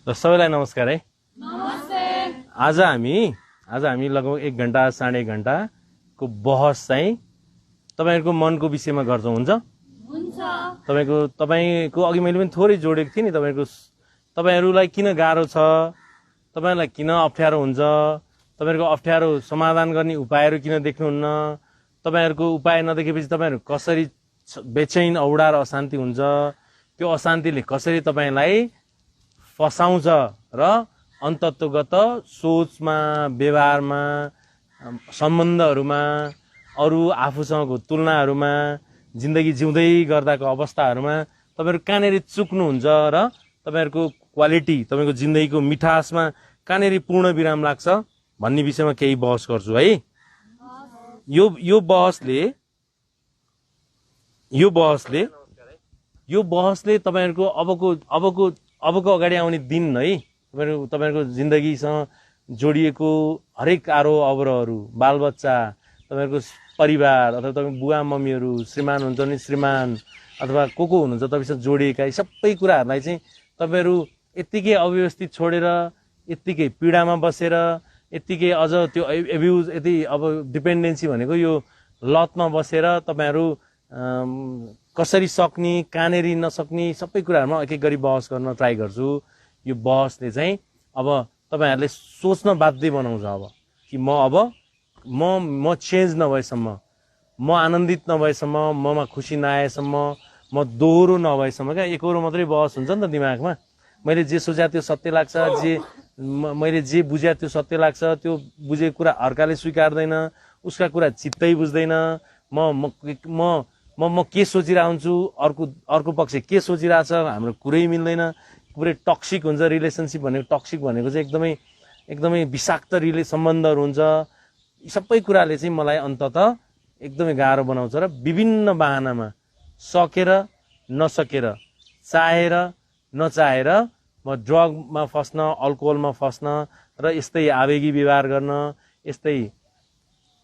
र सबैलाई नमस्कार है। नमस्ते। आज हामी लगभग 1 घण्टा 1.5 घण्टाको बहस चाहिँ तपाईहरुको मनको विषयमा गर्छौं। हुन्छ? हुन्छ। तपाईको अघि मैले पनि थोरै जोडेको थिएँ नि। तपाईहरुलाई किन गाह्रो छ, तपाईहरुलाई किन अप्ठ्यारो हुन्छ, तपाईहरुको अप्ठ्यारो समाधान गर्ने उपायहरु किन देख्नुहुन्न, तपाईहरुको उपाय नदेखेपछि तपाईहरु कसरी बेचैन औडा र अशान्ति हुन्छ, त्यो अशान्तिले कसरी तपाईलाई फसाउँछ र अन्तत्वगत सोचमा, व्यवहारमा, सम्बन्धहरुमा, अरु आफूसँगको तुलनाहरुमा, जिन्दगी जिउँदै गर्दाको अवस्थाहरुमा तपाईहरु कहाँनेरि चुक्नुहुन्छ र तपाईहरुको क्वालिटी, तपाईको जिन्दगीको मिठासमा कहाँनेरि पूर्ण विराम लाग्छ भन्ने विषयमा केही बहस गर्छु है। यो बहसले तपाईहरुको अबको अगाडि आउने दिन है, तपाईहरुको जिन्दगीसँग जोडिएको हरेक आरोह अवरोहहरु, बालबच्चा, तपाईहरुको परिवार अथवा तपाईको बुवा मम्मीहरु, श्रीमान हुन्छ नि श्रीमान अथवा को हुनुहुन्छ तपाईसँग जोडिएका सबै कुराहरुलाई चाहिँ तपाईहरु यतिकै अव्यवस्थित छोडेर, यतिकै पीडामा बसेर, यतिकै अझ त्यो एब्युज, यति अब डिपेन्डेन्सी भनेको यो लतमा बसेर तपाईहरु कसरी सक्ने, कहाँनेरि नसक्ने सबै कुराहरुमा एक एक गरी बहस गर्न ट्राई गर्छु। यो बहसले चाहिँ अब तपाईहरुले सोच्न बाध्य बनाउँछ अब कि म चेन्ज नभएसम्म, म आनन्दित नभएसम्म, ममा खुसी नआएसम्म, म दोहोरो नभएसम्म क्या एकहोरो मात्रै बहस हुन्छ नि त दिमागमा। मैले जे सोचे त्यो सत्य लाग्छ, मैले जे बुझे त्यो सत्य लाग्छ, त्यो बुझेको कुरा अर्काले स्वीकार्दैन, उसका कुरा चित्तै बुझ्दैन। म के सोचिरहेको हुन्छु, अर्को पक्ष के सोचिरहेछ, हाम्रो कुरै मिल्दैन, पुरै टक्सिक हुन्छ। रिलेसनशिप भनेको टक्सिक भनेको चाहिँ एकदमै विषाक्त सम्बन्धहरु हुन्छ। सबै कुराले चाहिँ मलाई अन्ततः एकदमै गाह्रो बनाउँछ र विभिन्न बहानामा सकेर नसकेर, चाहेर नचाहेर म ड्रगमा फस्न, अल्कोहलमा फस्न र यस्तै आवेगी व्यवहार गर्न, यस्तै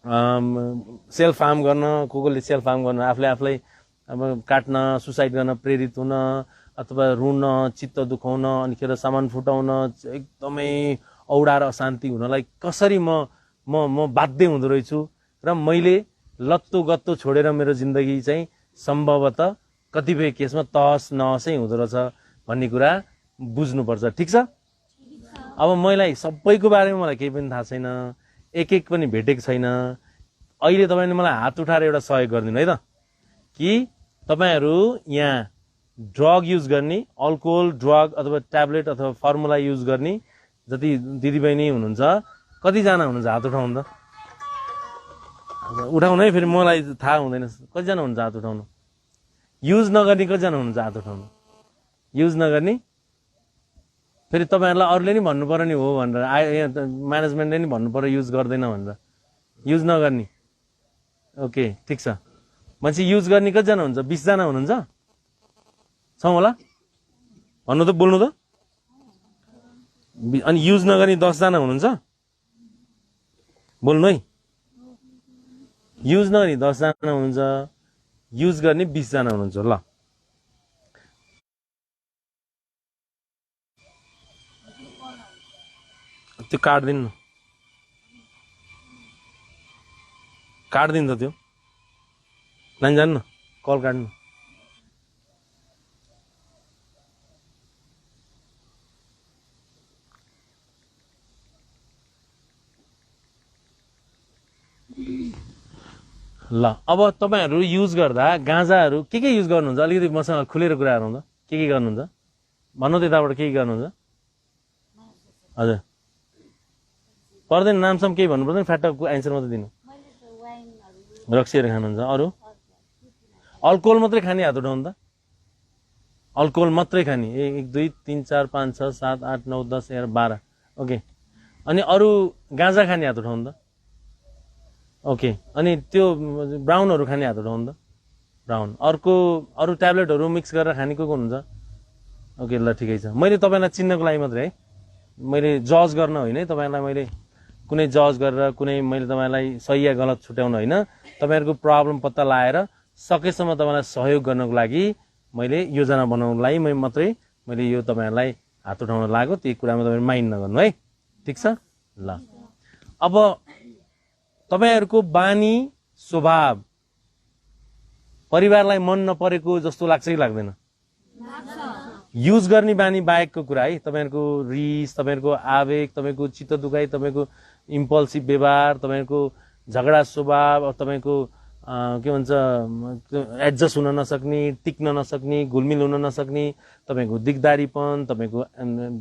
सेल्फ हार्म गर्न, कोले सेल्फ हार्म गर्न, आफूलाई अब काट्न, सुसाइड गर्न प्रेरित हुन, अथवा रुन, चित्त दुखाउन, अनिखेर सामान फुटाउन, एकदमै औडा र अशान्ति हुनलाई कसरी म बाध्य हुँदो रहेछु र मैले लत्तो गत्तो छोडेर मेरो जिन्दगी चाहिँ सम्भवतः कतिपय केसमा तहस नहसै हुँदो रहेछ भन्ने कुरा बुझ्नुपर्छ। ठिक छ? अब मलाई सबैको बारेमा मलाई केही पनि थाहा छैन, एक पनि भेटेको छैन। अहिले तपाईले मलाई हात उठाएर एउटा सहयोग गरिदिनु है त, कि तपाईहरु यहाँ ड्रग युज गर्ने, अल्कोहल, ड्रग अथवा ट्याब्लेट अथवा फर्मुला युज गर्ने जति दिदीबहिनी हुनुहुन्छ, कतिजना हुनुहुन्छ हात उठाउनु त? उठाउनु है, फेरि मलाई थाहा हुँदैन कतिजना हुनुहुन्छ हात उठाउनु। युज नगर्ने कतिजना हुनुहुन्छ हात उठाउनु। युज नगर्ने फेरि तपाईहरुलाई अरूले नि भन्नु पर्यो नि हो भनेर, यहाँ म्यानेजमेन्टले नि भन्नु पर्यो युज गर्दैन भनेर। युज नगर्ने, ओके ठिक छ। मान्छे युज गर्ने कतिजना हुन्छ? 20 जना हुनुहुन्छ छौँ होला, भन्नु त, बोल्नु त। अनि युज नगर्ने 10 जना हुनुहुन्छ, बोल्नु है। युज नगर्ने 10 जना हुनुहुन्छ, युज गर्ने 20 जना हुनुहुन्छ। ल त्यो काट्दिनु त त्यो लाइन जानु न, कल काट्नु। ल अब तपाईहरु युज गर्दा गाँजाहरु के युज गर्नुहुन्छ? अलिकति मसँग खुलेर कुरा गरौँ त। के गर्नुहुन्छ भन्नु त, यताबाट के गर्नुहुन्छ? हजुर पर्दैन, नामसम केही भन्नु पर्दैन, फ्याटको एन्सर मात्रै दिनु। रक्सीहरु खानुहुन्छ? अरू अल्कोहल मात्रै खाने हात उठाउनु त। अल्कोहल मात्रै खाने 1 2 3 4 5 6 7 8 9 10 11 12, ओके। अनि अरू गाँजा खाने हात उठाउनु त, ओके। अनि त्यो ब्राउनहरु खाने हात उठाउनु त, ब्राउन। अरू ट्याब्लेटहरु मिक्स गरेर खाने को हुनुहुन्छ? ओके ल ठिकै छ। मैले तपाईलाई चिन्नको लागि मात्रै है, मैले जज गर्न होइन है, तपाईलाई मैले कुनै जज गरेर मैले तपाईलाई सही या गलत छुट्याउन होइन, तपाईहरुको प्रब्लम पत्ता लगाएर सकेसम्म तपाईलाई सहयोग गर्नको लागि मैले योजना बनाउनलाई मात्रै मैले यो तपाईहरुलाई हात उठाउन लाग्यो त्यही कुरामा तपाईहरु माइन्ड नगर्नु है ठीक छ ल अब तपाईहरुको बानी स्वभाव परिवारलाई मन नपरेको जस्तो लाग्छ कि लाग्दैन युज गर्ने बानी बाहेकको कुरा है तपाईहरुको रिस तपाईहरुको आवेग तपाईको चित्त दुखाइ तपाईको इम्पल्सिभ व्यवहार तपाईको झगडा स्वभाव तपाईको के भन्छ एडजस्ट हुन नसक्ने टिक्न नसक्ने घुलमिल हुन नसक्ने तपाईको दिगदारीपन तपाईको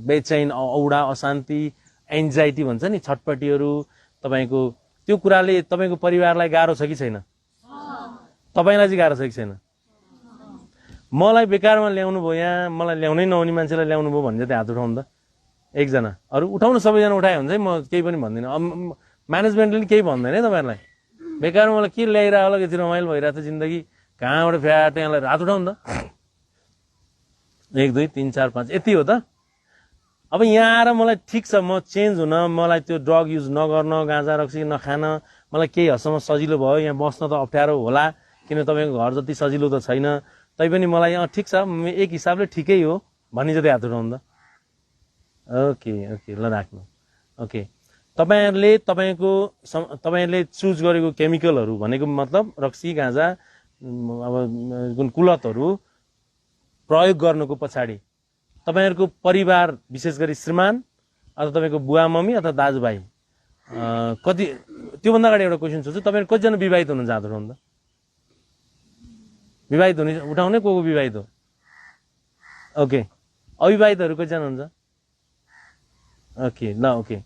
बेचैन औडा अशान्ति एन्जाइटी भन्छ नि छटपटीहरु तपाईको त्यो कुराले तपाईको परिवारलाई गाह्रो छ कि छैन तपाईलाई चाहिँ गाह्रो छ कि छैन मलाई बेकारमा ल्याउनु भयो यहाँ मलाई ल्याउनै नहुने मान्छेलाई ल्याउनु भयो भन्ने चाहिँ हात उठाउनु त एकजना अरु उठाउनु सबैजना उठाए हुन्छ है म केही पनि भन्दिन म्यानेजमेन्टले केही भन्दैन है तपाईहरुलाई बेकारमा मलाई के ल्याइरा होला यति रमाइलो भइरा छ जिन्दगी कहाँबाट फ्याट यहाँलाई हात उठाउनु त 1 2 3 4 5 यति हो त अब यहाँ आएर मलाई ठीक छ म चेन्ज हुन मलाई त्यो ड्रग युज नगर्न गाँजा रक्सी नखान मलाई केही हदसम्म सजिलो भयो यहाँ बस्न त अप्ठ्यारो होला किन तपाईको घर जति सजिलो त छैन तैपनि मलाई ठीक छ एक हिसाबले ठिकै हो भनि जति हात उठाउनु त ओके ओके ल राख्नु ओके तपाईहरुले चुज गरेको केमिकलहरु भनेको मतलब रक्सी गाँजा अब कुलतहरु प्रयोग गर्नुको पछाडी तपाईहरुको परिवार विशेष गरी श्रीमान अथवा तपाईको बुवा मम्मी अथवा दाजुभाइ कति त्यो भन्दा अगाडि एउटा क्वेशन सोध्छु तपाईहरु कति जना विवाहित हुनुहुन्छ हात उठाउनु त विवाहित हुने उठाउने को विवाहित हो ओके अविवाहितहरु कति जना हुन्छ ओके ल ओके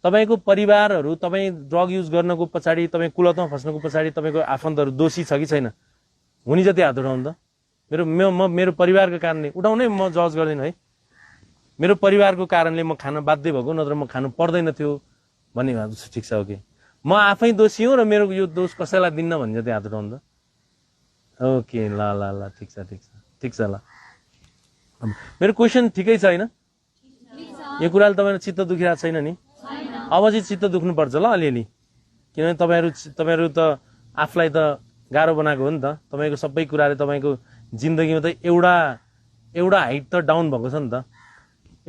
तपाईको परिवारहरु तपाई ड्रग युज गर्नको पछाडी तपाई कुलतमा फस्नको पछाडी तपाईको आफन्तहरु दोषी छ कि छैन हुनी जति हात उठाउनु त मेरो परिवारको कारणले उठाउनै म जज गर्दिन है मेरो परिवारको कारणले म खान बाध्य भएको नत्र म खानु पर्दैन थियो भन्ने ठीक छ ओके म आफै दोषी हुँ र मेरो यो दोष कसैलाई दिन्न भन्ने जति हात उठाउनु त ओके ल ल ल ठीक छ ल मेरो क्वेशन ठिकै छ हैन यो कुराले तपाईहरु चित्त दुखिरा छैन नि अब चाहिँ चित्त दुख्नु पर्छ ल अलिअलि किनभने तपाईहरु त आफलाई त गाह्रो बनाएको हो नि त तपाईको सबै कुराले तपाईको जिन्दगीमा त एउटा हाइट त डाउन भएको छ नि त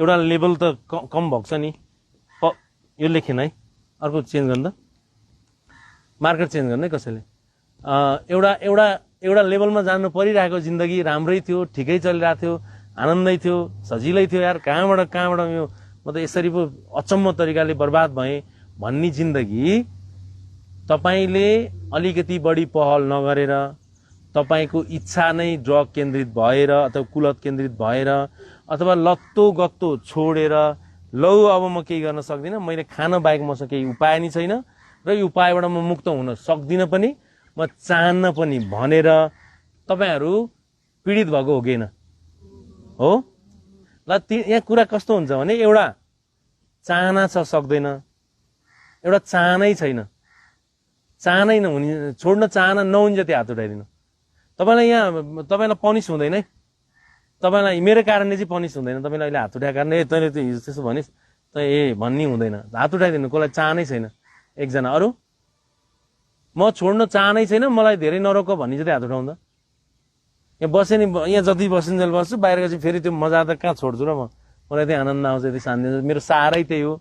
एउटा लेभल त कम भएको छ नि यो लेखेन है अर्को चेन्ज गर्नु त मार्कर चेन्ज गर्ने कसैले एउटा लेभलमा जानु परिरहेको जिन्दगी राम्रै थियो ठिकै चलिरहेको थियो आनन्दै थियो सजिलै थियो यार कहाँबाट यो म त यसरी पो अचम्म तरिकाले बर्बाद भएँ भन्ने जिन्दगी तपाईले अलिकति बढी पहल नगरेर तपाईको इच्छा नै ड्रग केन्द्रित भएर अथवा कुलत केन्द्रित भएर अथवा लत्तो गत्तो छोडेर लौ अब म केही गर्न सक्दिन मैले खान बाहेक मसँग केही उपाय नै छैन र यो उपायबाट म मुक्त हुन सक्दिन पनि म चाहन्न पनि भनेर तपाईहरु पीडित भएको हो किन हो ल यहाँ कुरा कस्तो हुन्छ भने एउटा चाहना छ सक्दैन एउटा चाहनै छैन चाहनै नहुने छोड्न चाहना नहुने जति हात उठाइदिनु तपाईलाई पनिस हुँदैन है तपाईलाई मेरो कारणले चाहिँ पनिस हुँदैन तपाईलाई अहिले हात उठाएको कारण तैले त्यसो भनिस् त भन्ने हुँदैन हात उठाइदिनु कसलाई चाहनै छैन एकजना अरु म छोड्न चाहनै छैन मलाई धेरै नरोक भन्ने जति हात उठाउँदा यहाँ बसे नि यहाँ जति बसिन्जेल बस्छु बाहिर गएपछि फेरि त्यो मजा त कहाँ छोड्छु र मलाई त्यही आनन्द आउँछ यति शान्ति आउँछ मेरो सहारै त्यही हो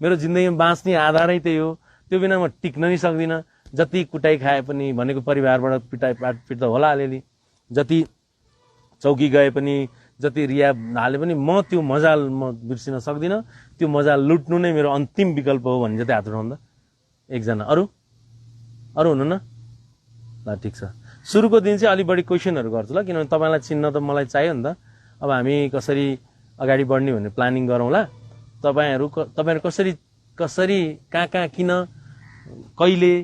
मेरो जिन्दगीमा बाँच्ने आधारै त्यही हो त्यो बिना म टिक्न नै सक्दिन जति कुटाई खाए पनि भनेको परिवारबाट पिट त होला अलिअलि जति चौकी गए पनि जति रिया हाले पनि म त्यो मजा म बिर्सिन सक्दिन त्यो मजा लुट्नु नै मेरो अन्तिम विकल्प हो भन्ने जति हात उठाउँदा एकजना अरु हुनु न ल ठीक छ सुरुको दिन चाहिँ अलि बढी क्वेशनहरु गर्छु ल किनभने तपाईलाई चिन्न त मलाई चाहियो नि त अब हामी कसरी अगाडि बढ्ने भन्ने प्लानिङ गरौँला तपाईहरु कसरी कहाँ किन कहिले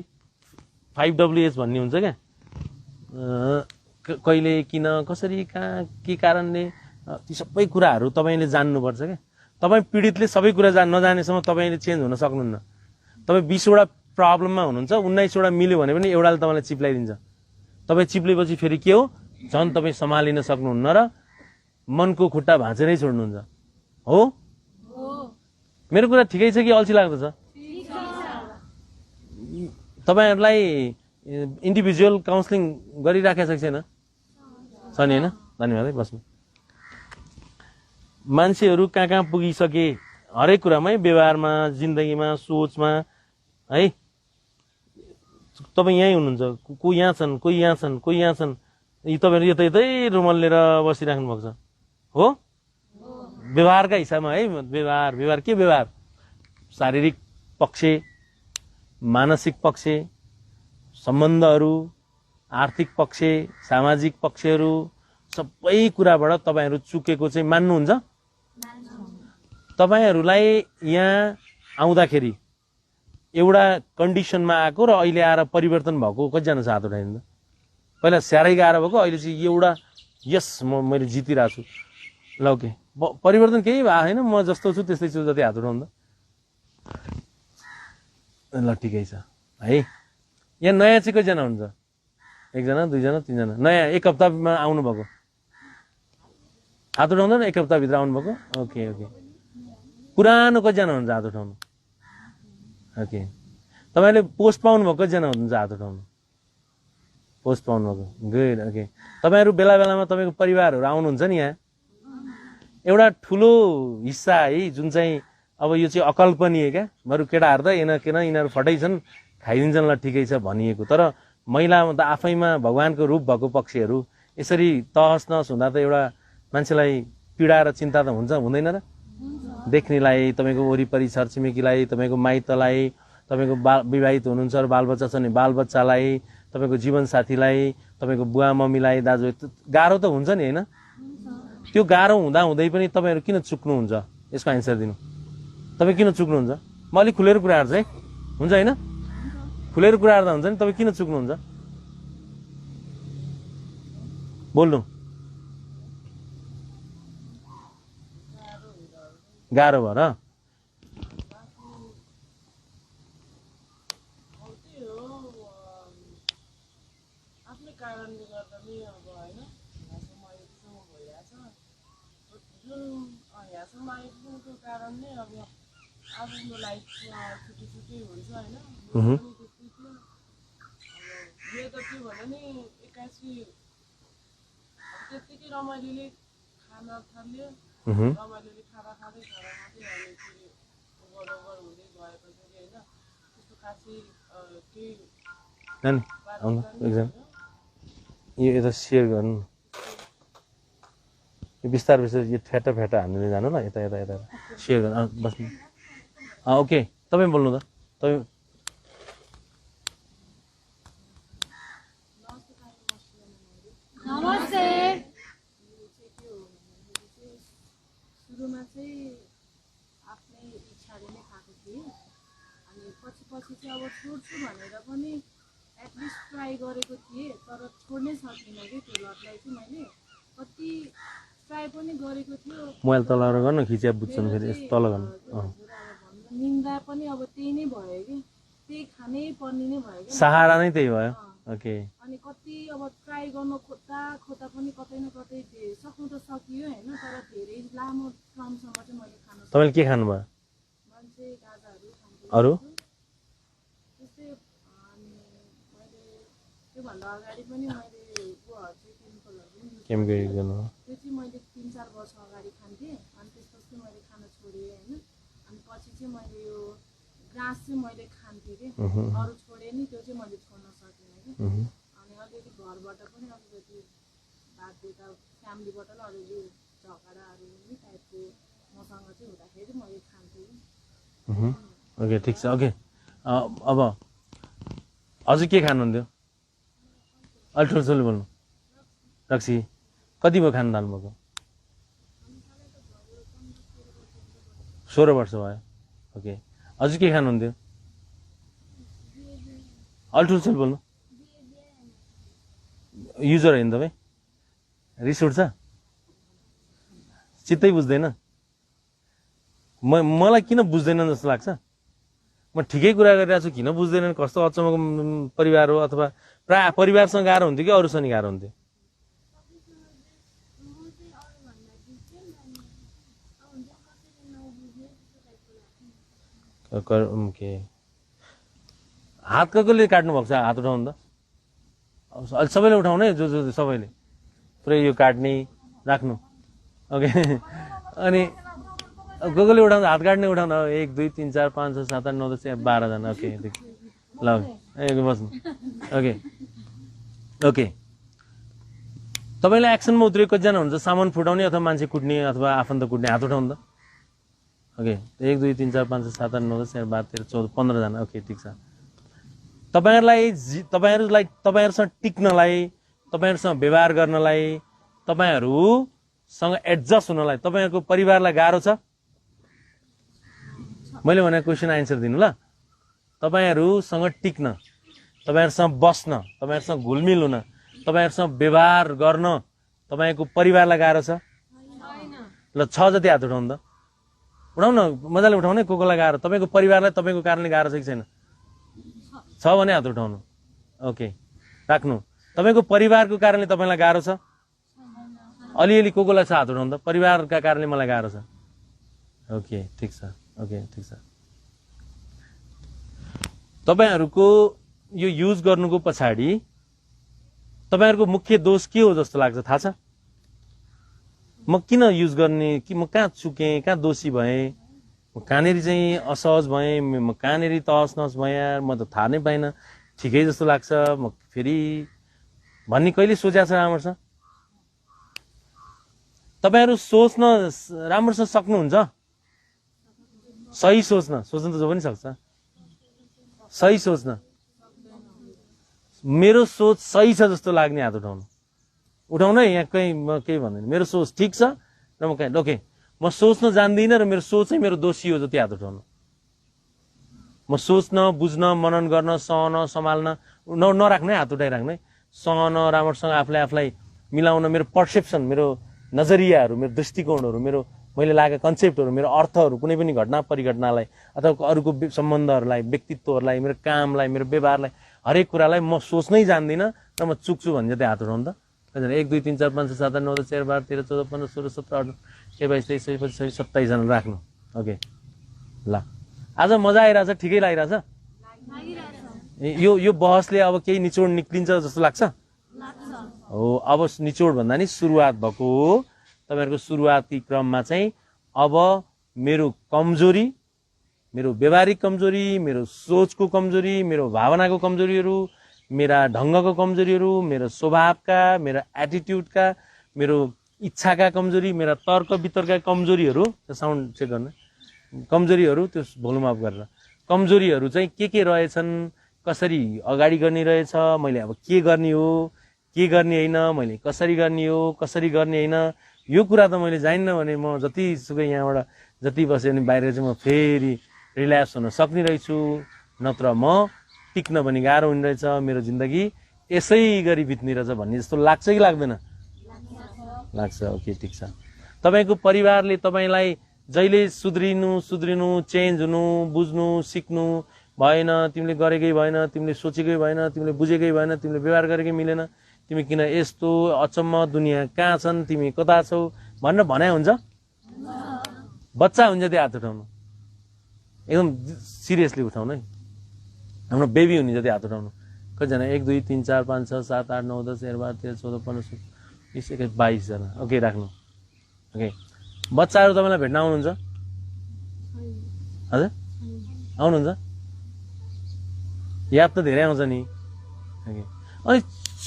5WH भन्ने हुन्छ क्या कहिले किन कसरी कहाँ के कारणले ती सबै कुराहरु तपाईले जान्नुपर्छ क्या तपाई पीडितले सबै कुरा नजानेसम्म तपाईले चेन्ज हुन सक्नुहुन्न तपाई 20 वटा प्रब्लममा हुनुहुन्छ 19 वटा मिल्यो भने पनि एउटाले तपाईलाई चिप्लाइदिन्छ तपाई चिप्लेपछि फेरि के हो झन् तपाई सम्हालिन सक्नुहुन्न र मनको खुट्टा भाँचेरै छोड्नुहुन्छ हो मेरो कुरा ठिकै छ कि अल्छी लाग्दछ तपाईहरुलाई इन्डिभिजुअल काउन्सिलिङ गरिराखेको छ कि छैन छ नि हैन धन्यवाद है बस्नु मान्छेहरू कहाँ कहाँ पुगिसके हरेक कुरामै, व्यवहारमा, जिन्दगीमा, सोचमा है। तपाईँ यहीँ हुनुहुन्छ, कोही यहाँ छन्, कोही यहाँ छन्, कोही यहाँ छन्, यी तपाईँहरू यतै यतै रुमल लिएर बसिराख्नु भएको छ हो। व्यवहारका हिसाबमा है, व्यवहार व्यवहार के व्यवहार? शारीरिक पक्ष, मानसिक पक्ष, सम्बन्धहरू, आर्थिक पक्ष, सामाजिक पक्षहरू, सबै कुराबाट तपाईँहरू चुकेको चाहिँ मान्नुहुन्छ? तपाईँहरूलाई यहाँ आउँदाखेरि एउटा कन्डिसनमा आएको र अहिले आएर परिवर्तन भएको कतिजना छ? हात उठाइदिनु त। पहिला स्याहारै गाह्रो भएको, अहिले चाहिँ एउटा यस मैले जितिरहेको छु। ल ओके, परिवर्तन केही भएको छैन, म जस्तो छु त्यस्तै छु, जति हात उठाउनु त। ल ठिकै छ है। यहाँ नयाँ चाहिँ कतिजना हुन्छ? एकजना, दुईजना, तिनजना। नयाँ एक हप्तामा आउनुभएको हात उठाउँदैन? एक हप्ताभित्र आउनुभएको? Okay okay. पुरानो कतिजना हुन्छ? हात उठाउनु। ओके। तपाईँले पोस्ट पाउनुभएको कतिजना हुनुहुन्छ? हात उठाउनु। पोस्ट पाउनुभएको, गुड। ओके। तपाईँहरू बेला बेलामा तपाईँको परिवारहरू आउनुहुन्छ नि यहाँ? एउटा ठुलो हिस्सा है, जुन चाहिँ अब यो चाहिँ अकल्पनीय क्या, बरु केटाहरू त यिनीहरू फटै छन्, खाइदिन्छन्, ल ठिकै छ भनिएको। तर महिला त आफैमा भगवानको रूप भएको पक्षीहरू यसरी तहस नहस हुँदा त एउटा मान्छेलाई पीडा र चिन्ता त हुन्छ, हुँदैन र? देख्नेलाई, तपाईँको वरिपरि छरछिमेकीलाई, तपाईँको माइतलाई, तपाईँको विवाहित हुनुहुन्छ र बालबच्चा छ नि बालबच्चालाई, तपाईँको जीवनसाथीलाई, तपाईँको बुवा मम्मीलाई, दाजु, गाह्रो त हुन्छ नि होइन? त्यो गाह्रो हुँदा हुँदै पनि तपाईँहरू किन चुक्नुहुन्छ? यसको एन्सर दिनु। तपाईँ किन चुक्नुहुन्छ? म अलिक खुलेर कुरा गर्छु है, हुन्छ होइन? खुलेर कुरा गर्दा हुन्छ नि, तपाईँ किन चुक्नुहुन्छ? बोल्नु। गाह्रो भएर आफ्नै कारणले गर्दा नि अब होइन, यहाँसम्म आइपुग्नु भइरहेछ। जुन यहाँसम्म आइपुग्नुको कारण नै अब आफ्नो लाइफ छुट्टी छुट्टी हुन्छ होइन। पनि त्यस्तै थियो। अब यो त के भन्यो नि, 81 त्यत्तिकै रमाइलोले खान थाल्यो। रमाइलोले खाँदा खाँदै अनि फेरि ओभर हुँदै गएपछि होइन, त्यस्तो खासै केही यो यता सेयर गर्नु, यो बिस्तार बिस्तार यो फ्याटा हान्दै जानु ल, यता यता यता सेयर गर्नु बस्नु। ओके, तपाईँ बोल्नु त। तपाईँ नमस्ते। सुरुमा चाहिँ आफ्नै इच्छाले नै खाएको थिएँ, अनि पछि चाहिँ अब छोड्छु भनेर पनि एटलिस्ट ट्राई गरेको थिएँ, तर छोड्नै सकिनँ कि त्यो लतलाई चाहिँ। मैले कति ट्राई पनि गरेको थियो। मोबाइल तल गर्नु, खिचिया बुझ्छन् फेरि यस्तो तल गर्नु। निन्दा पनि अब त्यही नै भयो कि, त्यही खानै पर्ने नै भयो कि, सहारा नै त्यही भयो। ओके। अनि कति अब ट्राई गर्न खोज्दा पनि कतै न कतै सक्नु त सकियो होइन, तर धेरै लामो टर्मसम्म चाहिँ मैले खान सकेँ। तपाईँले के खानुभयो? मान्छे गाजाहरू खान्छु। अरू त्यस्तै अनि मैले त्योभन्दा अगाडि पनि मैले गुवाहरू चाहिँ केमिकलहरू पनि युज केमिकल युज गर्नु? त्यो चाहिँ मैले 3-4 वर्ष अगाडि खान्थेँ, अनि त्यसपछि मैले खान छोडेँ होइन। अनि पछि चाहिँ मैले यो ग्रास चाहिँ मैले खान्थेँ कि, अरू छोडेँ नि, त्यो चाहिँ मैले छोड्न सकिनँ कि। अनि अलिअलि घरबाट पनि अलिकति बाध्यता, फ्यामिलीबाट पनि अलिअलि झगडाहरू नि टाइपको मसँग चाहिँ हुँदाखेरि मैले खान्थेँ कि। ओके, ठिक छ। ओके, अब अझै के खानुहुन्थ्यो? अलि ठुलो बोल्नु। रक्सी कति भयो खानु थाल्नुभएको? 16 वर्ष भयो। ओके, अझै के खानुहुन्थ्यो? अलि ठुलो बोल्नु। युजर होइन तपाईँ? रिस उठ्छ? चित्तै बुझ्दैन? मलाई किन बुझ्दैन जस्तो लाग्छ? म ठिकै कुरा गरिरहेको छु, किन बुझ्दैनन्? कस्तो अचम्मको परिवार हो? अथवा प्रायः परिवारसँग गाह्रो हुन्थ्यो कि अरूसँग गाह्रो हुन्थ्यो? ओके, हात कसले काट्नु भएको छ? हात उठाउनु त। अहिले सबैले उठाउनु है, जो सबैले पुरै यो काट्ने राख्नु। ओके, अनि गोगोले उठाउँदा हात काट्ने उठाउनु 1 2 3 4 5 6 7 8 9 10 12 जना ओके ल बस्नु ओके ओके तपाईँले एक्सनमा उत्रिएको कतिजना हुन्छ सामान फुटाउने अथवा मान्छे कुट्ने अथवा आफन्त कुट्ने हात उठाउनु त ओके 1 2 3 4 5 6 7 8 9 10 11 12 13 14 15 जना ओके ठिक छ तपाईहरुसँग टिक्नलाई तपाईहरुसँग व्यवहार गर्नलाई तपाईहरुसँग एडजस्ट हुनलाई तपाईहरुको परिवारलाई गाह्रो छ मैले भनेको क्वेशन आन्सर दिनु ल तपाईहरुसँग टिक्न तपाईहरुसँग बस्न तपाईहरुसँग घुलमिल हुन तपाईहरुसँग व्यवहार गर्न तपाईको परिवारलाई गाह्रो छ ल 6 जति हात उठाउनु त उठाउन मजाले उठाउने कोकोलाई गाह्रो तपाईको परिवारलाई तपाईको कारणले गाह्रो छ कि छैन छ भने हात उठाउनु ओके राख्नु तपाईको परिवारको कारणले तपाईलाई गाह्रो छ अलिअलि कोकोलाई छ हात उठाउनु त परिवारका कारणले मलाई गाह्रो छ ओके ठीक छ ओके ठीक छ तपाईहरुको यो युज गर्नुको पछाडी तपाईहरुको मुख्य दोष के हो जस्तो लाग्छ थाहा छ म किन युज गर्ने कि म कहाँ चुके कहाँ दोषी भए म कहाँनेरि चाहिँ असहज भए म कहाँनेरि तहस नहस भए यार म त थाहा नै पाइन ठिकै जस्तो लाग्छ म फेरि भन्ने कहिले सोचेको छ राम्रोसँग तपाईहरु सोच्न राम्रोसँग सक्नुहुन्छ सही सोच्न त जो पनि सक्छ सही सोच्न मेरो सोच सही छ जस्तो लाग्ने हात उठाउनु उठाउन है यहाँ कहीँ म केही भन्दैन मेरो सोच ठिक छ र म कहीँ ओके म सोच्न जान्दिनँ र मेरो सोचै मेरो दोषी हो जति हात उठाउनु म सोच्न बुझ्न मनन गर्न सहन सम्हाल्न नराख्ने हात उठाइराख्ने सहन राम्रोसँग आफूलाई मिलाउन मेरो पर्सेप्सन मेरो नजरियाहरू मेरो दृष्टिकोणहरू मेरो मैले लागेको कन्सेप्टहरू मेरो अर्थहरू कुनै पनि घटना परिघटनालाई अथवा अरूको सम्बन्धहरूलाई व्यक्तित्वहरूलाई मेरो कामलाई मेरो व्यवहारलाई हरेक कुरालाई म सोच्नै जान्दिनँ र म चुक्छु भन्ने जति हात उठाउनु त 1 2 3 4 5 6 7 8 9 10 11 12 13 14 15 16 17 18 22 23 24 25 27 जना राख्नु ओके ल आज मजा आइरहेछ ठिकै लागिरहेछ यो बहसले अब केही निचोड निक्लिन्छ जस्तो लाग्छ हो अब निचोड भन्दा नि सुरुवात भएको हो तपाईहरुको सुरुवाती क्रममा चाहिँ अब मेरो कमजोरी मेरो व्यवहारिक कमजोरी मेरो सोचको कमजोरी मेरो भावनाको कमजोरीहरू मेरा ढंगको कमजोरीहरू मेरो स्वभावका मेरो एटिट्युडका मेरो इच्छाका कमजोरी मेरा तर्क वितर्कका कमजोरीहरू साउन्ड चेक गर्न कमजोरीहरू त्यो भोल्युम अफ गरेर कमजोरीहरू चाहिँ के रहेछन् कसरी अगाडि गर्ने रहेछ मैले अब के गर्ने हो के गर्ने हैन मैले कसरी गर्ने हो कसरी गर्ने हैन यो कुरा त मैले जानिन्न भने म जति सुकै यहाँबाट जति बसे नि बाहिर चाहिँ म फेरि रिल्याक्स हुन सक्ने रहेछु नत्र म टिक्न पनि गाह्रो हुने रहेछ मेरो जिन्दगी यसै गरी बित्ने रहेछ भन्ने जस्तो लाग्छ कि लाग्दैन लाग्छ ओके ठीक छ तपाईको परिवारले तपाईलाई जहिले सुध्रिनु चेन्ज हुनु बुझ्नु सिक्नु भएन तिमीले गरेकै भएन तिमीले सोचेकै भएन तिमीले बुझेकै भएन तिमीले व्यवहार गरेकै मिलेन तिमी किन यस्तो अचम्म दुनिया कहाँ छन् तिमी कता छौ भनेर भनाइ हुन्छ बच्चा हुन्छ त्यो हात उठाउनु एकदम सिरियसली उठाउनु है हाम्रो बेबी हुने जति हात उठाउनु कतिजना 1 2 3 4 5 6 7 8 9 10 11 12 13 14 15 20 21 22 जना ओके राख्नु ओके बच्चाहरू तपाईलाई भेट्न आउनुहुन्छ हजुर आउनुहुन्छ याद त धेरै आउँछ नि ओके अनि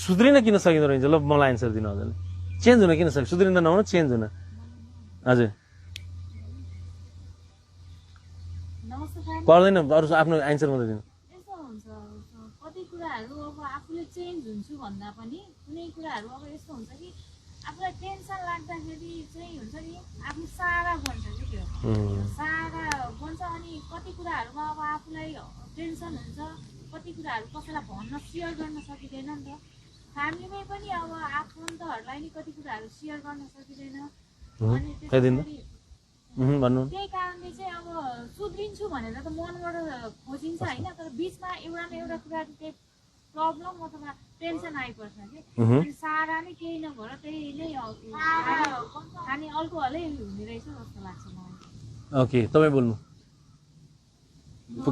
सुध्रिन किन सकिँदो रहेछ ल मलाई एन्सर दिनु हजुरले चेन्ज हुन किन सक्छ सुध्रिन त नहुन चेन्ज हुन हजुर पर्दैन अरू आफ्नो एन्सर मात्रै दिनु कति कुराहरू अब आफूले चेन्ज हुन्छु भन्दा पनि कुनै कुराहरू अब यस्तो हुन्छ कि आफूलाई टेन्सन लाग्दाखेरि चाहिँ हुन्छ नि आफू सारा बन्छ कि त्यो सारा बन्छ अनि कति कुराहरूमा अब आफूलाई टेन्सन हुन्छ कति कुराहरू कसैलाई भन्न सेयर गर्न सकिँदैन नि त फ्यामिलीमै पनि अब आफन्तहरूलाई नि कति कुराहरू सेयर गर्न सकिँदैन अनि त्यही कारणले चाहिँ अब सुध्रिन्छु भनेर त मनबाट खोजिन्छ होइन तर बिचमा एउटा न एउटा कुरा केही प्रब्लम अथवा टेन्सन आइपर्छ कि अनि सारा नै केही नभएर त्यही नै खाने अल्कोहलै हुने रहेछ जस्तो लाग्छ मलाई ओके तपाईँ बोल्नु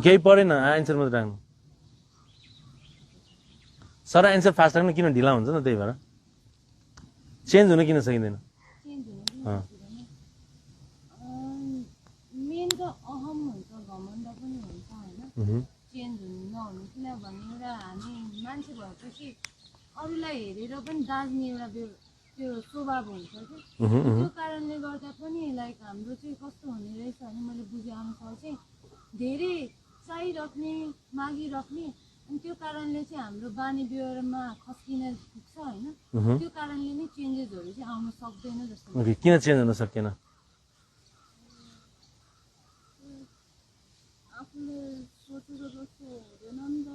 केही परेन एन्सर मात्रै राख्नु सर एन्सर फास्ट राख्नु किन ढिला हुन्छ न त्यही भएर चेन्ज हुन किन सकिँदैन मान्छेलाई हेरेर पनि दाज्ने एउटा त्यो स्वभाव हुन्छ कि त्यो कारणले गर्दा पनि लाइक हाम्रो चाहिँ कस्तो हुने रहेछ भने मैले बुझे अनुसार चाहिँ धेरै चाहिराख्ने मागिराख्ने अनि त्यो कारणले चाहिँ हाम्रो बानी व्यवहारमा खस्किन पुग्छ होइन त्यो कारणले नै चेन्जेसहरू चाहिँ आउन सक्दैन जस्तो ओके किन चेन्ज हुन सकेन आफूले सोचेको जस्तो हुँदैन नि त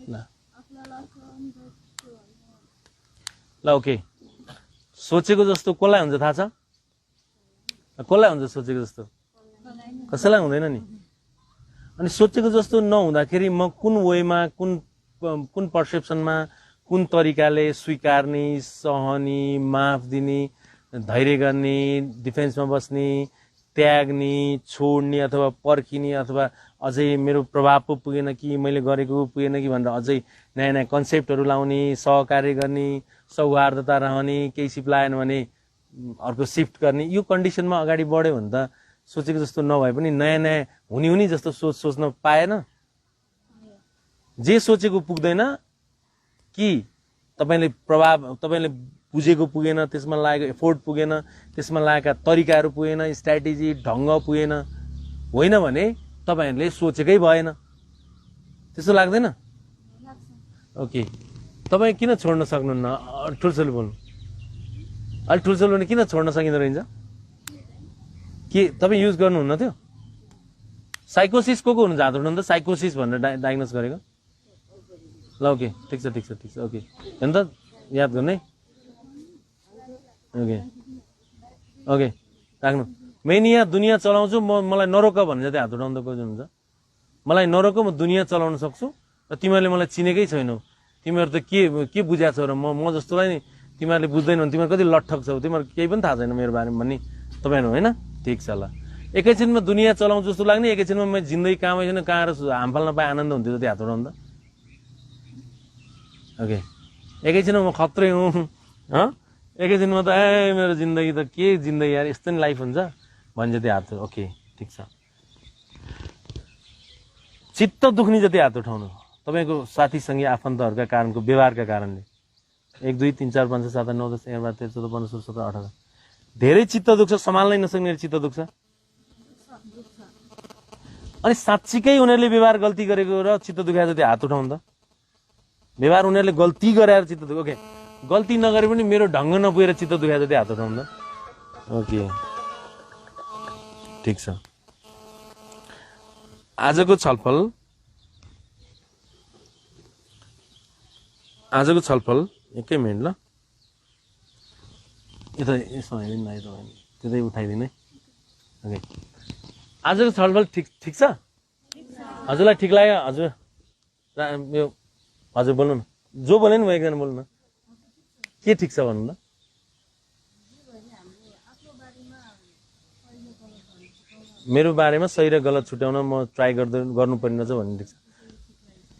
ल आफूलाई लाग्छ नि त त्यो ल ओके सोचेको जस्तो कसलाई हुन्छ थाहा छ कसलाई हुन्छ सोचेको जस्तो कसैलाई हुँदैन नि अनि सोचेको जस्तो नहुँदाखेरि म कुन वेमा कुन पर्सेप्सनमा कुन तरिकाले स्वीकार्ने सहने माफ दिने धैर्य गर्ने डिफेन्समा बस्ने त्याग्ने छोड्ने अथवा पर्खिने अथवा अझै मेरो प्रभाव पो पुगेन कि मैले गरेको पुगेन कि भनेर अझै नयाँ नयाँ कन्सेप्टहरू लाउने सहकार्य गर्ने सौहार्दता रहने केही सिप लागेन भने अर्को सिफ्ट गर्ने यो कन्डिसनमा अगाडि बढ्यो भने त सोचेको जस्तो नभए पनि नयाँ नयाँ हुने जस्तो सोच्न पाएन जे सोचेको पुग्दैन कि तपाईँले बुझेको पुगेन त्यसमा लागेको एफोर्ट पुगेन त्यसमा लागेका तरिकाहरू पुगेन स्ट्राटेजी ढङ्ग पुगेन होइन भने तपाईँहरूले सोचेकै भएन त्यस्तो लाग्दैन ओके तपाईँ किन छोड्न सक्नुहुन्न ठुल्छोल बोल्नु अलि ठुल्छोल बोल्नु किन छोड्न सकिँदो रहेछ के तपाईँ युज गर्नुहुन्न थियो साइकोसिस को हुनुहुन्छ हात उठाउनु त साइकोसिस भनेर डायग्नोस गरेको ल ओके ठिक छ ओके हेर्नु त याद गर्ने ओके ओके राख्नु मेन यहाँ दुनियाँ चलाउँछु मलाई नरोक भने जति हात उठाउनु त को हुनुहुन्छ मलाई नरोक म दुनियाँ चलाउन सक्छु र तिमीहरूले मलाई चिनेकै छैनौ तिमीहरू त के बुझ्या छौ र म जस्तोलाई नि तिमीहरूले बुझ्दैनौ भने तिमीहरू कति लट्ठक छौ तिमीहरू केही पनि थाहा छैन मेरो बारेमा भन्ने तपाईँहरू होइन ठिक छ ल एकैछिनमा दुनियाँ चलाउँछु जस्तो लाग्ने एकैछिनमा म जिन्दगी कहाँमै छैन कहाँ हाम फाल्न पाए आनन्द हुन्थ्यो जति हात उठाउनु त ओके एकैछिनमा म खत्रै हुँ एकैछिनमा त मेरो जिन्दगी त के जिन्दगी यार यस्तो नि लाइफ हुन्छ भने जति हात ओके ठिक छ चित्त दुख्ने जति हात उठाउनु तपाईँको साथीसँगै आफन्तहरूका कारणको व्यवहारका कारणले 1 2 3 4 5 6 7 9 10 11 12 13 14 15 16 17 18 धेरै चित्त दुख्छ सम्हाल्नै नसक्ने चित्त दुख्छ अनि साँच्चीकै उनीहरूले व्यवहार गल्ती गरेको र चित्त दुखाए जति हात उठाउनु त व्यवहार उनीहरूले गल्ती गरेर चित्त दुख ओके गल्ती नगरे पनि मेरो ढङ्ग नपुगेर चित्त दुखाए जति हात उठाउनु त ओके ठिक छ आजको छलफल एकै मिनट ल यता यसो हेरिदिनु आइद त्यतै उठाइदिनु है ओके आजको छलफल ठिक छ हजुरलाई ठिक लाग्यो हजुर यो हजुर बोल्नु न जो बोले नि म एकजना बोल्नु न के ठिक छ भन्नु त मेरो बारेमा सही र गलत छुट्याउन म ट्राई गर्नु पर्ने रहेछ भन्ने ठिक छ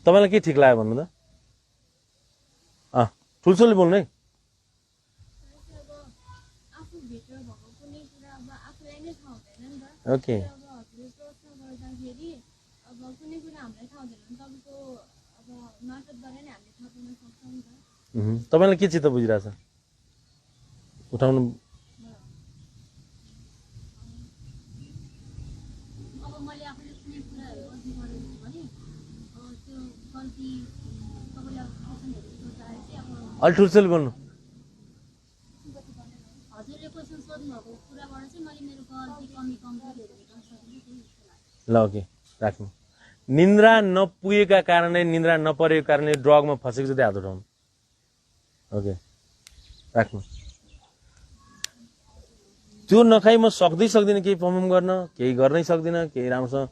तपाईँलाई के ठिक लाग्यो भन्नु त ठुल्छोले बोल्नु है ओके तपाईँलाई के चित्त बुझिरहेछ उठाउनु अलि ठुल्छोले बोल्नु ल ओके राख्नु निन्द्रा नपुगेका कारणले निन्द्रा नपरेको कारणले ड्रगमा फसेको जति हात उठाउनु ओके राख्नु त्यो नखाइ म सक्दिनँ केही पर्फर्म गर्न केही गर्नै सक्दिनँ केही राम्रोसँग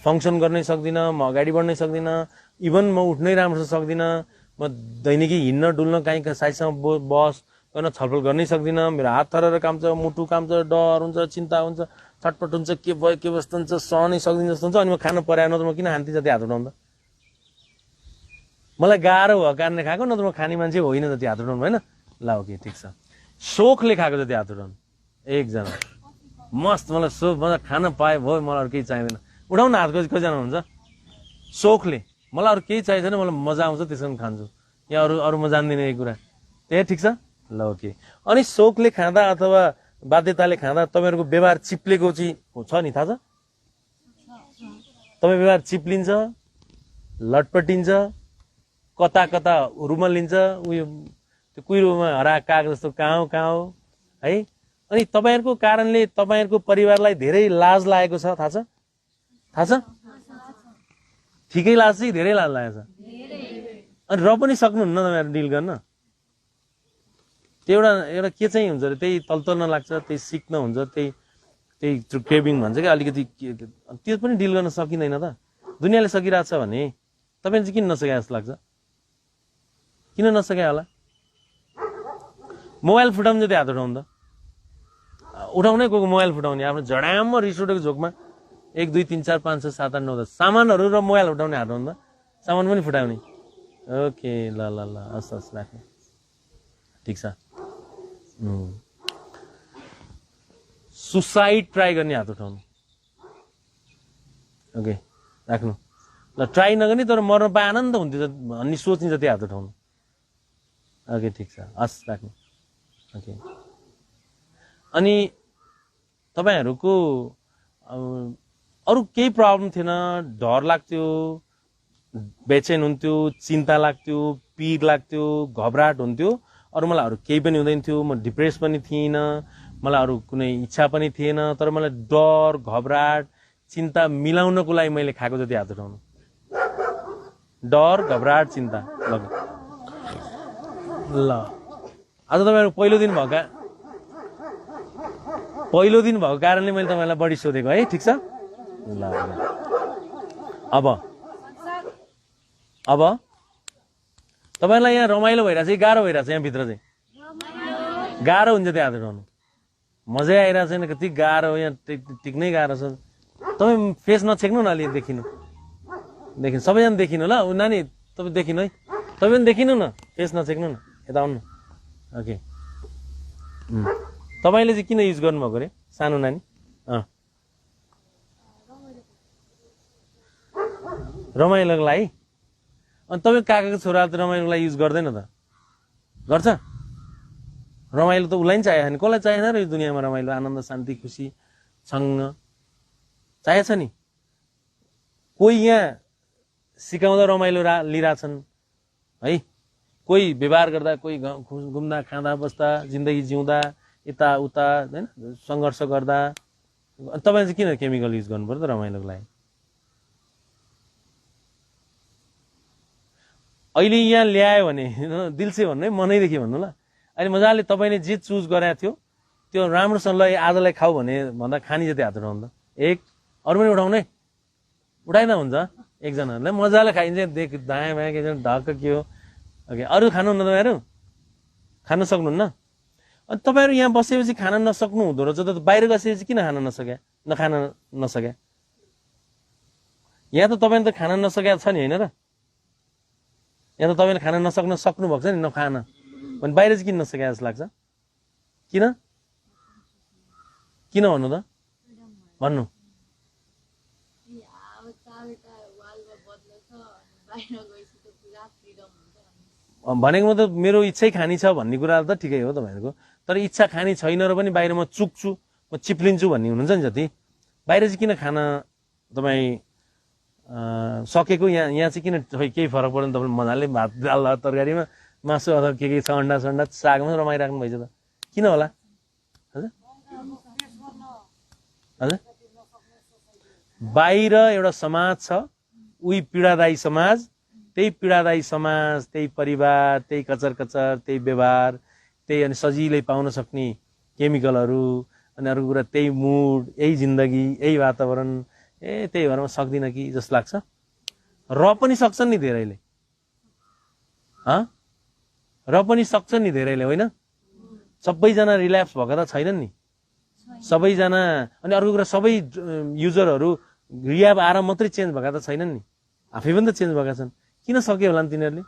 फङ्सन गर्नै सक्दिनँ म अगाडि बढ्नै सक्दिनँ इभन म उठ्नै राम्रोसँग सक्दिनँ म दैनिकी हिँड्न डुल्न काहीँ साथीसँग बस गर्न छलफल गर्नै सक्दिनँ मेरो हात थरेर काम छ मुटु काम छ डर हुन्छ चिन्ता हुन्छ छटपट हुन्छ के भयो के वस्तु हुन्छ सहनै सक्दिनँ जस्तो हुन्छ अनि म खानु पर्यो न त म किन खान्थेँ जति हात उठाउँदा मलाई गाह्रो भएको कारणले खाएको न त म खाने मान्छे होइन जति हात उठाउनु होइन ल ओके ठिक छ सोखले खाएको जति हात उठाउनु एकजना मस्त मलाई खान पाए भयो मलाई अरू केही चाहिँदैन उठाउनु हात कतिजना हुन्छ सोखले मलाई अरू केही चाहिँदैन मलाई मजा आउँछ त्यस कारण खान्छु या अरू म जान्दिनँ यो कुरा त्यही ठिक छ ल ओके अनि शोकले खाँदा अथवा बाध्यताले खाँदा तपाईँहरूको व्यवहार चिप्लेको चाहिँ छ नि थाहा छ तपाईँ व्यवहार चिप्लिन्छ लटपटिन्छ कता कता रुमल्लिन्छ उयो त्यो कुहिरोमा हरा काग जस्तो कहाँ हो है अनि तपाईँहरूको कारणले तपाईँहरूको परिवारलाई धेरै लाज लागेको छ थाहा छ ठिकै लाज चाहिँ धेरै लाज लागेको छ अनि र पनि सक्नुहुन्न तपाईँहरू डिल गर्न त्यो एउटा के चाहिँ हुन्छ अरे त्यही तल्तल्न लाग्छ त्यही सिक्न हुन्छ त्यही क्रेभिङ भन्छ क्या अलिकति त्यो पनि डिल गर्न सकिँदैन त दुनियाँले सकिरहेको छ भने तपाईँले चाहिँ किन नसके जस्तो लाग्छ किन नसके होला मोबाइल फुटाउनु जति हात उठाउनु त उठाउनै को मोबाइल फुटाउने आफ्नो झडाममा रिस उठेको झोकमा 1 2 3 4 5 6 7 8 9 10 सामानहरू र मोबाइल उठाउने हात उठाउनु त सामान पनि फुटाउने ओके ल ल ल हस् राख्नु ठिक छ सुसाइड ट्राई गर्ने हात उठाउनु ओके राख्नु ल ट्राई नगर्ने तर मर्न पाए आनन्द हुन्थ्यो भन्ने सोच्ने जति हात उठाउनु ओके ठिक छ हस् राख्नु ओके अनि तपाईँहरूको अरू केही प्रब्लम थिएन डर लाग्थ्यो बेचैन हुन्थ्यो चिन्ता लाग्थ्यो पीर लाग्थ्यो घबराहट हुन्थ्यो अरू मलाई अरू केही पनि हुँदैन थियो म डिप्रेस पनि थिइनँ मलाई अरू कुनै इच्छा पनि थिएन तर मलाई डर घबराहट चिन्ता मिलाउनको लागि मैले खाएको जति हात उठाउनु डर घबराहट चिन्ता ल आज तपाईँहरू पहिलो दिन भएको कारणले मैले तपाईँलाई बढी सोधेको है ठिक छ ल अब तपाईँलाई यहाँ रमाइलो भइरहेछ कि गाह्रो भइरहेछ यहाँभित्र चाहिँ गाह्रो हुन्छ त्यो हात उठाउनु मजै आइरहेको छैन कति गाह्रो यहाँ टिक्नै गाह्रो छ तपाईँ फेस नछेक्नु न अलि देखिनु सबैजना देखिनु ल नानी तपाईँ देखिनु है तपाईँ पनि देखिनु न फेस नछेक्नु न यता आउनु ओके तपाईँले चाहिँ किन युज गर्नुभएको अरे सानो नानी रमाइलोको लागि अनि तपाईँ काकाको छोराले त रमाइलोको लागि युज गर्दैन त गर्छ रमाइलो त उसलाई पनि चाहिएको नि कसलाई चाहिएन र यो दुनियाँमा रमाइलो आनन्द शान्ति खुसी सँग चाहिएको छ नि कोही यहाँ सिकाउँदा रमाइलो लिइरहेछन् है कोही व्यवहार गर्दा कोही घुम्दा खाँदा बस्दा जिन्दगी जिउँदा यताउता होइन सङ्घर्ष गर्दा तपाईँ चाहिँ किन केमिकल युज गर्नु पर्यो त रमाइलोको लागि अहिले यहाँ ल्यायो भने दिलसे भन्नु है मनैदेखि भन्नु ल अहिले मजाले तपाईँले जे चुज गराएको थियो त्यो राम्रोसँग ल आजलाई खाऊ भने भन्दा खानी जति हात उठाउनु त एक अरू पनि उठाउनु है उठाइदा हुन्छ एकजनाहरूलाई मजाले खाइन्छ देख दायाँ बायाँ एकजना ढक्क के हो ओके अरू खानुहुन्न तपाईँहरू खान सक्नुहुन्न अनि तपाईँहरू यहाँ बसेपछि खान नसक्नु हुँदो रहेछ त बाहिर गएपछि किन खान नसके यहाँ त तपाईँले त खान नसकेको छ नि होइन र यहाँ त तपाईँले खान सक्नु भएको छ नि नखान भने बाहिर चाहिँ किन नसके जस्तो लाग्छ किन भन्नु त भन्नु भनेको मतलब मेरो इच्छै खानी छ भन्ने कुरा त ठिकै हो तपाईँहरूको तर इच्छा खानी छैन र पनि बाहिर म चुक्छु म चिप्लिन्छु भन्ने हुनुहुन्छ नि जति बाहिर चाहिँ किन खान तपाईँ सकेको यहाँ चाहिँ किन केही फरक पर्दैन तपाईँले मजाले भात दाल तरकारीमा मासु अथवा के छ अन्डा सन्डा सागमा रमाइराख्नु भएछ त किन होला हजुर हजुर बाहिर एउटा समाज छ उही पीडादायी समाज त्यही पीडादायी समाज त्यही परिवार त्यही कचर त्यही व्यवहार त्यही अनि सजिलै पाउन सक्ने केमिकलहरू अनि अर्को कुरा त्यही मुड यही जिन्दगी यही वातावरण त्यही भएर म सक्दिनँ कि जस्तो लाग्छ र पनि सक्छन् नि धेरैले र पनि सक्छन् नि धेरैले होइन सबैजना रिल्याप्स भएको त छैनन् नि सबैजना अनि अर्को कुरा सबै युजरहरू रियाब आएर मात्रै चेन्ज भएका त छैनन् नि आफै पनि त चेन्ज भएका छन् किन सक्यो होला नि तिनीहरूले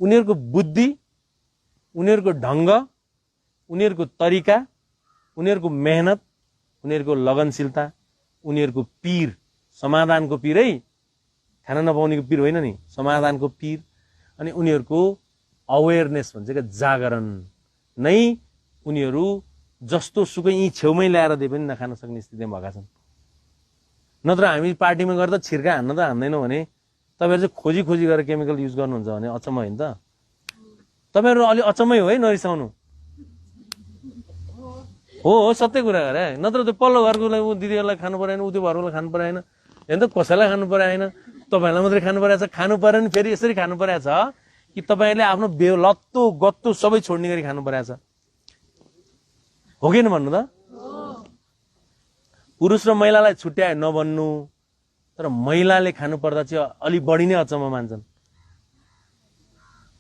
उनीहरूको बुद्धि उनीहरूको ढङ्ग उनीहरूको तरिका उनीहरूको मेहनत उनीहरूको लगनशीलता उनीहरूको पीर समाधानको पीरै खाना नपाउनेको पिर होइन नि, समाधानको पिर। अनि उनीहरूको अवेरनेस भन्छ क्या, जागरण नै उनीहरू जस्तो सुकै यी छेउमै ल्याएर दिए पनि नखान सक्ने स्थितिमा भएका छन्। नत्र हामी पार्टीमा गएर त छिर्का हान्न त हान्दैनौँ भने तपाईँहरू चाहिँ खोजी खोजी गरेर केमिकल युज गर्नुहुन्छ भने अचम्म होइन त? तपाईँहरू अलि अचम्मै हो है, नरिसाउनु। हो सत्य कुरा गरे, नत्र त्यो पल्लो घरकोलाई ऊ दिदीहरूलाई खानु परेन, ऊ त्यो घरकोलाई खानु परेन, हेर्नु त कसैलाई खानु परेन, तपाईँहरूलाई मात्रै खानु परेको छ। खानु परेन फेरि यसरी खानु परेको छ कि तपाईँहरूले आफ्नो लत्तो गत्तो सबै छोड्ने गरी खानु परेको छ, हो कि भन्नु त? पुरुष र महिलालाई छुट्याए नभन्नु, तर महिलाले खानु पर्दा चाहिँ अलि बढी नै अचम्म मान्छन्।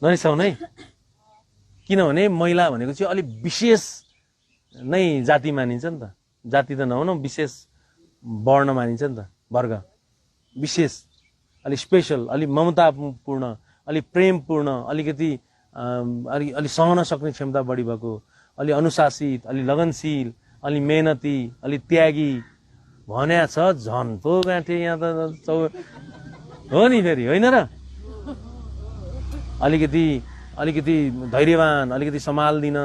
नरिसाउनु है, किनभने महिला भनेको चाहिँ अलिक विशेष नै जाति मानिन्छ नि त। जाति त नहुन, विशेष वर्ण मानिन्छ नि त, वर्ग विशेष, अलिक स्पेसल, अलिक ममतापूर्ण, अलिक प्रेमपूर्ण, अलिकति अलि सहन सक्ने क्षमता बढी भएको, अलि अनुशासित, अलि लगनशील, अलि मेहनती, अलि त्यागी भन्या छ। झन् पो गाँठे यहाँ त हो नि फेरि, होइन र? अलिकति धैर्यवान, अलिकति सम्हाल्दिन,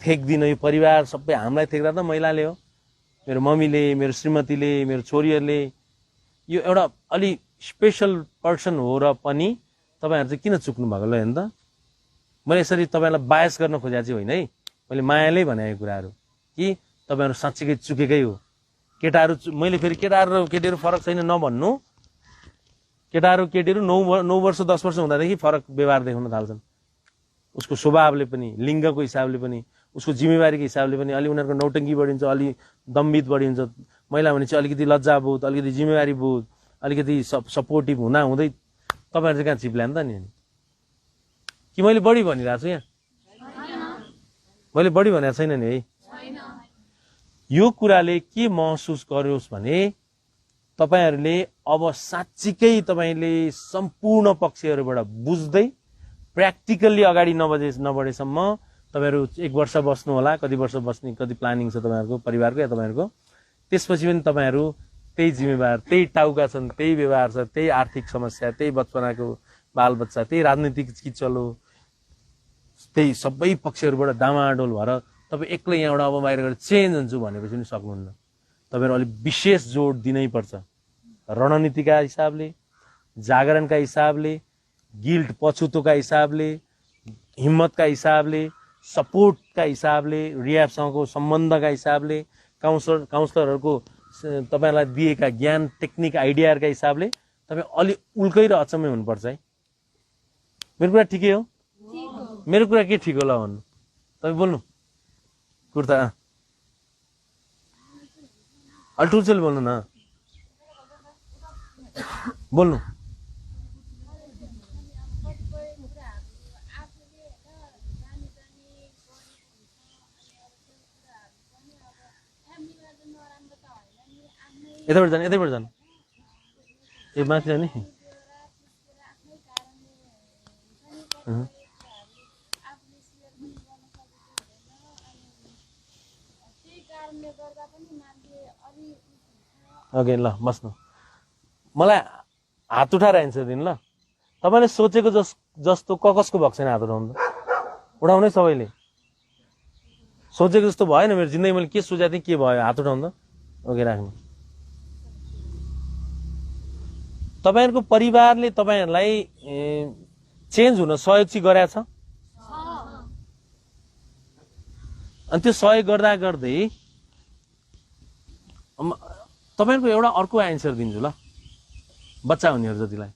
थेक्दिन, यो परिवार सबै हामीलाई थेक्दा त महिलाले हो, मेरो मम्मीले, मेरो श्रीमतीले, मेरो छोरीहरूले। यो एउटा अलि स्पेसल पर्सन हो र पनि तपाईँहरू चाहिँ किन चुक्नु भएको ल? हेर्नु त, मैले यसरी तपाईँलाई बायस गर्न खोजेको चाहिँ होइन है, मैले मायाले भनेको कुराहरू कि तपाईँहरू साँच्चीकै चुकेकै हो। केटाहरू, मैले फेरि केटाहरू र केटीहरू फरक छैन नभन्नु, केटाहरू केटीहरू 9 वर्ष 10 वर्ष हुँदादेखि फरक व्यवहार देखाउन थाल्छन्। उसको स्वभावले पनि, लिङ्गको हिसाबले पनि, उसको जिम्मेवारीको हिसाबले पनि अलि उनीहरूको नौटङ्की बढिन्छ, अलि दम्बित बढिन्छ। महिला भने चाहिँ अलिकति लज्जाबोध, अलिकति जिम्मेवारी बोध, अलिकति सपोर्टिभ हुँदै तपाईँहरू चाहिँ कहाँ चिप्ल्यान् त नि? कि मैले बढी भनिरहेको छु यहाँ? मैले बढी भनेको छैन नि है? यो कुराले के महसुस गरोस् भने तपाईँहरूले अब साँच्चीकै तपाईँले सम्पूर्ण पक्षहरूबाट बुझ्दै प्र्याक्टिकल्ली अगाडि नबढेसम्म तपाईँहरू 1 वर्ष बस्नु होला, कति वर्ष बस्ने कति प्लानिङ छ तपाईँहरूको परिवारको या तपाईँहरूको, त्यसपछि पनि तपाईँहरू त्यही जिम्मेवार, त्यही टाउका छन्, त्यही व्यवहार छ, त्यही आर्थिक समस्या, त्यही बचपनाको बालबच्चा, त्यही राजनीतिक किचलो, त्यही सबै पक्षहरूबाट डामाडोल भएर तपाईँ एक्लै यहाँबाट अब बाहिर गएर चेन्ज हुन्छु भनेपछि पनि सक्नुहुन्न। तपाईँहरू अलिक विशेष जोड दिनै पर्छ, रणनीतिका हिसाबले, जागरणका हिसाबले, गिल्ट पछुतोका हिसाबले, हिम्मतका हिसाबले, सपोर्टका हिसाबले, रियाबसँगको सम्बन्धका हिसाबले, काउन्सलरहरूको तपाईँलाई दिएका ज्ञान, टेक्निक, आइडियाहरूका हिसाबले तपाईँ अलि उल्कै र अचम्मै हुनुपर्छ है। मेरो कुरा ठिकै हो? मेरो कुरा के ठिक होला भन्नु? तपाईँ बोल्नु। कुर्ता अलि ठुल्छेल बोल्नु न, बोल्नु। यताबाट जानु ए माथि जाने। ओके ल बस्नु, मलाई हात उठाएर एन्सर दिनु ल। तपाईँले सोचेको जस्तो कसको भएको छैन हात उठाउनु त? उठाउनै सबैले। सोचेको जस्तो भएन मेरो जिन्दगी, मैले के सोचेको थिएँ के भयो, हात उठाउनु त। ओके राख्नु। तपाईँहरूको परिवारले तपाईँहरूलाई चेन्ज हुन सहयोग चाहिँ गरेछ, अनि त्यो सहयोग गर्दा गर्दै तपाईँहरूको एउटा अर्को एन्सर दिन्छु ल। बच्चा हुनेहरू जतिलाई,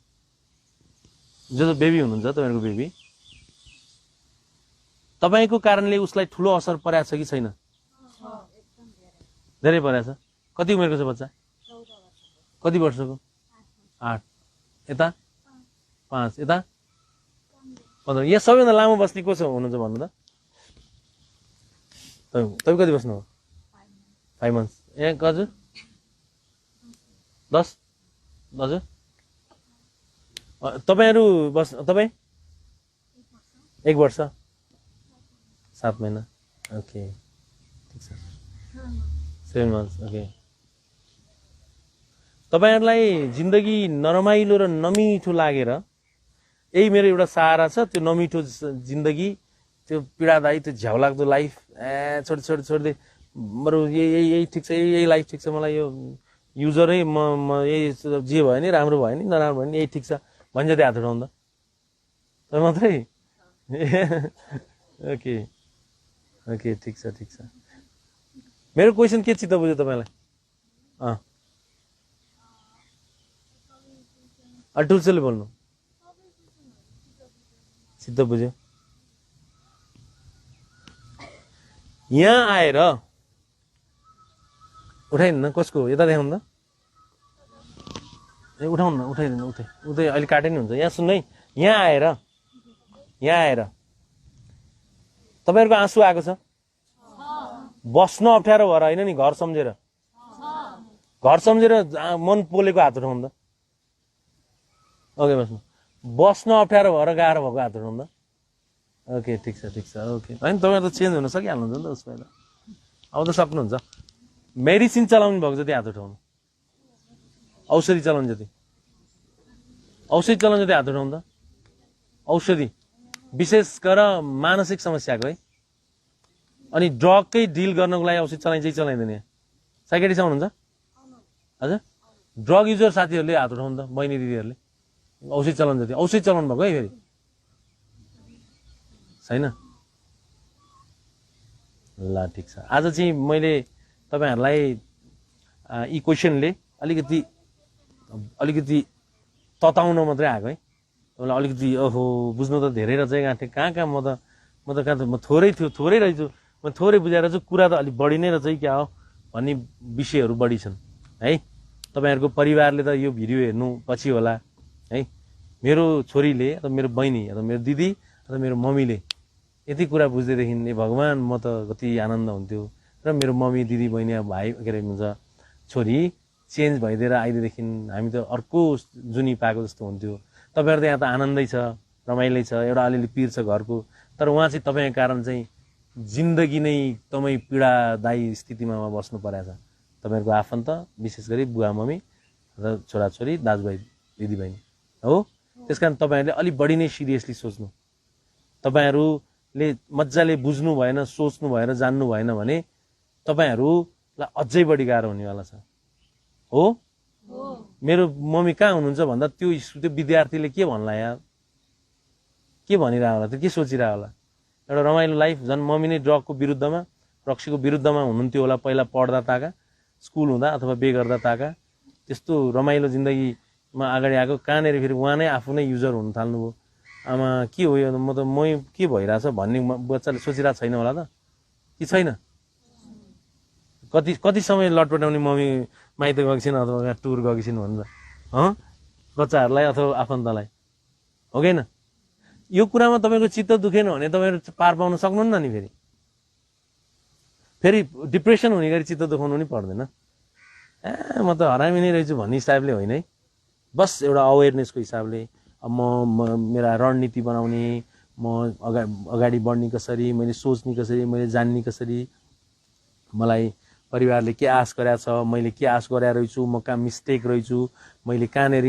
जो बेबी हुनुहुन्छ, तपाईँहरूको बेबी, तपाईँको कारणले उसलाई ठुलो असर परेको छ कि छैन? धेरै परेको छ। कति उमेरको छ बच्चा? 14 वर्षको? 8, यता 5, यता 15। यहाँ सबैभन्दा लामो बस्ने को छ हुनुहुन्छ भन्नु त? तपाईँ कति बस्नु हो? 5 months। यहाँ हजुर 10 हजुर तपाईँहरू तपाईँ 1 वर्ष 7 महिना। ओके ठिक छ। 7 months। ओके तपाईहरुलाई जिन्दगी नरमाइलो र नमिठो लागेर यही मेरो एउटा सहारा छ, त्यो नमिठो जिन्दगी, त्यो पीडादायी, त्यो झ्याउलाग्दो लाइफ छोड्दै बरु यही ठिक छ, यही लाइफ ठिक छ, मलाई यो युजरै म यही जे भयो नि, राम्रो भयो नि नराम्रो भयो नि, यही ठिक छ भन्छ त्यो हात उठाउँदा मात्रै। ओके ओके, ठिक छ ठिक छ। मेरो क्वेसन के चित्त बुझ्यो तपाईँलाई? ठुल्छोले बोल्नु। चित्त बुझ्यो। यहाँ आएर उठाइदिनु न, कसको? यता देखाउनु त, उठाउनु न, उठाइदिनु, उतै अहिले काटे नि हुन्छ। यहाँ सुन्नु है, यहाँ आएर तपाईँहरूको आँसु आएको छ, बस्न अप्ठ्यारो भएर होइन नि, घर सम्झेर मन पोलेको हात उठाउनु त। ओके, बस्न अप्ठ्यारो भएर गाह्रो भएको हात उठाउनु त। ओके, ठिक छ ठिक छ। ओके, होइन तपाईँ त चेन्ज हुन सकिहाल्नुहुन्छ नि त उसमा त, अब त सक्नुहुन्छ। मेडिसिन चलाउनु भएको जति हात उठाउनु, औषधि चलाउनु जति हात उठाउनु त। औषधि विशेष गरेर मानसिक समस्याको है, अनि ड्रगकै डिल गर्नको लागि औषधि चलाइन्छ कि चलाइँदैन? साइकेट्रिस्ट आउनुहुन्छ हजुर? ड्रग युजर साथीहरूले हात उठाउनु त, बहिनी दिदीहरूले। औषधि चलाउनु जति, औषधि चलाउनु भएको है फेरि छैन? ल ठिक छ। आज चाहिँ मैले तपाईँहरूलाई यी क्वेसनले अलिकति तताउन मात्रै आएको है, तपाईँलाई अलिकति ओहो बुझ्नु त धेरै रहेछ गाँठे, कहाँ म थोरै रहेछु, म थोरै बुझाएर चाहिँ कुरा त अलिक बढी नै रहेछ है क्या हो भन्ने विषयहरू बढी छन् है। तपाईँहरूको परिवारले त यो भिडियो हेर्नु पछि होला है, मेरो छोरीले अथवा मेरो बहिनी अथवा मेरो दिदी अथवा मेरो मम्मीले यति कुरा बुझ्दैदेखि ए भगवान् म त कति आनन्द हुन्थ्यो, र मेरो मम्मी दिदी बहिनी भाइ के अरे हुन्छ छोरी चेन्ज भइदिएर आइदिएदेखि हामी त अर्को जुनी पाएको जस्तो हुन्थ्यो। तपाईँहरू त यहाँ त आनन्दै छ, रमाइलै छ, एउटा अलिअलि पिर छ घरको, तर उहाँ चाहिँ तपाईँको कारण चाहिँ जिन्दगी नै एकदमै पीडादायी स्थितिमा बस्नु परेको छ। तपाईँहरूको आफन्त विशेष गरी बुवा मम्मी र छोराछोरी दाजुभाइ दिदीबहिनी हो। त्यस कारण तपाईँहरूले अलिक बढी नै सिरियसली सोच्नु। तपाईँहरूले मजाले बुझ्नु भएन, सोच्नु भएन, जान्नु भएन भने तपाईँहरूलाई अझै बढी गाह्रो हुनेवाला छ हो। मेरो मम्मी कहाँ हुनुहुन्छ भन्दा त्यो विद्यार्थीले के भन्ला यार, के भनिरह होला, त्यो के सोचिरह होला? एउटा रमाइलो लाइफ, झन् मम्मी नै ड्रगको विरुद्धमा, रक्सीको विरुद्धमा हुनुहुन्थ्यो होला पहिला पढ्दा ताका, स्कुल हुँदा अथवा बे गर्दा ताका। त्यस्तो रमाइलो जिन्दगीमा अगाडि आएको, कहाँनिर फेरि उहाँ नै आफू नै युजर हुन थाल्नुभयो। आमा के हो यो, म के भइरहेछ भन्ने बच्चाले सोचिरहेको छैन होला त, कि छैन? कति समय लटपटाउने मम्मी माइत गएको छिन् अथवा टुर गएको छिन् भनेर बच्चाहरूलाई अथवा आफन्तलाई हो कि होइन? यो कुरामा तपाईँको चित्त दुखेन भने तपाईँहरू पार पाउन सक्नुहुन्न नि। फेरि डिप्रेसन हुने गरी चित्त दुखाउनु पनि पर्दैन। म त हरामी नै रहेछु भन्ने हिसाबले होइन है, बस एउटा अवेरनेसको हिसाबले म मेरा रणनीति बनाउने, म अगाडि बढ्ने कसरी, मैले सोच्ने कसरी, मैले जान्ने कसरी, मलाई परिवारले के आश गरेको छ, मैले के आश गरेर रहेछु, म कहाँ मिस्टेक रहेछु, मैले कहाँनिर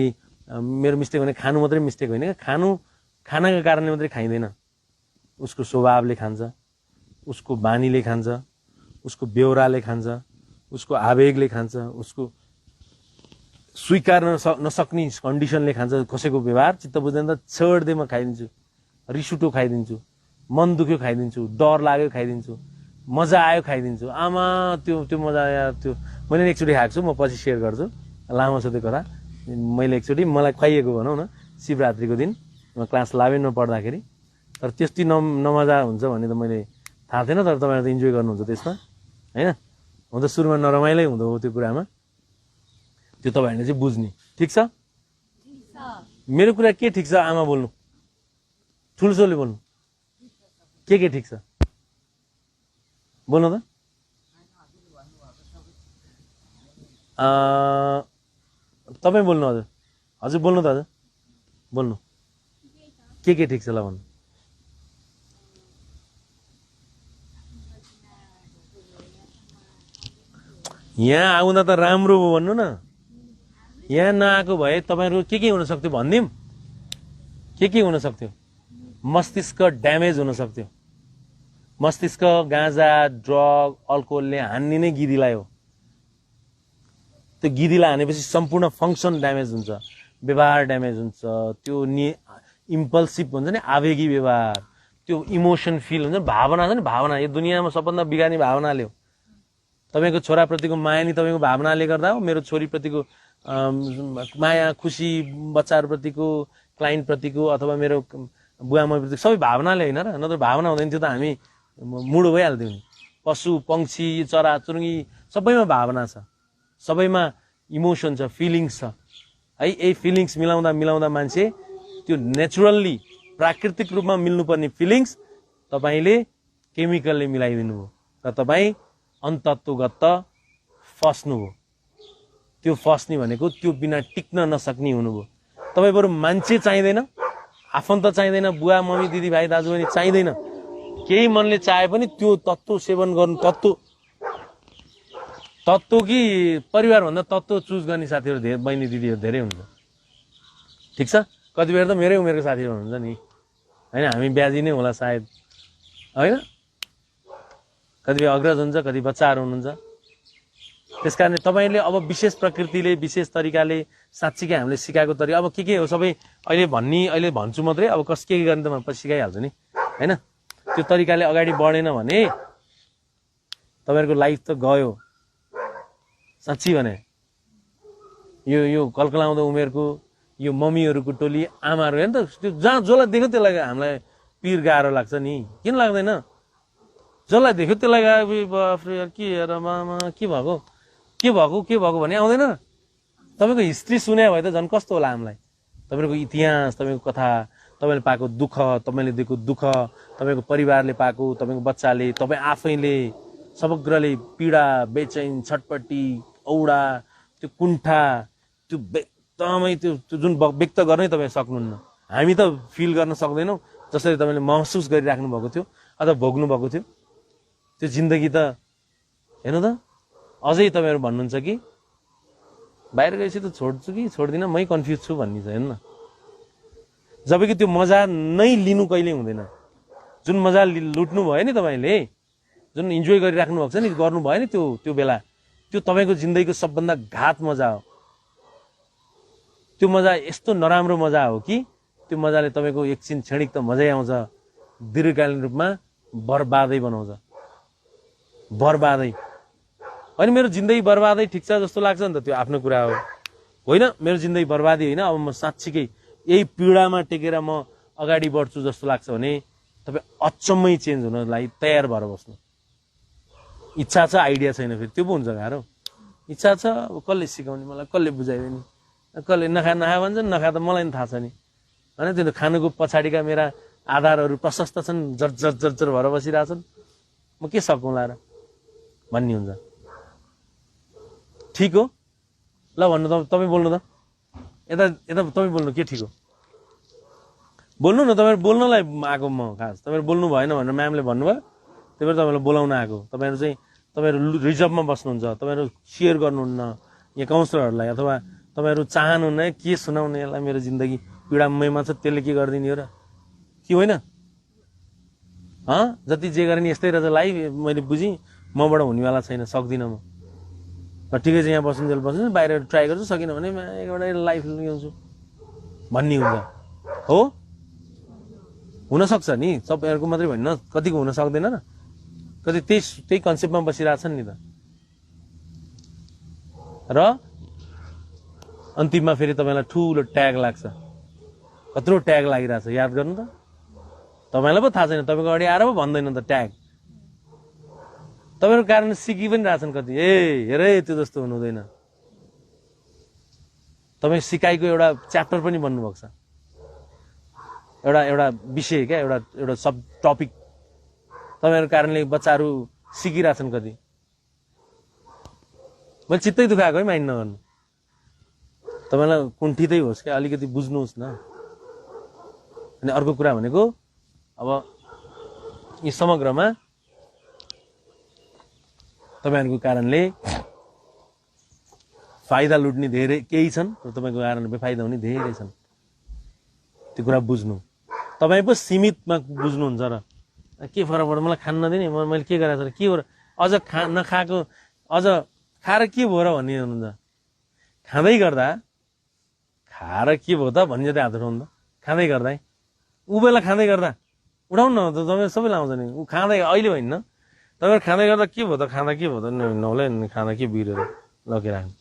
मेरो मिस्टेक भने खानु मात्रै मिस्टेक होइन, खानाको कारणले मात्रै खाइँदैन। उसको स्वभावले खान्छ, उसको बानीले खान्छ, उसको बेहोराले खान्छ, उसको आवेगले खान्छ, उसको स्वीकार्न नसक्ने कन्डिसनले खान्छ। कसैको व्यवहार चित्त बुझ्दैन त छोड्दै म खाइदिन्छु, रिस उठ्यो खाइदिन्छु, मन दुख्यो खाइदिन्छु, डर लाग्यो खाइदिन्छु, मजा आयो खाइदिन्छु। आमा त्यो मजा आयो, त्यो मैले एकचोटि खाएको छु, म पछि सेयर गर्छु, लामो छ त्यो कथा। मैले एकचोटि मलाई खुवाइएको भनौँ न, शिवरात्रिको दिन म क्लास 11मा पढ्दाखेरि, तर त्यति नमजा हुन्छ भन्ने त मैले थाहा थिएन, तर तपाईँहरू त इन्जोय गर्नुहुन्छ त्यसमा होइन। हुन त सुरुमा नरमाइलै हुँदो हो त्यो कुरामा, त्यो तपाईँहरूले चाहिँ बुझ्ने। ठिक छ? मेरो कुरा के ठिक छ? आमा बोल्नु, ठुल्छोले बोल्नु, के ठिक छ बोल्नु त। तपाईँ बोल्नु हजुर बोल्नु त, हजुर बोल्नु, के ठिक छ ल भन्नु। यहाँ आउँदा त राम्रो हो भन्नु न, यहाँ नआएको भए तपाईँहरूको के हुन सक्थ्यो भनिदिउँ? के हुन सक्थ्यो? मस्तिष्क ड्यामेज हुन सक्थ्यो। मस्तिष्क गाँजा ड्रग अल्कोहलले हान्ने नै गिदीलाई हो। त्यो गिदीलाई हानेपछि सम्पूर्ण फङ्सन ड्यामेज हुन्छ, व्यवहार ड्यामेज हुन्छ, त्यो इम्पल्सिभ हुन्छ नि, आवेगी व्यवहार, त्यो इमोसन फिल हुन्छ, भावना छ नि, भावना यो दुनियाँमा सबभन्दा बिगार्ने भावनाले हो। तपाईँको छोराप्रतिको माया नि तपाईँको भावनाले गर्दा हो। मेरो छोरीप्रतिको माया खुसी, बच्चाहरूप्रतिको, क्लाइन्टप्रतिको अथवा मेरो बुवा मम्मीप्रति सबै भावनाले होइन र? नत्र भावना हुँदैन थियो त हामी मुडो भइहाल्थ्यौँ नि। पशु पक्षी चरा चुरुङ्गी सबैमा भावना छ, सबैमा इमोसन छ, फिलिङ्स छ है। यही फिलिङ्स मिलाउँदा मान्छे त्यो नेचुरल्ली प्राकृतिक रूपमा मिल्नुपर्ने फिलिङ्स तपाईँले केमिकलले मिलाइदिनु भयो र तपाईँ अन्तत्वगत फस्नुभयो। त्यो फस्ने भनेको त्यो बिना टिक्न नसक्ने हुनुभयो। तपाईँ बरु मान्छे चाहिँदैन, आफन्त चाहिँदैन, बुवा मम्मी दिदी भाइ दाजुबहिनी चाहिँदैन, केही मनले चाहे पनि त्यो तत्त्व सेवन गर्नु। तत्त्व कि परिवारभन्दा तत्त्व चुज गर्ने साथीहरू धेरै, बहिनी दिदीहरू धेरै हुन्छ। ठिक छ, कति बेर त मेरै उमेरको साथीहरू हुनुहुन्छ नि होइन, हामी ब्याजी नै होला सायद होइन, कति बेर अग्रज हुन्छ, कति बच्चाहरू हुनुहुन्छ। त्यस कारण तपाईँले अब विशेष प्रकृतिले विशेष तरिकाले साँच्चीकै हामीले सिकाएको तरिका अब के हो सबै अहिले भन्छु मात्रै, अब के गर्ने त म पछि सिकाइहाल्छु नि होइन। त्यो तरिकाले अगाडि बढेन भने तपाईँहरूको लाइफ त गयो। साँच्ची भने यो कलकलाउँदो उमेरको यो मम्मीहरूको टोली आमाहरू हेर्नु त, त्यो जहाँ जसलाई देख्यो त्यसलाई हामीलाई पिर गाह्रो लाग्छ नि, किन लाग्दैन? जसलाई देख्यो त्यसलाई के भएको भने आउँदैन। तपाईँको हिस्ट्री सुने भए त झन् कस्तो होला हामीलाई, तपाईँको इतिहास, तपाईँको कथा, तपाईँले पाएको दुःख, तपाईँले दिएको दुःख, तपाईँको परिवारले पाएको, तपाईँको बच्चाले, तपाईँ आफैले समग्रले पीडा, बेचैन, छटपट्टि, औडा, त्यो कुण्ठा, त्यो एकदमै त्यो जुन व्यक्त गर्नै तपाईँ सक्नुहुन्न। हामी त फिल गर्न सक्दैनौँ जसरी तपाईँले महसुस गरिराख्नु भएको थियो अथवा भोग्नु भएको थियो। त्यो जिन्दगी त हेर्नु त, अझै तपाईँहरू भन्नुहुन्छ कि बाहिर गएपछि त छोड्छु कि छोड्दिनँ, मै कन्फ्युज छु भन्ने छ। हेर्नु न, जबकि त्यो मजा नै लिनु कहिल्यै हुँदैन। जुन मजा लुट्नु भयो नि तपाईँले, जुन इन्जोय गरिराख्नु भएको छ नि, गर्नु भयो नि त्यो बेला, त्यो तपाईँको जिन्दगीको सबभन्दा घात मजा हो। त्यो मजा यस्तो नराम्रो मजा हो कि त्यो मजाले तपाईँको एकछिन क्षणिक त मजै आउँछ, दीर्घकालीन रूपमा बर्बादै बनाउँछ। बर्बादै होइन, मेरो जिन्दगी बर्बादै ठिक छ जस्तो लाग्छ नि त, त्यो आफ्नो कुरा हो होइन। मेरो जिन्दगी बर्बादी होइन, अब म साँच्चीकै यही पीडामा टेकेर म अगाडि बढ्छु जस्तो लाग्छ भने तपाईँ अचम्मै चेन्ज हुनलाई तयार भएर बस्नु। इच्छा छ, आइडिया छैन, फेरि त्यो पो हुन्छ गाह्रो। इच्छा छ, अब कसले सिकाउने मलाई, कसले बुझाइदिने, कसले नखा भन्छ, नखा त मलाई पनि थाहा छ नि होइन। त्यो खानुको पछाडिका मेरा आधारहरू प्रशस्त छन्, जर्जर भएर बसिरहेछन्, म के सकौँला र भन्ने हुन्छ। ठिक हो ल भन्नु, तपाईँ बोल्नु त, यता तपाईँ बोल्नु, के ठिक हो बोल्नु न। तपाईँहरू बोल्नलाई आएको म खास, तपाईँहरू बोल्नु भएन भनेर म्यामले भन्नुभयो, त्यही भएर तपाईँहरूलाई बोलाउन आएको। तपाईँहरू रिजर्भमा बस्नुहुन्छ, तपाईँहरू सेयर गर्नुहुन्न यहाँ काउन्सिलरहरूलाई, अथवा तपाईँहरू चाहनुहुन्न के सुनाउने यसलाई, मेरो जिन्दगी पीडामयमा छ, त्यसले के गरिदिने हो र, के होइन? जति जे गरे नि यस्तै रहेछ लाइफ, मैले बुझेँ, मबाट हुनेवाला छैन, सक्दिनँ म। ठिकै छ, यहाँ बस्नु, बाहिर ट्राई गर्छु, सकिनँ भने एउटा लाइफ ल्याउँछु भन्ने हुन्छ। हो, हुनसक्छ नि, सबैहरूको मात्रै भन्न, कतिको हुन सक्दैन र, कति त्यही कन्सेप्टमा बसिरहेछन् नि त। र अन्तिममा फेरि तपाईँलाई ठुलो ट्याग लाग्छ, कत्रो ट्याग लागिरहेछ याद गर्नु त। तपाईँलाई पो थाहा छैन, तपाईँको अगाडि आएर पो भन्दैन त ट्याग। तपाईँहरूको कारण सिकि पनि रहेछन् कति, हेर त्यो जस्तो हुनु हुँदैन। तपाईँ सिकाइको एउटा च्याप्टर पनि बन्नुभएको छ, एउटा विषय क्या, एउटा सब टपिक। तपाईँहरूको कारणले बच्चाहरू सिकिरहेछन् कति। मैले चित्तै दुखाएको है, माइन्ड नगर्नु। तपाईँलाई कुण्ठितै होस् क्या, अलिकति बुझ्नुहोस् न। अनि अर्को कुरा भनेको अब यी समग्रमा तपाईँहरूको कारणले फाइदा लुट्ने धेरै केही छन् र तपाईँको कारणले बेफाइदा हुने धेरै छन्। त्यो कुरा बुझ्नु, तपाईँ पो सीमितमा बुझ्नुहुन्छ र के फरक पर्छ मलाई खान नदिने, मैले के गरेको छ, के हो र अझ नखाएको अझ खाएर के भयो र भन्ने हुनुहुन्छ। खाँदै गर्दा खाएर के भयो त भन्ने जति हात उठाउनु त, खाँदै गर्दा ऊ बेला खाँदै गर्दा उठाउनु न त, तपाईँ सबैले आउँछ नि। ऊ खाँदै अहिले होइन, तपाईँहरू खाँदै गर्दा के भयो त, खाँदा के भयो त, नौले खाँदा के बिग्रेर लगिराख्नु।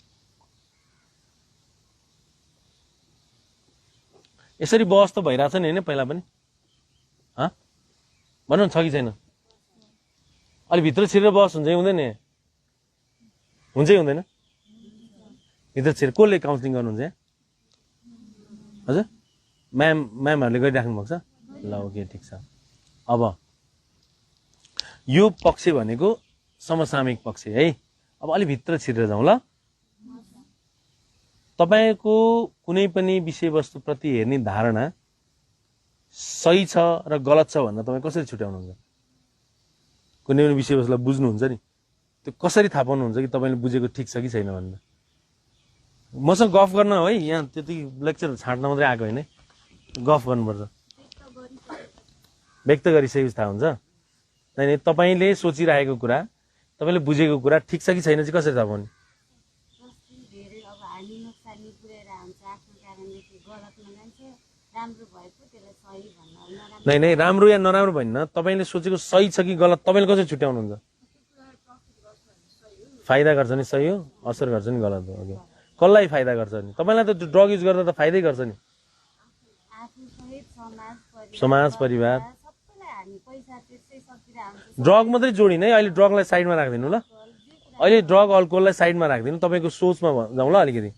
यसरी बहस त भइरहेछ नि होइन पहिला पनि, भन्नु छ कि छैन? अलि भित्र छिरेर बहस हुन्छ हुँदैन? हुन्छै हुँदैन? भित्र छिरेर कसले काउन्सिलिङ गर्नुहुन्छ यहाँ? हजुर म्यामहरूले गरिराख्नु भएको छ? ल ओके ठिक छ। अब यो पक्ष भनेको समसामयिक पक्ष है। अब अलि भित्र छिरेर जाउँ ल। तपाईको कुनै पनि विषयवस्तुप्रति हेर्ने धारणा सही छ र गलत छ भनेर तपाईँ कसरी छुट्याउनुहुन्छ? कुनै पनि विषयवस्तुलाई बुझ्नुहुन्छ नि, त्यो कसरी थाहा पाउनुहुन्छ कि तपाईँले बुझेको ठिक छ कि छैन भनेर? मसँग गफ गर्न है, यहाँ त्यति लेक्चर छाड्न मात्रै आएको होइन, गफ गर्नुपर्छ, व्यक्त गरिसकेपछि थाहा हुन्छ। होइन तपाईँले सोचिरहेको कुरा, तपाईँले बुझेको कुरा ठिक छ कि छैन चाहिँ कसरी थाहा पाउने? नै नै राम्रो या नराम्रो भन्न, तपाईँले सोचेको सही छ कि गलत तपाईँले कसरी छुट्याउनुहुन्छ? फाइदा गर्छ नि सही हो, असर गर्छ नि गलत हो। ओके, कसलाई फाइदा गर्छ नि? तपाईँलाई त ड्रग युज गर्दा त फाइदै गर्छ नि, समाज परिवार। ड्रग मात्रै जोडिन है, अहिले ड्रगलाई साइडमा राखिदिनु ल। अहिले ड्रग अल्कोहललाई साइडमा राखिदिनु, तपाईँको सोचमा जाउँ ल अलिकति।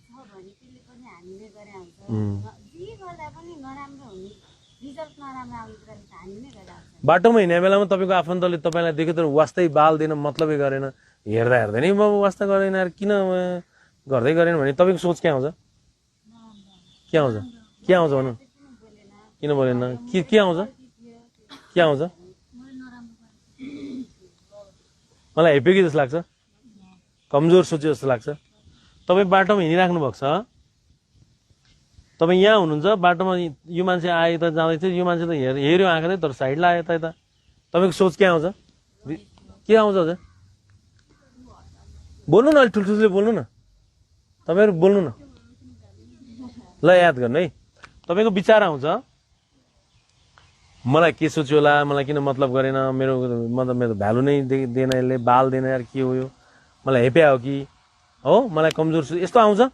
बाटोमा हिँड्ने बेलामा तपाईँको आफन्तले तपाईँलाई देख्यो तर वास्तै बाल दिन मतलबै गरेन, हेर्दा हेर्दै नै वास्ता गरेन, किन गर्दै गरेन भने तपाईँको सोच के आउँछ? के आउँछ? के आउँछ भनौँ? किन बोलेन? के आउँछ? के आउँछ? मलाई हेपेकी जस्तो लाग्छ, कमजोर सोचे जस्तो लाग्छ। तपाईँ बाटोमा हिँडिराख्नु भएको छ, तपाईँ यहाँ हुनुहुन्छ, बाटोमा यो मान्छे आए त जाँदैछ, यो मान्छे त हेऱ्यो आँखा तर साइड लाग्यो त यता, तपाईँको सोच के आउँछ? के आउँछ हजुर? बोल्नु न, अलिक ठुल्ठुलो बोल्नु न, तपाईँहरू बोल्नु न ल। याद गर्नु है, तपाईँको विचार आउँछ मलाई के सोच्यो होला, मलाई किन मतलब गरेन, मेरो मतलब मेरो भ्यालु नै दिएन, यसले बाल दिएन यार, के हो यो, मलाई हेप्या हो कि हो, मलाई कमजोर यस्तो आउँछ।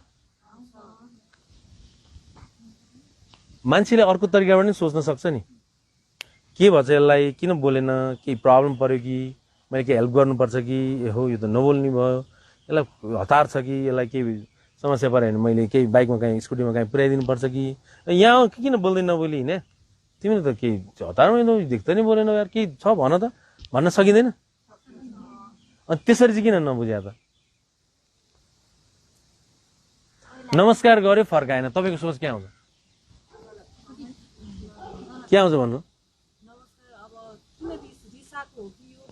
मान्छेले अर्को तरिकाबाट पनि सोच्न सक्छ नि, के भन्छ यसलाई, किन बोलेन, केही प्रब्लम पर्यो कि, मैले केही हेल्प गर्नुपर्छ कि, हो यो त नबोल्ने भयो, यसलाई हतार छ कि, यसलाई केही समस्या पऱ्यो भने मैले केही बाइकमा कहीँ स्कुटीमा कहीँ पुर्याइदिनुपर्छ कि, यहाँ किन बोल्दै नबोली हिँडे, तिमीले त केही हतारमा देख्दै नै बोलेन यार, केही छ भन त, भन्न सकिँदैन? अनि त्यसरी चाहिँ किन नबुझ्या त? नमस्कार गर्यो फर्काएन, तपाईँको सोच के आउँछ? के आउँछ भन्नु?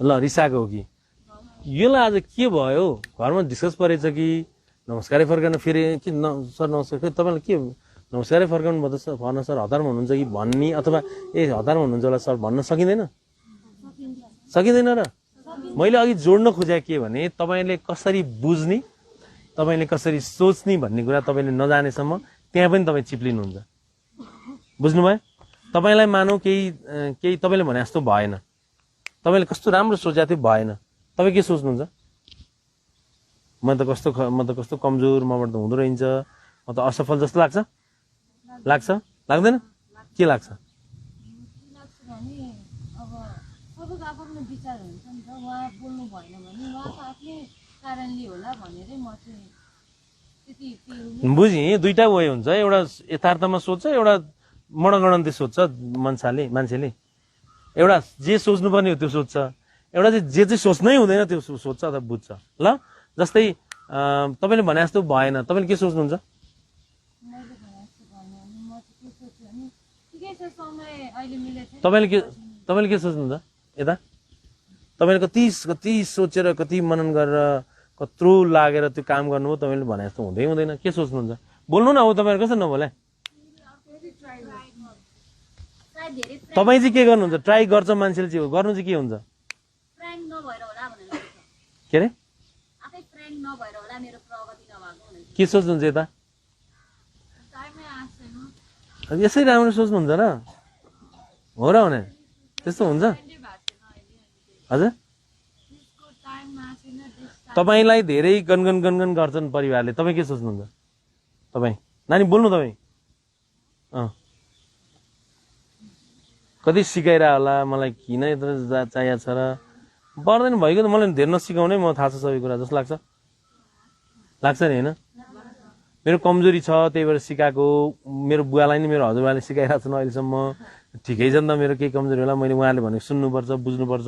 ल रिसाएको हो कि, यसलाई आज के भयो, घरमा डिस्कस परेछ कि नमस्कारै फर्काउन, फेरि के सर नमस्कार, फेरि तपाईँलाई के नमस्कारै फर्काउनु भयो त सर, भन सर हतारमा हुनुहुन्छ कि भन्ने, अथवा ए हतारमा हुनुहुन्छ होला सर भन्न सकिँदैन? सकिँदैन र मैले अघि जोड्न खोजेँ के भने तपाईँले कसरी बुझ्ने, तपाईँले कसरी सोच्ने भन्ने कुरा तपाईँले नजानेसम्म त्यहाँ पनि तपाईँ चिप्लिनुहुन्छ। बुझ्नुभयो? तपाईँलाई मानौ केही तपाईँले भने जस्तो भएन, तपाईँले कस्तो राम्रो सोचेको थियो भएन, तपाईँ के सोच्नुहुन्छ? म त कस्तो कमजोर, मबाट त हुँदो रहन्छ, म त असफल जस्तो लाग्छ, लाग्छ लाग्दैन? के लाग्छ? बुझेँ, दुईटा वे हुन्छ, एउटा यथार्थमा सोध्छ, एउटा मनगणन्ती सोध्छ मान्छेले, एउटा जे सोच्नुपर्ने हो त्यो सोध्छ, एउटा चाहिँ जे चाहिँ सोच्नै हुँदैन त्यो सोध्छ अथवा बुझ्छ। ल जस्तै तपाईँले भने जस्तो भएन, तपाईँले के सोच्नुहुन्छ? तपाईँले के सोच्नुहुन्छ? यता तपाईँले कति सोचेर कति मनन गरेर कत्रो लागेर त्यो काम गर्नु हो तपाईँले भने जस्तो हुँदै हुँदैन के सोच्नुहुन्छ बोल्नु न अब तपाईँहरू कसरी नबोले सायद धेरै तपाईँ चाहिँ के गर्नुहुन्छ ट्राई गर्छ मान्छेले चाहिँ गर्नु चाहिँ के हुन्छ फ्र्याङ्क नभएर होला भनेर लाग्छ के अरे आफै फ्र्याङ्क नभएर होला मेरो प्रगति नभएको भनेर के सोच्नुहुन्छ यता टाइमै आछैन अब यसै राम्रो सोच्नुहुन्छ र हो र भने त्यस्तो हुन्छ हजुर त्यसको टाइममा आछैन त्यस तपाईँलाई धेरै गनगन गनगन गर्छन् परिवारले तपाईँ के सोच्नुहुन्छ तपाईँ नानी बोल्नु तपाईँ कति सिकाइरह होला मलाई किन यत्रो चाहिएको छ र पर्दैन भइगयो त मलाई धेरै नसिकाउनै म थाहा छ सबै कुरा जस्तो लाग्छ लाग्छ नि होइन मेरो कमजोरी छ त्यही भएर सिकाएको मेरो बुवालाई नि मेरो हजुरबाले सिकाइरहेको छन् अहिलेसम्म ठिकै छ नि त मेरो केही कमजोरी होला मैले उहाँले भनेको सुन्नुपर्छ बुझ्नुपर्छ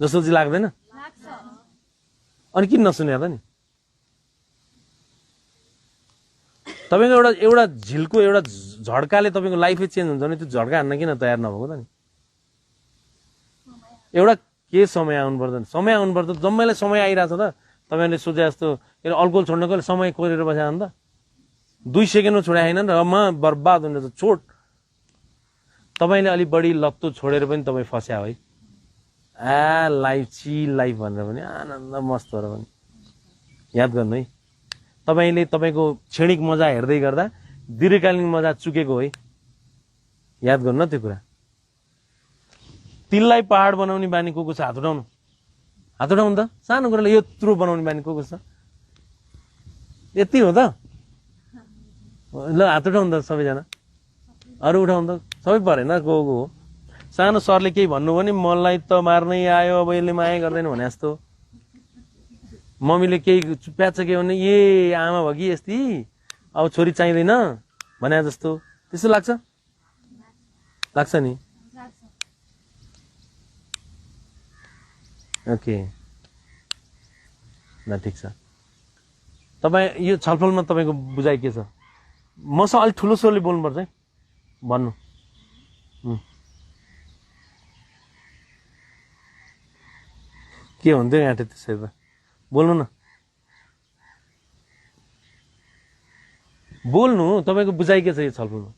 जस्तो चाहिँ लाग्दैन लाग्छ अनि किन नसुने त नि तपाईँको एउटा झिल्को एउटा झड्काले तपाईँको लाइफै चेन्ज हुन्छ भने त्यो झड्का हान्न किन तयार नभएको त नि एउटा के समय आउनुपर्छ समय आउनुपर्छ जम्मैलाई समय आइरहेछ त तपाईँहरूले सोचे जस्तो अल्कोहल छोड्नको समय कोरेर बस्यो भने त 2 सेकेन्डमा छोडाएन र म बर्बाद हुने त छोड तपाईँले अलिक बढी लत्तो छोडेर पनि तपाईँ फस्या है लाइफ चिल लाइफ भनेर पनि आनन्द मस्त भएर पनि याद गर्नु है तपाईँले तपाईँको क्षणिक मजा हेर्दै गर्दा दीर्घकालीन मजा चुकेको है याद गर्नु न त्यो कुरा तिललाई पहाड बनाउने बानी को छ हात उठाउनु त सानो कुरालाई यत्रो बनाउने बानी को छ यति हो त ल हात उठाउनु त सबैजना अरू उठाउनु त सबै परेन को हो सानो सरले केही भन्नु भने मलाई त मार्नै आयो अब यसले माया गर्दैन भने जस्तो मम्मीले केही प्याच के भने ए आमा भयो कि यस्ती अब छोरी चाहिँदैन भने जस्तो त्यस्तो लाग्छ नि ओके ल ठिक छ तपाईँ यो छलफलमा तपाईँको बुझाइ के छ मसँग अलिक ठुलो स्वरले बोल्नुपर्छ है भन्नु के हुन्थ्यो यहाँ त्यसरी त बोल्नु न बोल्नु तपाईँको बुझाइ के छ यो छलफलमा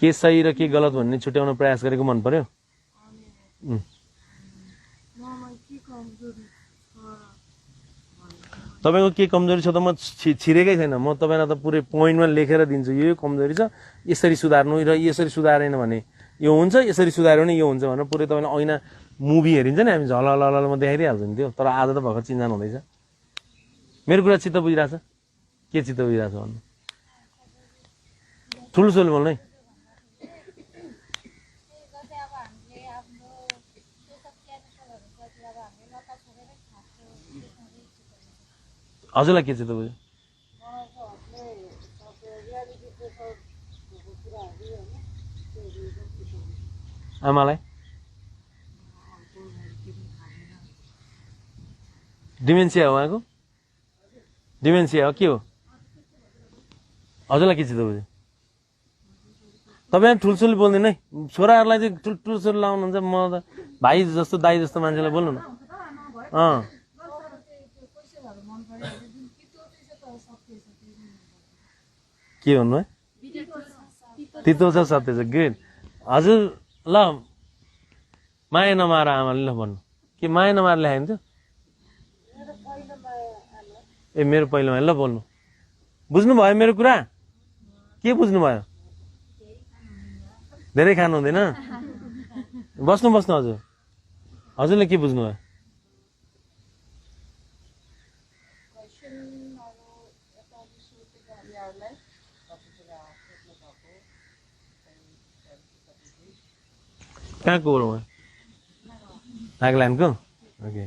के सही र के गलत भन्ने छुट्याउन प्रयास गरेको मन पर्यो तपाईँको के कमजोरी छ त म छिरेकै छैन म तपाईँलाई त पुरै पोइन्टमा लेखेर दिन्छु यो कमजोरी छ यसरी सुधार्नु र यसरी सुधारेन भने यो हुन्छ यसरी सुधार्यो भने यो हुन्छ भनेर पुरै तपाईँलाई ऐना मुभी हेरिन्छ नि हामी झलललमा देखाइदिइहाल्छ नि त्यो तर आज त भर्खर चिन्जान हुँदैछ मेरो कुरा चित्त बुझिरहेछ के चित्त बुझिरहेछ भन्नु ठुलो सोले बोल्नु है हजुरलाई के चित्त बुझ्यो आमालाई डिमेन्सिया हो उहाँको डिमेन्सिया हो के हो हजुरलाई के चित्त बुझ्यो तपाईँ ठुल्छुल बोल्दैन है छोराहरूलाई चाहिँ ठुल्छुल लाउनुहुन्छ म त भाइ जस्तो दाइ जस्तो मान्छेलाई बोल्नु न के भन्नु है तितो छ सत्य छ गुड हजुर ल माया नमार आमाले ल भन्नु के माया नमार ल्यायो नि ए मेरो पहिलो माया ल बोल्नु बुझ्नु भयो मेरो कुरा के बुझ्नु भयो धेरै खानु हुँदैन बस्नु हजुरले के बुझ्नु भयो कहाँको हो उहाँ नागाल्यान्डको ओके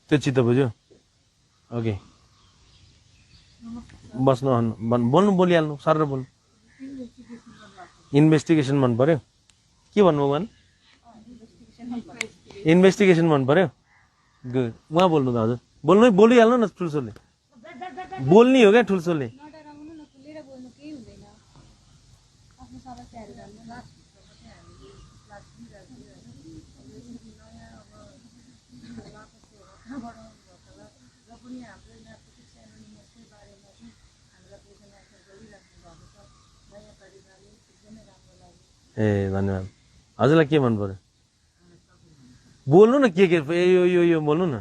त्यो चित्त बुझ्यो ओके बस्नु बोल्नु बोलिहाल्नु सर बोल्नु इन्भेस्टिगेसन मन पर्यो के भन्नुभयो भने इन्भेस्टिगेसन मन पर्यो गुड उहाँ बोल्नु त हजुर बोल्नु बोलिहाल्नु न ठुल्छोले बोल्ने हो क्या ठुल्छोले क्लास दिइरहेको थियो होइन अब यसरी नयाँ अब लापसहरू कहाँबाट आउनुभएको होला र पनि हाम्रो म्याथमेटिक्स एनोनिमसकै बारेमा चाहिँ हामीलाई क्वेसन एन्सर गरिराख्नु भएको छ नयाँ तरिकाले एकदमै राम्रो लाग्यो। ए धन्यवाद। हजुरलाई के मन पर्यो? बोल्नु न के यो बोल्नु न।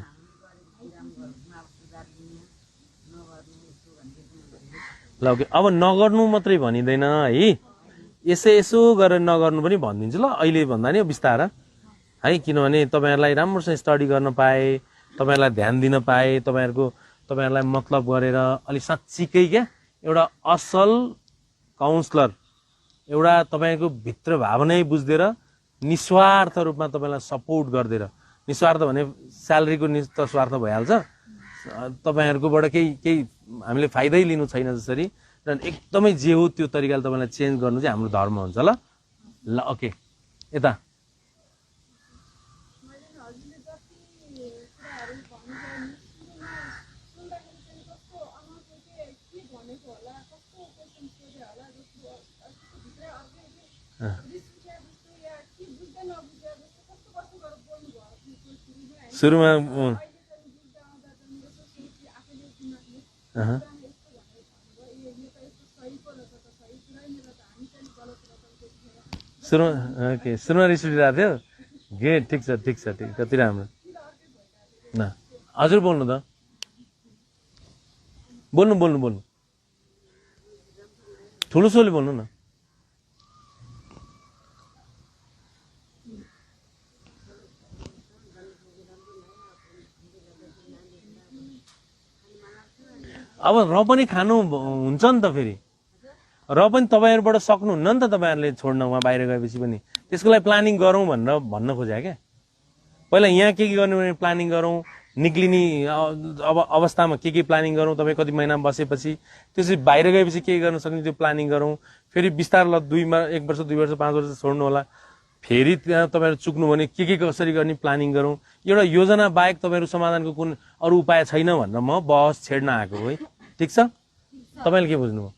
ल ओके, अब नगर्नु मात्रै भनिँदैन है, यसो गरेर नगर्नु पनि भनिदिन्छु ल, अहिले भन्दा नि बिस्तार है, किनभने तपाईँहरूलाई राम्रोसँग स्टडी गर्न पाए, तपाईँहरूलाई ध्यान दिन पाए, तपाईँहरूलाई मतलब गरेर अलिक साँच्चीकै क्या एउटा असल काउन्सलर, एउटा तपाईँको भित्र भावनै बुझिदिएर निस्वार्थ रूपमा तपाईँलाई सपोर्ट गरिदिएर, निस्वार्थ भने स्यालेरीको त स्वार्थ भइहाल्छ, तपाईँहरूकोबाट केही हामीले फाइदै लिनु छैन जसरी, र एकदमै जे हो त्यो तरिकाले तपाईँलाई चेन्ज गर्नु चाहिँ हाम्रो धर्म हुन्छ। ल ल ओके, यता सुरुमा सुरुमा रिस उठिरहेको थियो। गे ठिक छ कति राम्रो। न हजुर बोल्नु त, बोल्नु ठुलो सोले बोल्नु न। अब र पनि खानु हुन्छ नि त, फेरि र पनि तपाईँहरूबाट सक्नुहुन्न नि त तपाईँहरूले छोड्न उहाँ बाहिर गएपछि पनि, त्यसको लागि प्लानिङ गरौँ भनेर भन्न खोजे क्या। पहिला यहाँ के गर्नु भने प्लानिङ गरौँ, निक्लिने अब अवस्थामा के प्लानिङ गरौँ, तपाईँ कति महिना बसेपछि, त्यसपछि बाहिर गएपछि के गर्न सक्ने त्यो प्लानिङ गरौँ, फेरि बिस्तार ल 1 वर्ष 2 वर्ष 5 वर्ष छोड्नु होला, फेरि त्यहाँ तपाईँहरू चुक्नु भने के कसरी गर्ने प्लानिङ गरौँ। एउटा योजना बाहेक तपाईँहरू समाधानको कुन अरू उपाय छैन भनेर म बहस छेड्न आएको हो है। ठिक छ, तपाईँले के बुझ्नुभयो?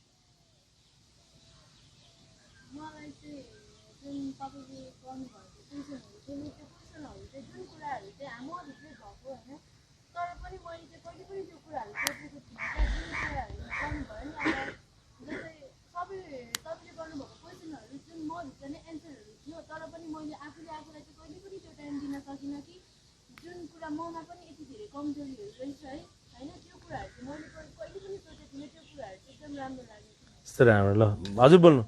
राम्रो। ल हजुर बोल्नु।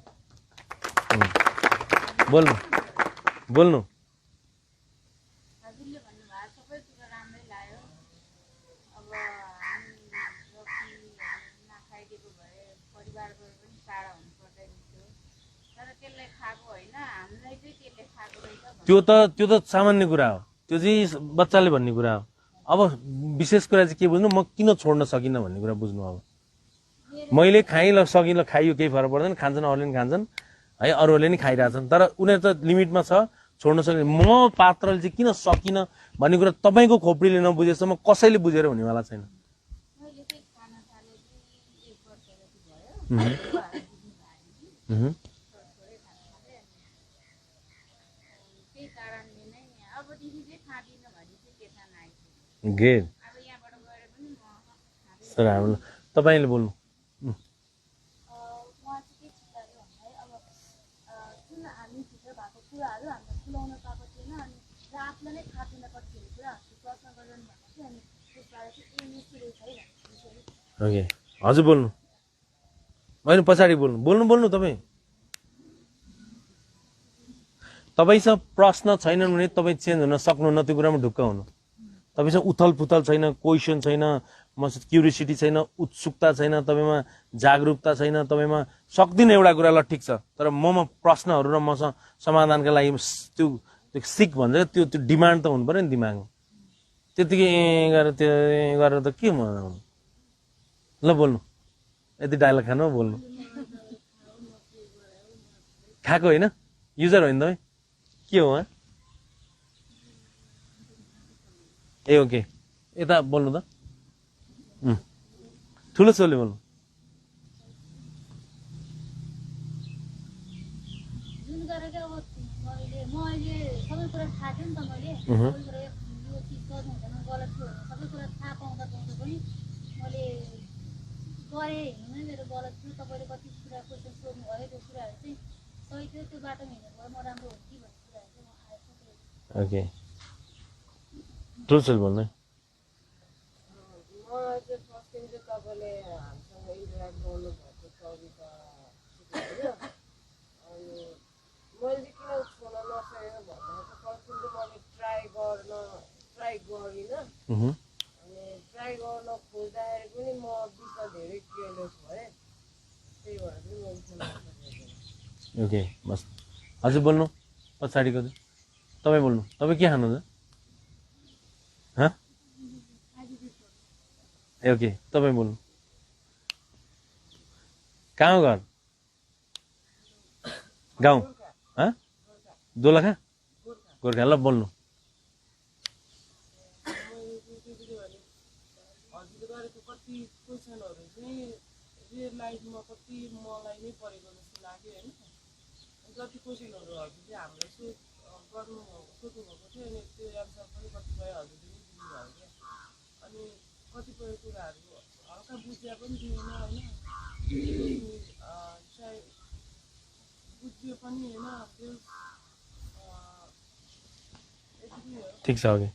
त्यो त सामान्य कुरा हो, त्यो चाहिँ बच्चाले भन्ने कुरा हो। अब विशेष कुरा चाहिँ के बुझ्नु, म किन छोड्न सकिनँ भन्ने कुरा बुझ्नु। अब मैले सकिनँ खाइयो, केही फरक पर्दैन, खान्छन् अरूले नि खान्छन् है, अरूहरूले नि खाइरहेछन्, तर उनीहरू त लिमिटमा छ, छोड्न सक्ने। म पात्रले चाहिँ किन सकिनँ भन्ने कुरा तपाईँको खोपडीले नबुझेसम्म कसैले बुझेर हुनेवाला छैन। गेट सर हाम्रो तपाईँले बोल्नु। ओके हजुर बोल्नु, होइन पछाडि बोल्नु तपाईँ। तपाईँसँग प्रश्न छैनन् भने तपाईँ चेन्ज हुन सक्नुहुन्न, त्यो कुरामा ढुक्क हुनु। तपाईँसँग उथल पुथल छैन, क्वेसन छैन, मसँग क्युरियोसिटी छैन, उत्सुकता छैन, तपाईँमा जागरुकता छैन, तपाईँमा सक्दिनँ एउटा कुरा, ल ठिक छ, तर ममा प्रश्नहरू र मसँग समाधानका लागि त्यो सिक भन्छ त्यो डिमान्ड त हुनु पर्यो नि दिमागमा। त्यतिकै गरेर त के म ल बोल्नु, यति डायलग खानु बोल्नु। खाएको होइन, युजर होइन तपाईँ, के हो उहाँ? ए ओके, यता बोल्नु त, ठुलो छोले बोल्नु। जुन गरेर मैले अब म अहिले सबै कुरा थाहा थियो नि त मैले सबै कुरा यो चिज गर्नु हुँदैन गलत थियो भने सबै कुरा थाहा पाउँदा पनि मैले गरेँ हिँड्नु नै मेरो गलत थियो तपाईँले कति कुरा क्वेसन सोध्नु भयो त्यो कुराहरू चाहिँ सही थियो त्यो बाटोमा हिँडेर गएर म राम्रो हुँ कि भन्ने कुराहरू चाहिँ म आएको ओके ठुल्छुल बोल्नु मलाई चाहिँ फर्स्ट टाइम चाहिँ तपाईँले हामीसँग इन्टरेक्ट गर्नुभएको तरिका होइन अनि मैले चाहिँ किन छोड्न नसकेको भन्दा चाहिँ फर्स्ट टाइम चाहिँ मैले ट्राई गरिनँ अनि ट्राई गर्न खोज्दाखेरि पनि म बिचमा धेरै केयरलेस भएँ त्यही भएर चाहिँ मैले छोड्न नसकेको ओके बस हजुर बोल्नु पछाडिको तपाईँ बोल्नु तपाईँ के खानुहुन्छ ओके तपाईँ बोल्नु कहाँ हो घर गाउँ दोलखा गोर्खा ल बोल्नु हजुरले गरेको कति क्वेसनहरू चाहिँ रियल लाइफमा कति मलाई नै परेको जस्तो लाग्यो होइन जति क्वेसनहरू हजुरले हामीलाई सोध्नुभएको थियो अनि त्यो एन्सर पनि कतिपय हजुरले नै दिनुभयो क्या अनि कतिपय कुराहरू हल्का बुझ्या पनि थिएन होइन सायद बुझ्यो पनि होइन त्यो यति हो ठिक छ ओके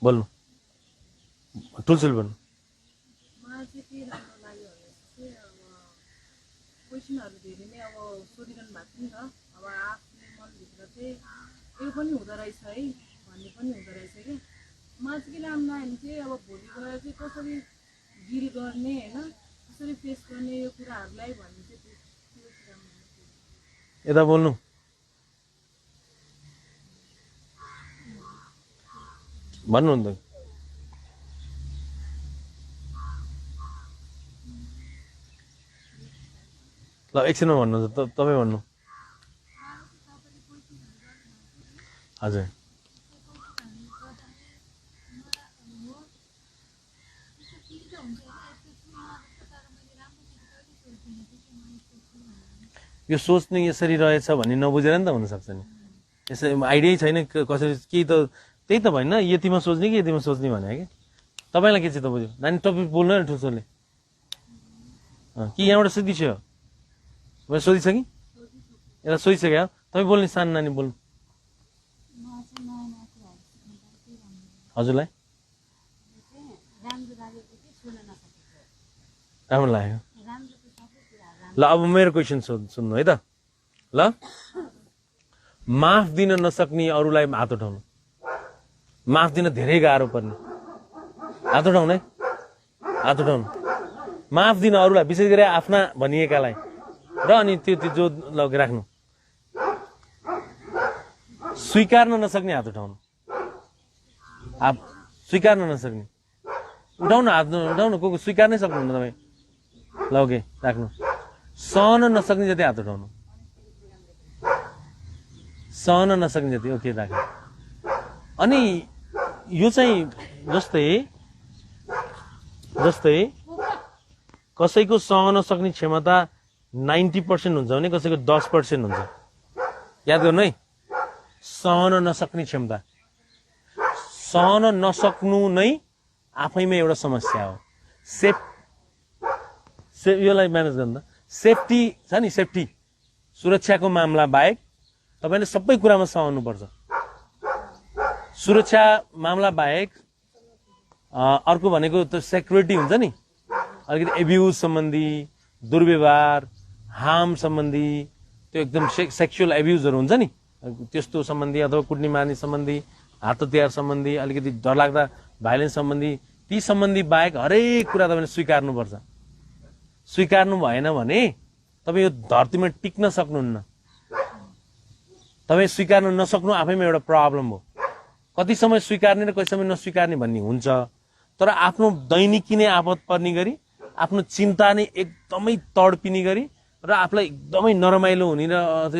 बोल्नु ठुल्छुल बोल्नु मलाई चाहिँ के राम्रो लाग्यो भने चाहिँ अब क्वेसनहरू धेरै नै अब सोधिरहनु भएको थियो नि त अब आफ्नो मनभित्र चाहिँ यो पनि हुँदो रहेछ है भन्ने पनि हुँदो रहेछ क्या मलाई चाहिँ के राम्रो लाग्यो भने चाहिँ अब भोलि गएर चाहिँ कसरी डिल गर्ने होइन कसरी फेस गर्ने यो कुराहरूलाई भन्ने चाहिँ त्यो कुरा मलाई यता बोल्नु भन्नु नि त ल एकछिनमा भन्नुहुन्छ तपाईँ भन्नु हजुर यो सोच्ने यसरी रहेछ भन्ने नबुझेर नि त हुनसक्छ नि यसै आइडियै छैन कसरी केही त त्यही त भएन यतिमा सोच्ने कि यतिमा सोच्ने भने कि तपाईँलाई के चाहिँ त बुझ्यो नानी टपिक बोल्नु न ठुल्छोले कि यहाँबाट सोधिसक्यो मैले सोधिसकेँ यसलाई सोधिसक्यो तपाईँ बोल्ने सानो नानी बोल्नु हजुरलाई राम्रो लाग्यो ल अब मेरो क्वेसन सुन्नु है त ल माफ दिन नसक्ने अरूलाई हात उठाउनु माफ दिन धेरै गाह्रो पर्ने हात उठाउनु है हात उठाउनु माफ दिन अरूलाई विशेष गरी आफ्ना भनिएकालाई र अनि त्यो जो राख्नु स्वीकार्न नसक्ने हात उठाउनु स्वीकार्न नसक्ने उठाउनु हात उठाउनु को स्वीकार्नै सक्नुहुन्न तपाईँ ल ओके राख्नु सहन नसक्ने जति हात उठाउनु सहन नसक्ने जति ओके राख्नु अनि यो चाहिँ जस्तै कसैको सहन सक्ने क्षमता 90% हुन्छ भने कसैको 10% हुन्छ याद गर्नु है सहन नसक्ने क्षमता सहन नसक्नु नै आफैमा एउटा समस्या हो योलाई म्यानेज गर्नु त सेफ्टी छ नि सेफ्टी सुरक्षाको मामला बाहेक तपाईँले सबै कुरामा सहनुपर्छ सुरक्षा मामला बाहेक अर्को भनेको त सेक्युरिटी हुन्छ नि अलिकति एब्युज सम्बन्धी दुर्व्यवहार हार्म सम्बन्धी त्यो एकदम सेक्सुअल एब्युजहरू हुन्छ नि त्यस्तो सम्बन्धी अथवा कुट्ने मार्ने सम्बन्धी हात हतियार सम्बन्धी अलिकति डरलाग्दा भाइलेन्स सम्बन्धी ती सम्बन्धी बाहेक हरेक कुरा तपाईँले स्वीकार्नुपर्छ स्वीकार्नु भएन भने तपाईँ यो धरतीमा टिक्न सक्नुहुन्न तपाईँ स्वीकार्न नसक्नु आफैमा एउटा प्रब्लम हो कति समय स्वीकार्ने र कति समय नस्वीकार्ने भन्ने हुन्छ तर आफ्नो दैनिकी नै आपत पर्ने गरी आफ्नो चिन्ता नै एकदमै तडपिने गरी र आफूलाई एकदमै नरमाइलो हुने र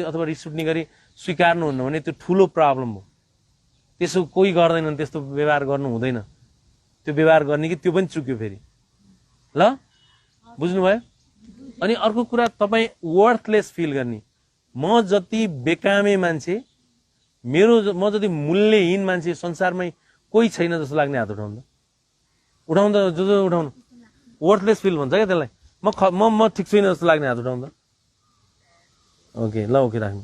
अथवा रिस उठ्ने गरी स्वीकार्नुहुन्न भने त्यो ठुलो प्रब्लम हो त्यसो कोही गर्दैनन् त्यस्तो व्यवहार गर्नु हुँदैन त्यो व्यवहार गर्ने कि त्यो पनि चुक्यो फेरि ल बुझ्नुभयो अनि अर्को कुरा तपाईँ वर्थलेस फिल गर्ने म जति बेकामे मान्छे म जति मूल्यहीन मान्छे संसारमै कोही छैन जस्तो लाग्ने हात उठाउनु उठाउनु त जो उठाउनु वर्थलेस फिल भन्छ क्या त्यसलाई म ठिक छुइनँ जस्तो लाग्ने हात उठाउनु त ओके ल ओके राख्नु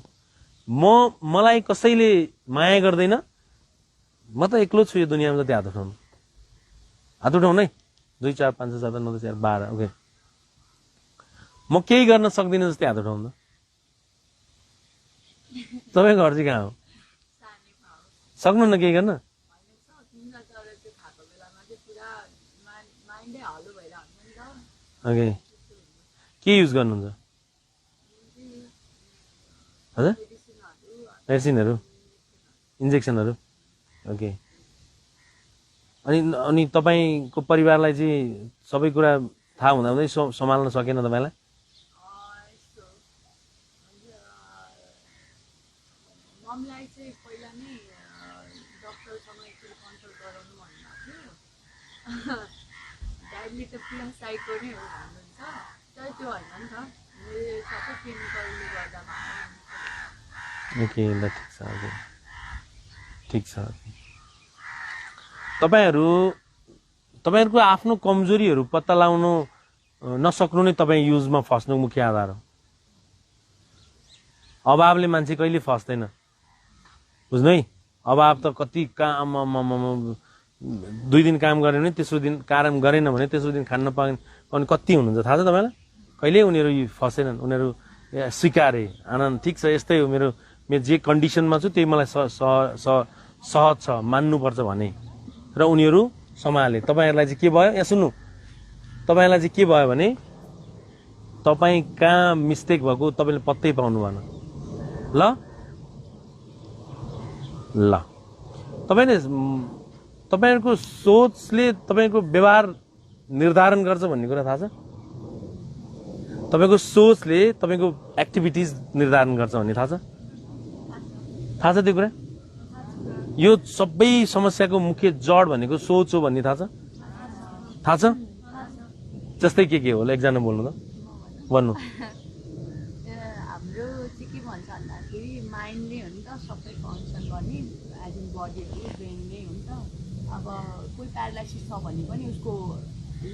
मलाई कसैले माया गर्दैन म त एक्लो छु यो दुनियाँमा जति हात उठाउनु है 2 4 5 6 7 9 10 11 ओके म केही गर्न सक्दिनँ जस्तै हात उठाउनु तपाईँको घर चाहिँ कहाँ हो सक्नु न केही गर्न ओके के युज गर्नुहुन्छ हजुर मेडिसिनहरू इन्जेक्सनहरू ओके अनि तपाईँको परिवारलाई चाहिँ सबै कुरा थाहा हुँदाहुँदै सम्हाल्न सकेन तपाईँलाई ममलाई चाहिँ पहिला नै डक्टरसँग एकचोटि कन्सल्ट गराउनु भन्नुभएको थियो ड्याडले त पुरा साइको नै हो भन्नुहुन्छ तर त्यो होइन नि त मैले सबै केमिकलले गर्दा ओके ल ठिक छ ओके ठिक छ तपाईँहरूको आफ्नो कमजोरीहरू पत्ता लगाउनु नसक्नु नै तपाईँ युजमा फस्नु मुख्य आधार हो अभावले मान्छे कहिले फस्दैन बुझ्नु है अभाव त कति काम 2 दिन काम गरेन भने तेस्रो दिन काम गरेन भने तेस्रो दिन खान नपाउने कति हुनुहुन्छ थाहा छ तपाईँलाई कहिले उनीहरू फसेनन् उनीहरू स्वीकारे आनन्द ठिक छ यस्तै हो मेरो जे कन्डिसनमा छु त्यही मलाई सहज छ मान्नुपर्छ भने र उनीहरू सम्हाले तपाईँहरूलाई चाहिँ के भयो यहाँ सुन्नु तपाईँलाई चाहिँ के भयो भने तपाईँ कहाँ मिस्टेक भएको तपाईँले पत्तै पाउनु भएन ल तपाईँहरूको सोचले तपाईँको व्यवहार निर्धारण गर्छ भन्ने कुरा थाहा छ तपाईँको सोचले तपाईँको एक्टिभिटिज निर्धारण गर्छ भन्ने थाहा छ त्यो कुरा यो सबै समस्याको मुख्य जड भनेको सोच हो भन्ने थाहा छ जस्तै के हो एकजना बोल्नु त भन्नु हाम्रो चाहिँ के भन्छ भन्दाखेरि माइन्डले हो नि त सबै फङ्सन गर्ने एज इन बडीहरू ब्रेनले हो नि त अब कोही प्यारालाइसिस छ भने पनि उसको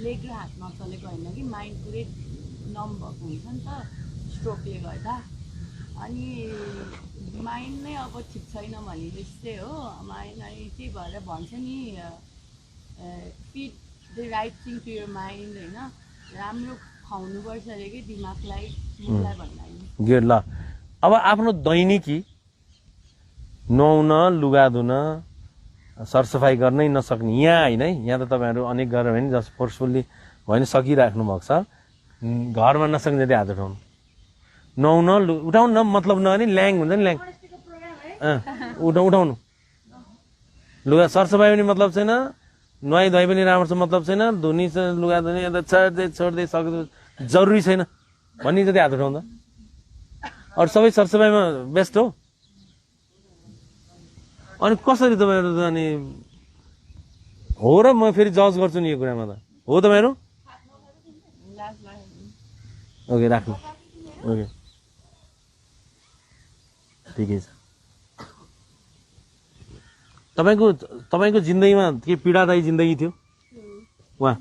लेग र हात नचलेको होइन कि माइन्ड पुरै नम भएको हुन्छ नि त स्ट्रोकले गर्दा अनि माइन्ड नै अब ठिक छैन भने जस्तै हो माइन्ड अनि त्यही भएर भन्छ नि feed the right thing to your mind होइन राम्रो खुवाउनुपर्छ अरे कि दिमागलाई मुखलाई भन्दा गुड ल अब आफ्नो दैनिकी नुहाउन लुगा धुन सरसफाइ गर्नै नसक्ने यहाँ होइन है यहाँ त तपाईँहरू अनेक गरेर भने जस फोर्सफुल्ली भयो भने सकिराख्नु भएको छ घरमा नसक्ने चाहिँ हात उठाउनु नुहाउन उठाउनु न मतलब नगर्ने ल्याङ हुन्छ नि ल्याङ उठाउनु लुगा सरसफाइ पनि मतलब छैन नुहाइ धुवाइ पनि राम्रोसँग मतलब छैन धुनी लुगा धुने छोड्दै सक्दो जरुरी छैन भन्ने जति हात उठाउँदा अरू सबै सरसफाइमा बेस्ट हो अनि कसरी तपाईँहरू अनि हो र म फेरि जज गर्छु नि यो कुरामा त हो तपाईँहरू ओके राख्नु ओके ठिकै छ तपाईँको जिन्दगीमा के पीडादायी जिन्दगी थियो वा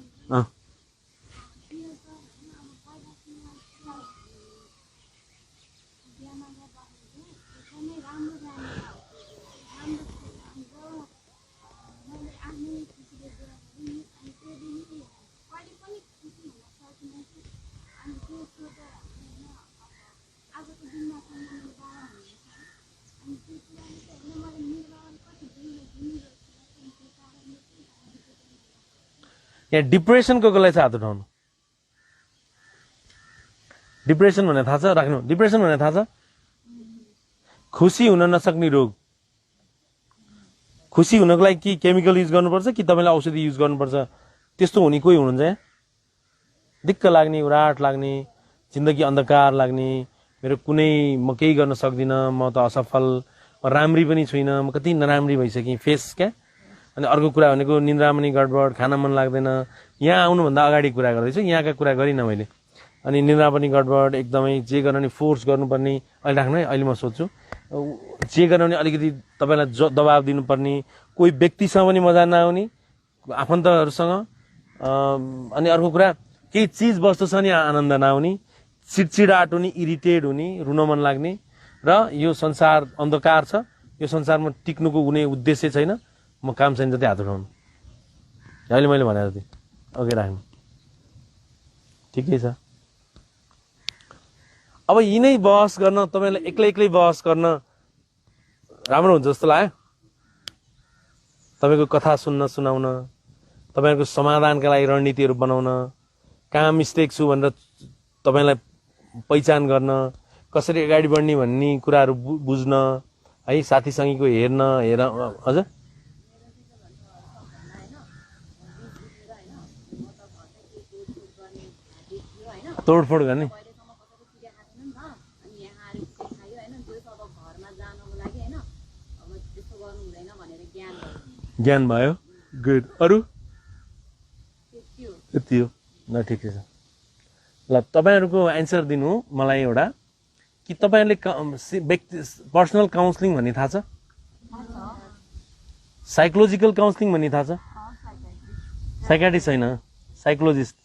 यहाँ डिप्रेसनको कसलाई छ हात उठाउनु डिप्रेसन भने थाहा छ राख्नु डिप्रेसन भने थाहा छ खुसी हुन नसक्ने रोग खुसी हुनको लागि कि केमिकल युज गर्नुपर्छ कि तपाईँले औषधि युज गर्नुपर्छ त्यस्तो हुने कोही हुनुहुन्छ यहाँ दिक्क लाग्ने उराट लाग्ने जिन्दगी अन्धकार लाग्ने मेरो कुनै म केही गर्न सक्दिनँ म त असफल म राम्री पनि छुइनँ म कति नराम्री भइसकेँ फेस क्या अनि अर्को कुरा भनेको निन्द्रा पनि गडबड खान मन लाग्दैन यहाँ आउनुभन्दा अगाडि कुरा गर्दैछु यहाँका कुरा गरिनँ मैले अनि निद्रा पनि गडबड एकदमै जे गर्न नि फोर्स गर्नुपर्ने अहिले राख्नु है अहिले म सोध्छु जे गर्न नि अलिकति तपाईँलाई दबाब दिनुपर्ने कोही व्यक्तिसँग पनि मजा नआउने आफन्तहरूसँग अनि अर्को कुरा केही चिज वस्तु छ नि आनन्द नआउने चिडचिडाट हुने इरिटेट हुने रुन मन लाग्ने र यो संसार अन्धकार छ यो संसारमा टिक्नुको कुनै उद्देश्य छैन म काम छैन जति हात उठाउनु अहिले मैले भने जति ओके राख्नु ठिकै छ अब यिनै बहस गर्न तपाईँलाई एक्लै एक्लै बहस गर्न राम्रो हुन्छ जस्तो लाग्यो तपाईँको कथा सुनाउन तपाईँहरूको समाधानका लागि रणनीतिहरू बनाउन कहाँ मिस्टेक छु भनेर तपाईँलाई पहिचान गर्न कसरी अगाडि बढ्ने भन्ने कुराहरू बुझ्न है साथीसँगीको हेर हजुर तोडफोड गर्ने ज्ञान भयो गुड अरू यति हो ल ठिकै छ ल तपाईँहरूको एन्सर दिनु मलाई एउटा कि तपाईँहरूले व्यक्ति पर्सनल काउन्सिलिङ भन्ने थाहा छ साइकोलोजिकल काउन्सिलिङ भन्ने थाहा छ साइकाट्रिस्ट छैन साइकोलोजिस्ट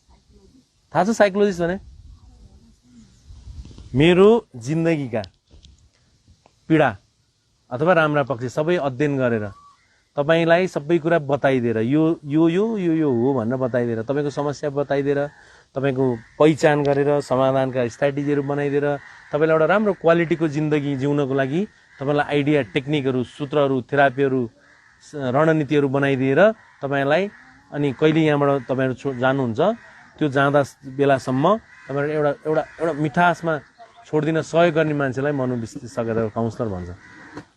थाहा छ साइकोलोजिस्ट भने मेरो जिन्दगीका पीडा अथवा राम्रा पक्ष सबै अध्ययन गरेर तपाईलाई सबै कुरा बताइदिएर यो यो यो यो यो हो भनेर बताइदिएर तपाईँको समस्या बताइदिएर तपाईँको पहिचान गरेर समाधानका स्ट्राटेजीहरू बनाइदिएर तपाईँलाई एउटा राम्रो क्वालिटीको जिन्दगी जिउनको लागि तपाईँलाई आइडिया टेक्निकहरू सूत्रहरू थेरापीहरू रणनीतिहरू बनाइदिएर तपाईँलाई अनि कहिले यहाँबाट तपाईँहरू जानुहुन्छ त्यो जाँदा बेलासम्म तपाईँहरू एउटा एउटा एउटा मिठासमा छोडिदिन सहयोग गर्ने मान्छेलाई मनोविश्लेषक काउन्सलर भन्छ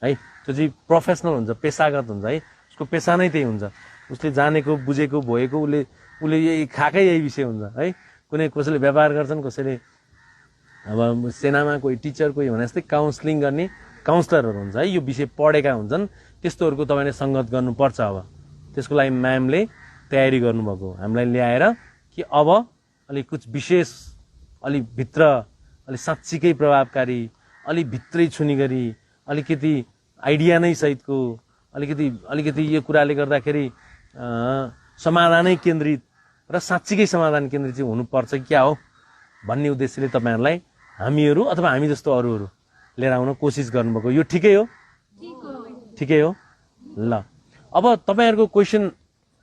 है त्यो चाहिँ प्रोफेसनल हुन्छ पेसागत हुन्छ है उसको पेसा नै त्यही हुन्छ उसले जानेको बुझेको भएको उसले यही खाएकै यही विषय हुन्छ है कुनै कसैले व्यापार गर्छन् कसैले अब सेनामा कोही टिचर कोही भने जस्तै काउन्सिलिङ गर्ने काउन्सलरहरू हुन्छ है यो विषय पढेका हुन्छन् त्यस्तोहरूको तपाईँले सङ्गत गर्नुपर्छ अब त्यसको लागि म्यामले तयारी गर्नुभएको हामीलाई ल्याएर कि अब अलिक कुछ विशेष अलिक भित्र अलिक साँच्चीकै प्रभावकारी अलिक भित्रै छुने गरी अलिकति आइडिया नै सहितको अलिकति यो कुराले गर्दाखेरि समाधानै केन्द्रित र साँच्चीकै समाधान केन्द्रित चाहिँ हुनुपर्छ क्या हो भन्ने उद्देश्यले तपाईँहरूलाई हामीहरू अथवा हामी जस्तो अरूहरू लिएर आउन कोसिस गर्नुभएको यो ठिकै हो ठिकै हो ल अब तपाईँहरूको क्वेसन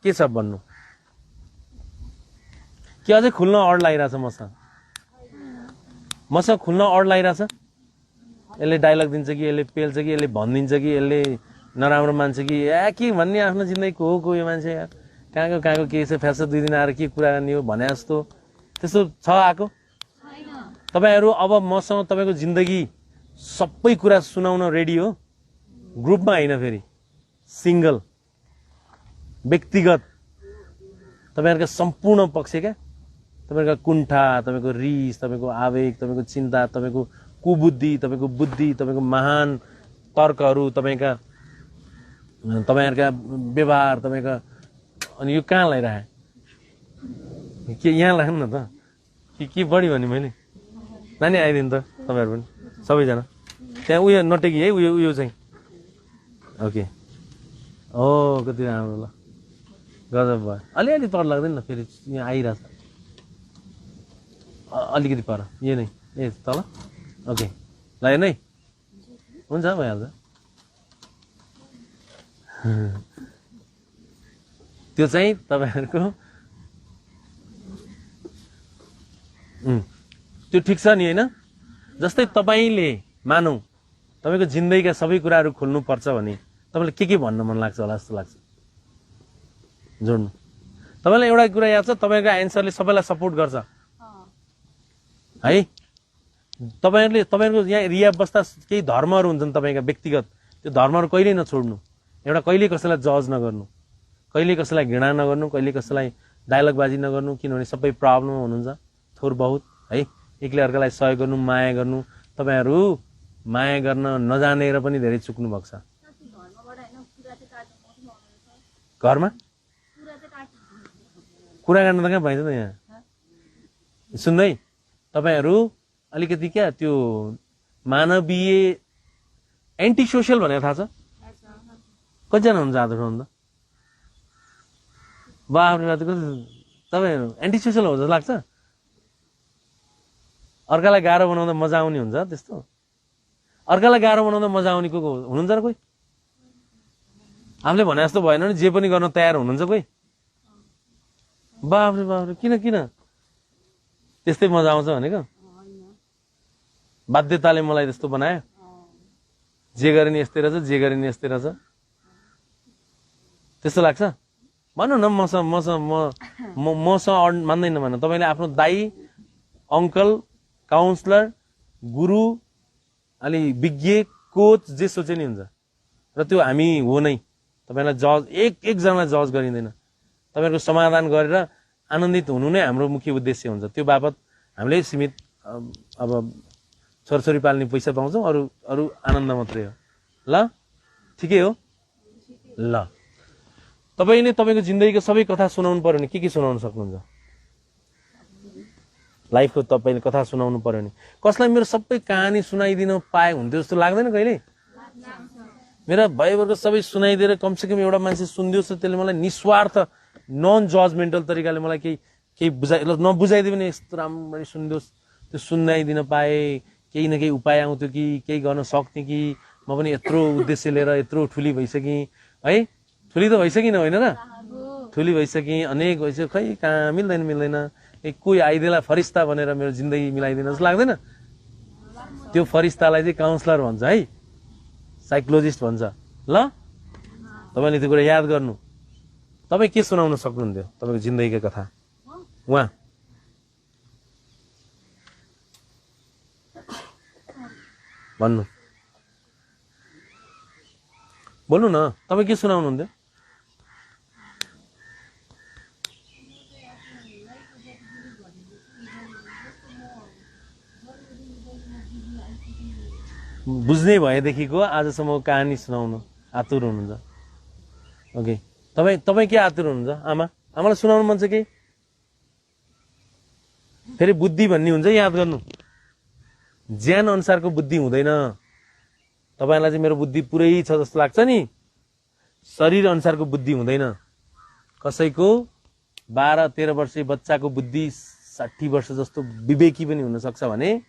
के छ भन्नु कि अझै खुल्न अड लागिरहेछ मसँग खुल्न अड लागिरहेछ यसले डायलग दिन्छ कि यसले पेल्छ कि यसले भनिदिन्छ कि यसले नराम्रो मान्छ कि के भन्ने आफ्नो जिन्दगीको हो यो मान्छे यार कहाँको के छ फ्यास 2 दिन आएर के कुरा गर्ने हो भने जस्तो त्यस्तो छ आएको तपाईँहरू अब मसँग तपाईँको जिन्दगी सबै कुरा सुनाउन रेडी हो ग्रुपमा होइन फेरि सिंगल व्यक्तिगत तपाईँहरूका सम्पूर्ण पक्ष क्या तपाईँहरूका कुण्ठा तपाईँको रिस तपाईँको आवेग तपाईँको चिन्ता तपाईँको कुबुद्धि तपाईँको बुद्धि तपाईँको महान तर्कहरू तपाईँहरूका व्यवहार तपाईँका अनि यो कहाँ लगाइराखे के यहाँ लाग्नु न त के बढी भने मैले नानी आइदिनु त तपाईँहरू पनि सबैजना त्यहाँ उयो नटेकी है उयो चाहिँ ओके ओ कति राम्रो ल गजब भयो अलिअलि पर लाग्दैन ल फेरि यहाँ आइरहेछ अलिकति पर यो नै ए तल ओके ल नै हुन्छ भइहाल्छ त्यो चाहिँ तपाईँहरूको त्यो ठिक छ नि होइन जस्तै तपाईँले मानौँ तपाईँको जिन्दगीका सबै कुराहरू खोल्नुपर्छ भने तपाईँलाई के भन्न मन लाग्छ होला जस्तो लाग्छ जोड्नु तपाईँलाई एउटा कुरा याद छ तपाईँको एन्सरले सबैलाई सपोर्ट गर्छ है तपाईँहरूको यहाँ रिया बस्दा केही धर्महरू हुन्छन् तपाईँका व्यक्तिगत त्यो धर्महरू कहिल्यै नछोड्नु एउटा कहिले कसैलाई जज नगर्नु कहिले कसैलाई घृणा नगर्नु कहिले कसैलाई डायलगबाजी नगर्नु किनभने सबै प्रब्लममा हुनुहुन्छ थोर बहुत है एकले अर्कालाई सहयोग गर्नु माया गर्नु तपाईँहरू माया गर्न नजानेर पनि धेरै चुक्नु भएको छ घरमा कुरा गर्न त कहाँ पाइन्छ त यहाँ सुन्दै तपाईहरू अलिकति क्या त्यो मानवीय एन्टी सोसल भनेर थाहा छ कतिजना हुन्छ हात उठाउनु त बाफ्रे तपाईँहरू एन्टी सोसल हो जस्तो लाग्छ अर्कालाई गाह्रो बनाउँदा मजा आउने हुन्छ त्यस्तो अर्कालाई गाह्रो बनाउँदा मजा आउने को हुनुहुन्छ र कोही हामीले भने जस्तो भएन भने जे पनि गर्न तयार हुनुहुन्छ कोही बाफ्रे बाफ्रे किन किन त्यस्तै मजा आउँछ भनेको बाध्यताले मलाई त्यस्तो बनायो जे गरे नि यस्तै रहेछ जे गरे नि यस्तै रहेछ त्यस्तो लाग्छ भन्नु न मसँग मान्दैन भन तपाईँले आफ्नो दाई अङ्कल काउन्सलर गुरु अलि विज्ञ कोच जे सोचे नि हुन्छ र त्यो हामी हो नै तपाईँलाई जज एकजनालाई जज गरिँदैन तपाईँहरूको समाधान गरेर आनन्दित हुनु नै हाम्रो मुख्य उद्देश्य हुन्छ त्यो बापत हामीले सीमित अब छोरछोरी पाल्ने पैसा पाउँछौँ अरू अरू आनन्द मात्रै हो ल ठिकै हो ल तपाईँले तपाईँको जिन्दगीको सबै कथा सुनाउनु पर्यो भने के सुनाउन सक्नुहुन्छ लाइफको तपाईँले कथा सुनाउनु पर्यो भने कसलाई मेरो सबै कहानी सुनाइदिन पाए हुन्थ्यो जस्तो लाग्दैन कहिले मेरा भाइहरूको सबै सुनाइदिएर कमसेकम एउटा मान्छे सुनिदियोस् त्यसले मलाई निस्वार्थ नन जजमेन्टल तरिकाले मलाई केही नबुझाइदियो भने यस्तो राम्ररी सुनिदियोस् त्यो सुनाइदिन पाए केही न केही उपाय आउँथ्यो कि केही गर्न सक्थेँ कि म पनि यत्रो उद्देश्य लिएर यत्रो ठुली भइसकेँ है ठुली त भइसकिन होइन र ठुली भइसकेँ अनेक भइसक्यो खै कहाँ मिल्दैन कोही आइदिएला फरिस्ता भनेर मेरो जिन्दगी मिलाइदिन जस्तो लाग्दैन त्यो फरिस्तालाई चाहिँ काउन्सलर भन्छ है साइकोलोजिस्ट भन्छ ल तपाईँले त्यो कुरा याद गर्नु तपाईँ के सुनाउन सक्नुहुन्थ्यो तपाईँको जिन्दगीको कथा उहाँ भन्नु बोल्नु न तपाईँ के सुनाउनुहुन्थ्यो बुझ्ने भएदेखिको आजसम्म कहानी सुनाउनु आतुर हुनुहुन्छ ओके तपाईँ के आतुर हुनुहुन्छ आमालाई सुनाउनु मन छ कि फेरि बुद्धि भन्ने हुन्छ याद गर्नु ज्यान अनुसारको बुद्धि हुँदैन तपाईँलाई चाहिँ मेरो बुद्धि पुरै छ जस्तो लाग्छ नि शरीर अनुसारको बुद्धि हुँदैन कसैको 12-13 वर्षीय बच्चाको बुद्धि 60 वर्ष जस्तो विवेकी पनि हुन सक्छ भने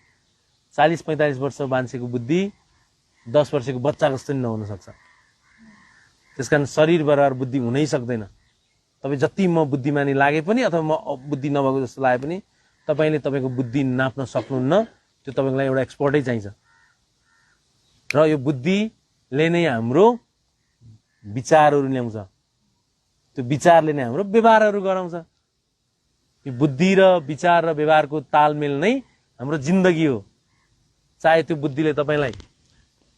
40-45 वर्ष मान्छेको बुद्धि 10 वर्षको बच्चा जस्तो नि नहुन सक्छ त्यसकारण शरीर बराबर बुद्धि हुनै सक्दैन तपाईँ जति म बुद्धिमानी लागे पनि अथवा म बुद्धि नभएको जस्तो लागे पनि तपाईँले तपाईँको बुद्धि नाप्न सक्नुहुन्न त्यो तपाईँलाई एउटा एक्सपर्टै चाहिन्छ र यो बुद्धिले नै हाम्रो विचारहरू ल्याउँछ त्यो विचारले नै हाम्रो व्यवहारहरू गराउँछ यो बुद्धि र विचार र व्यवहारको तालमेल नै हाम्रो जिन्दगी हो चाहे त्यो बुद्धिले तपाईँलाई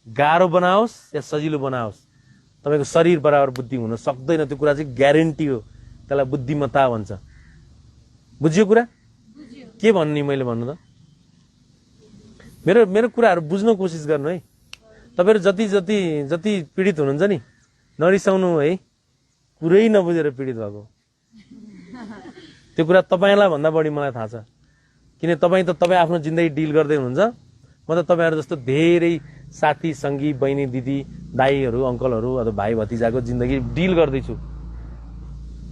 गाह्रो बनाओस् या सजिलो बनाओस् तपाईँको शरीर बराबर बुद्धि हुन सक्दैन त्यो कुरा चाहिँ ग्यारेन्टी हो त्यसलाई बुद्धिमत्ता भन्छ बुझ्यो कुरा के भन्ने मैले भन्नु त मेरो कुराहरू बुझ्न कोसिस गर्नु है तपाईँहरू जति पीडित हुनुहुन्छ नि नरिसाउनु है कुरै नबुझेर पीडित भएको त्यो कुरा तपाईँलाई भन्दा बढी मलाई थाहा छ किन तपाईँ आफ्नो जिन्दगी डिल गर्दै हुनुहुन्छ म त तपाईँहरू जस्तो धेरै साथी सङ्गी बहिनी दिदी दाईहरू अङ्कलहरू अथवा भाइ भतिजाको जिन्दगी डिल गर्दैछु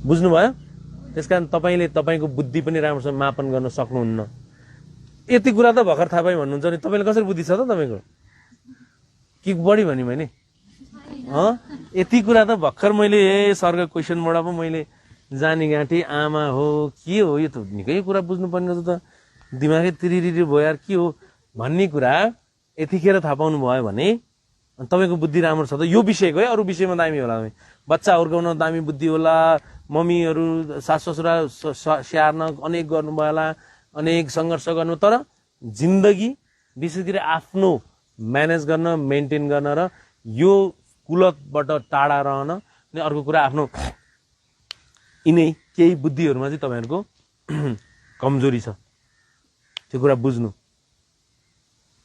बुझ्नुभयो त्यसकारण तपाईँले तपाईँको बुद्धि पनि राम्रोसँग मापन गर्न सक्नुहुन्न यति कुरा त भर्खर थाहा पाएँ भन्नुहुन्छ नि तपाईँले कसरी बुद्धि छ त तपाईँको कि बढी भने मैले यति कुरा त भर्खर मैले सरको क्वेसनबाट पो मैले जाने गाँठी आमा हो के हो यो त निकै कुरा बुझ्नुपर्ने त दिमागै तिरिरी भयो यार के हो भन्ने कुरा यतिखेर थाहा पाउनु भयो भने तपाईँको बुद्धि राम्रो छ त यो विषयको है अरू विषयमा दामी होला बच्चा हुर्काउन दामी बुद्धि होला मम्मीहरू सास ससुरा स्याहार्न अनेक गर्नुभयो होला अनेक सङ्घर्ष गर्नु तर जिन्दगी विशेष गरी आफ्नो म्यानेज गर्न मेन्टेन गर्न र यो कुलतबाट टाढा रहन अनि अर्को कुरा आफ्नो यिनै केही बुद्धिहरूमा चाहिँ तपाईँहरूको कमजोरी छ त्यो कुरा बुझ्नु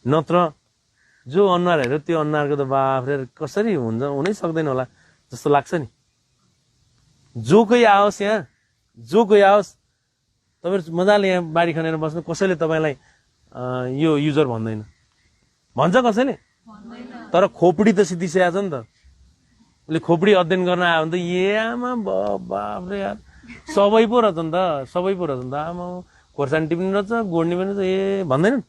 नत्र जो अनुहार हेऱ्यो त्यो अनुहारको त बाफ्रे कसरी हुन्छ हुनै सक्दैन होला जस्तो लाग्छ नि जो कोही आओस् यहाँ जो कोही आओस् तपाईँहरू मजाले यहाँ बारी खनेर बस्नु कसैले तपाईँलाई यो युजर भन्दैन, भन्छ कसैले, तर खोपडी त सिद्धिसकेको छ नि त। उसले खोपडी अध्ययन गर्न आयो भने त आमा बाप्रे यार सबै पो रहेछ नि त, सबै पो रहेछ नि त। आमा खोर्सानी टिप्ने रहेछ, गोड्ने पनि रहेछ, भन्दैनन्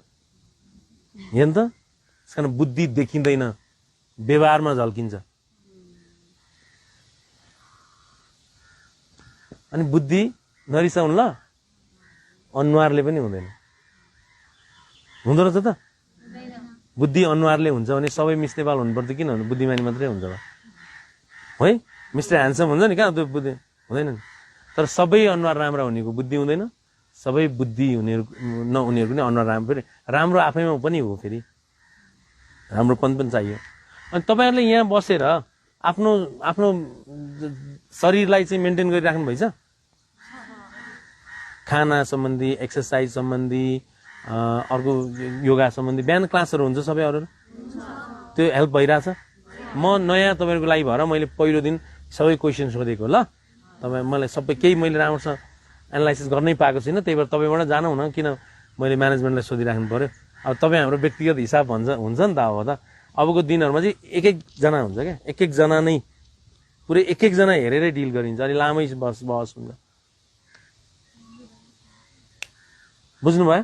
हेर्नु त। त्यस कारण बुद्धि देखिँदैन, व्यवहारमा झल्किन्छ। अनि बुद्धि नरिसाउनु ल, अनुहारले पनि हुँदैन। हुँदो रहेछ त। बुद्धि अनुहारले हुन्छ भने सबै मिस नेपाल हुनुपर्छ, किन हुनु? बुद्धिमानी मात्रै हुन्छ है। मिस्टर ह्यान्डसम हुन्छ नि, कहाँ त्यो बुद्धि हुँदैन नि। तर सबै अनुहार राम्रा हुनेको बुद्धि हुँदैन, सबै बुद्धि नहुनेहरूको पनि अनुहार राम्रो, फेरि राम्रो आफैमा पनि हो, फेरि राम्रोपन पनि चाहियो। अनि तपाईँहरूले यहाँ बसेर आफ्नो आफ्नो शरीरलाई चाहिँ मेन्टेन गरिराख्नु भएछ, खाना सम्बन्धी, एक्सर्साइज सम्बन्धी, अर्को योगा सम्बन्धी बिहान क्लासहरू हुन्छ सबै अरू, त्यो हेल्प भइरहेछ। म नयाँ तपाईँहरूको लागि भएर मैले पहिलो दिन सबै क्वेसन सोधेको ल, तपाईँ मलाई सबै केही मैले राम्रोसँग एनालाइसिस गर्नै पाएको छुइनँ, त्यही भएर तपाईँबाट जानु हुन किन मैले म्यानेजमेन्टलाई सोधिराख्नु पऱ्यो। अब तपाईँ हाम्रो व्यक्तिगत हिसाब हुन्छ नि त। अब त अबको दिनहरूमा चाहिँ एक एकजना हुन्छ क्या, एक एकजना नै पुरै एक एकजना हेरेरै डिल गरिन्छ, अनि लामै बहस हुन्छ। बुझ्नुभयो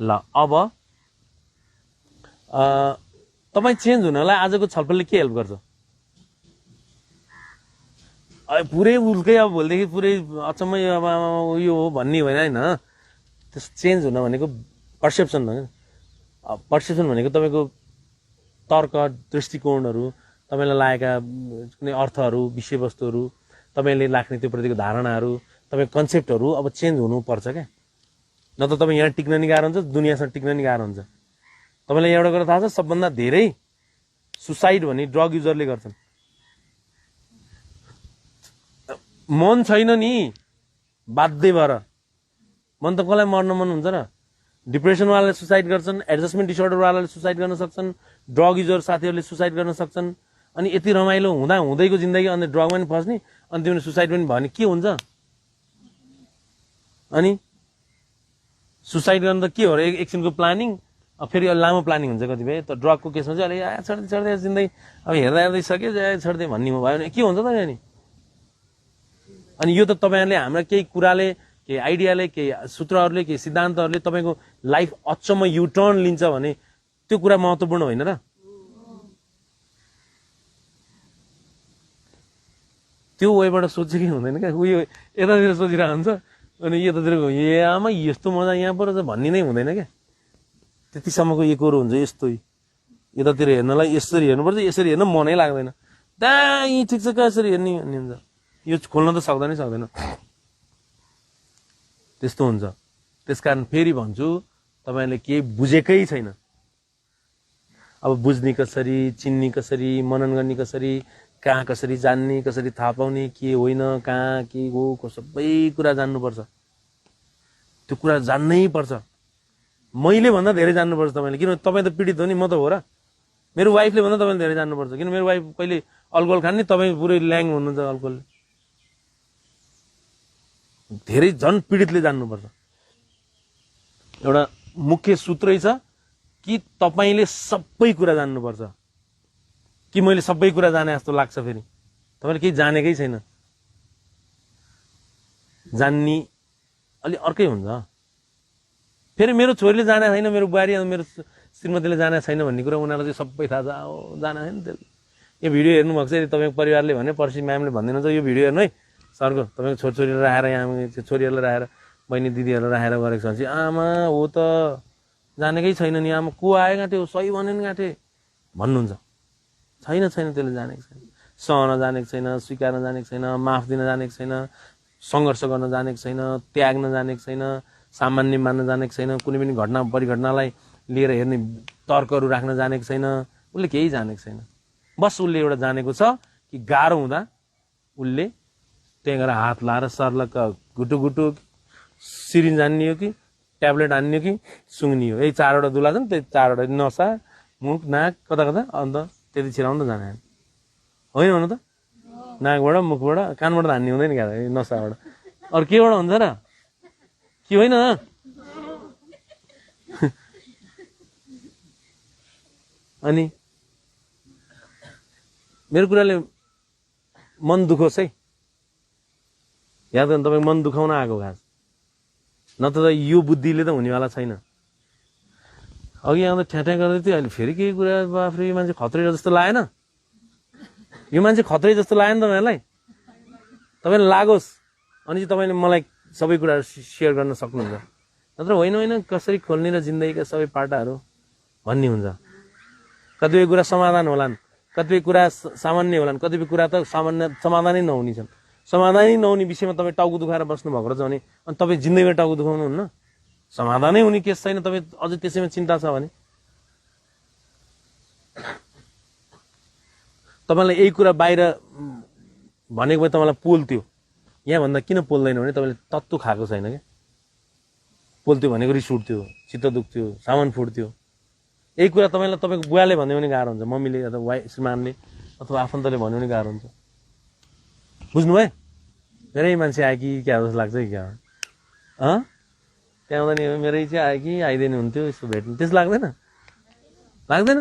ल। अब तपाईँ चेन्ज हुनलाई आजको छलफलले के हेल्प गर्छ? पुरै उल्कै अब भोलिदेखि पुरै अचम्मै अब यो हो भन्ने होइन होइन। त्यस चेन्ज हुन भनेको पर्सेप्सन हो। पर्सेप्सन भनेको तपाईँको तर्क, दृष्टिकोणहरू, तपाईँलाई लागेका कुनै अर्थहरू, विषयवस्तुहरू, तपाईँले राख्ने त्यो प्रतिको धारणाहरू, तपाईँको कन्सेप्टहरू अब चेन्ज हुनुपर्छ क्या। न त तपाईँ यहाँ टिक्न नि गाह्रो हुन्छ, दुनियाँसँग टिक्न नि गाह्रो हुन्छ। तपाईँलाई एउटा कुरा थाहा छ, सबभन्दा धेरै सुसाइड भन्ने ड्रग युजरले गर्छन्। मन छैन नि, बाध्य भएर। मन त कसलाई मर्न मन हुन्छ र? डिप्रेसनवालाले सुसाइड गर्छन्, एडजस्टमेन्ट डिसअर्डरवालाले सुसाइड गर्न सक्छन्, ड्रग युजर साथीहरूले सुसाइड गर्न सक्छन्। अनि यति रमाइलो हुँदैको जिन्दगी अनि ड्रगमा पनि फस्ने, अनि तिमीले सुसाइड पनि भयो भने के हुन्छ? अनि सुसाइड गर्न त के हो र, एकछिनको प्लानिङ, फेरि लामो प्लानिङ हुन्छ कतिपय। त ड्रगको केसमा चाहिँ अलिक छोड्दै जिन्दगी अब हेर्दै सक्यो छोड्दै भन्ने भयो भने के हुन्छ त नि? अनि यो त तपाईँहरूले हाम्रा केही कुराले, केही आइडियाले, केही सूत्रहरूले, केही सिद्धान्तहरूले तपाईँको लाइफ अचम्म युटर्न लिन्छ भने त्यो कुरा महत्त्वपूर्ण होइन र? त्यो वेबाट सोचेकै हुँदैन क्या। उयो यतातिर सोचिरहेको हुन्छ, अनि यतातिर आमा यस्तो मजा यहाँ पो रहेछ भन्ने नै हुँदैन क्या। त्यतिसम्मको एकरो हुन्छ यस्तै। यतातिर हेर्नलाई यसरी हेर्नुपर्छ, यसरी हेर्न मनै लाग्दैन। यहीँ ठिक छ, कसरी हेर्ने भन्ने हुन्छ। यो खोल्न त सक्दैन। त्यस्तो हुन्छ। त्यसकारण फेरि भन्छु, तपाईँहरूले केही बुझेकै छैन। अब बुझ्ने कसरी, चिन्ने कसरी, मनन गर्ने कसरी, कहाँ कसरी जान्ने, कसरी थाहा पाउने, के होइन, कहाँ के हो, सबै कुरा जान्नुपर्छ। त्यो कुरा जान्नै पर्छ। मैले भन्दा धेरै जान्नुपर्छ तपाईँले, किनभने तपाईँ त पीडित हो नि, म त हो र। मेरो वाइफले भन्दा तपाईँले धेरै जान्नुपर्छ, किन मेरो वाइफ कहिले अल्कोहल खाने, तपाईँ पुरै ल्याङ हुनुहुन्छ अल्कोहलले। धेरै झन् पीडितले जान्नुपर्छ। एउटा मुख्य सूत्रै छ कि तपाईँले सबै कुरा जान्नुपर्छ। कि मैले सबै कुरा जाने जस्तो लाग्छ? फेरि तपाईँले केही जानेकै छैन। जान्ने अलि अर्कै हुन्छ। फेरि मेरो छोरीले जाने छैन, मेरो बुहारी मेरो श्रीमतीले जाने छैन भन्ने कुरा उनीहरूलाई चाहिँ सबै थाहा छ। जाने छैन त्यसले। यो भिडियो हेर्नुभएको छ यदि तपाईँको परिवारले भने, पर्सि म्यामले भनिदिनुहुन्छ यो भिडियो हेर्नु है सरको, तपाईँको छोरीलाई राखेर, यहाँ छोरीहरूलाई राखेर, बहिनी दिदीहरूलाई राखेर गरेको छ चाहिँ आमा हो त जानेकै छैन नि, आमा को आयो गाँटे, सही भन्यो नि गाँटे भन्नुहुन्छ। छैन त्यसले जानेको छैन। सहन जानेको छैन, स्वीकार्न जानेको छैन, माफ दिन जानेको छैन, सङ्घर्ष गर्न जानेको छैन, त्याग्न जानेको छैन, सामान्य मान्न जानेको छैन, कुनै पनि घटना परिघटनालाई लिएर हेर्ने तर्कहरू राख्न जानेको छैन। उसले केही जानेको छैन। बस उसले एउटा जानेको छ कि गाह्रो हुँदा उसले त्यहाँ गएर हात लाएर सर्लक्क गुटु सिरिन्ज हान्ने हो कि ट्याब्लेट हान्ने हो कि सुँग्ने हो। यही 4वटा दुला छ नि, त्यही 4वटा नसा, मुख, नाक, कता अन्त त्यति छिराउनु त जाने होइन हुनु त। नाकबाट, मुखबाट, कानबाट हान्ने हुँदैन क्या, नसाबाट। अरू केबाट हुन्छ र? के होइन? अनि मेरो कुराले मन दुखोस् है, याद गर्नु, तपाईँ मन दुखाउन आएको खास, नत्र त यो बुद्धिले त हुनेवाला छैन। अघि आउँदा ठ्याठ्या गर्दै थियो, अहिले फेरि केही कुरा, बाफ्रे यो मान्छे खत्रै जस्तो लागेन? यो मान्छे खत्रै जस्तो लागेन तपाईँहरूलाई? तपाईँलाई लागोस् अनि चाहिँ तपाईँले मलाई सबै कुराहरू सेयर गर्न सक्नुहुन्छ, नत्र होइन होइन कसरी खोल्ने र जिन्दगीका सबै पाटाहरू भन्ने हुन्छ। कतिपय कुरा समाधान होलान्, कतिपय कुरा सामान्य होलान्, कतिपय कुरा त समाधानै नहुने छन्। समाधानै नहुने विषयमा तपाईँ टाउको दुखाएर बस्नु भएको रहेछ भने अनि तपाईँ जिन्दगीमा टाउको दुखाउनुहुन्न? समाधानै हुने केस छैन, तपाईँ अझै त्यसैमा चिन्ता छ भने तपाईँलाई यही कुरा बाहिर भनेको भए तपाईँलाई पोल्थ्यो, यहाँभन्दा किन पोल्दैन भने तपाईँले तत्त्व खाएको छैन क्या। पोल्थ्यो भनेको रिस उठ्थ्यो, चित्त दुख्थ्यो, सामान फुट्थ्यो। यही कुरा तपाईँलाई तपाईँको बुवाले भन्यो भने गाह्रो हुन्छ, मम्मीले अथवा श्रीमानले अथवा आफन्तले भन्यो भने गाह्रो हुन्छ। बुझ्नुभयो? मेरै मान्छे आयो कि क्या जस्तो लाग्छ कि क्या? त्यहाँ आउँदा नि मेरै चाहिँ आयो कि आइदिनु हुन्थ्यो यस्तो भेट्नु, त्यस्तो लाग्दैन? लाग्दैन?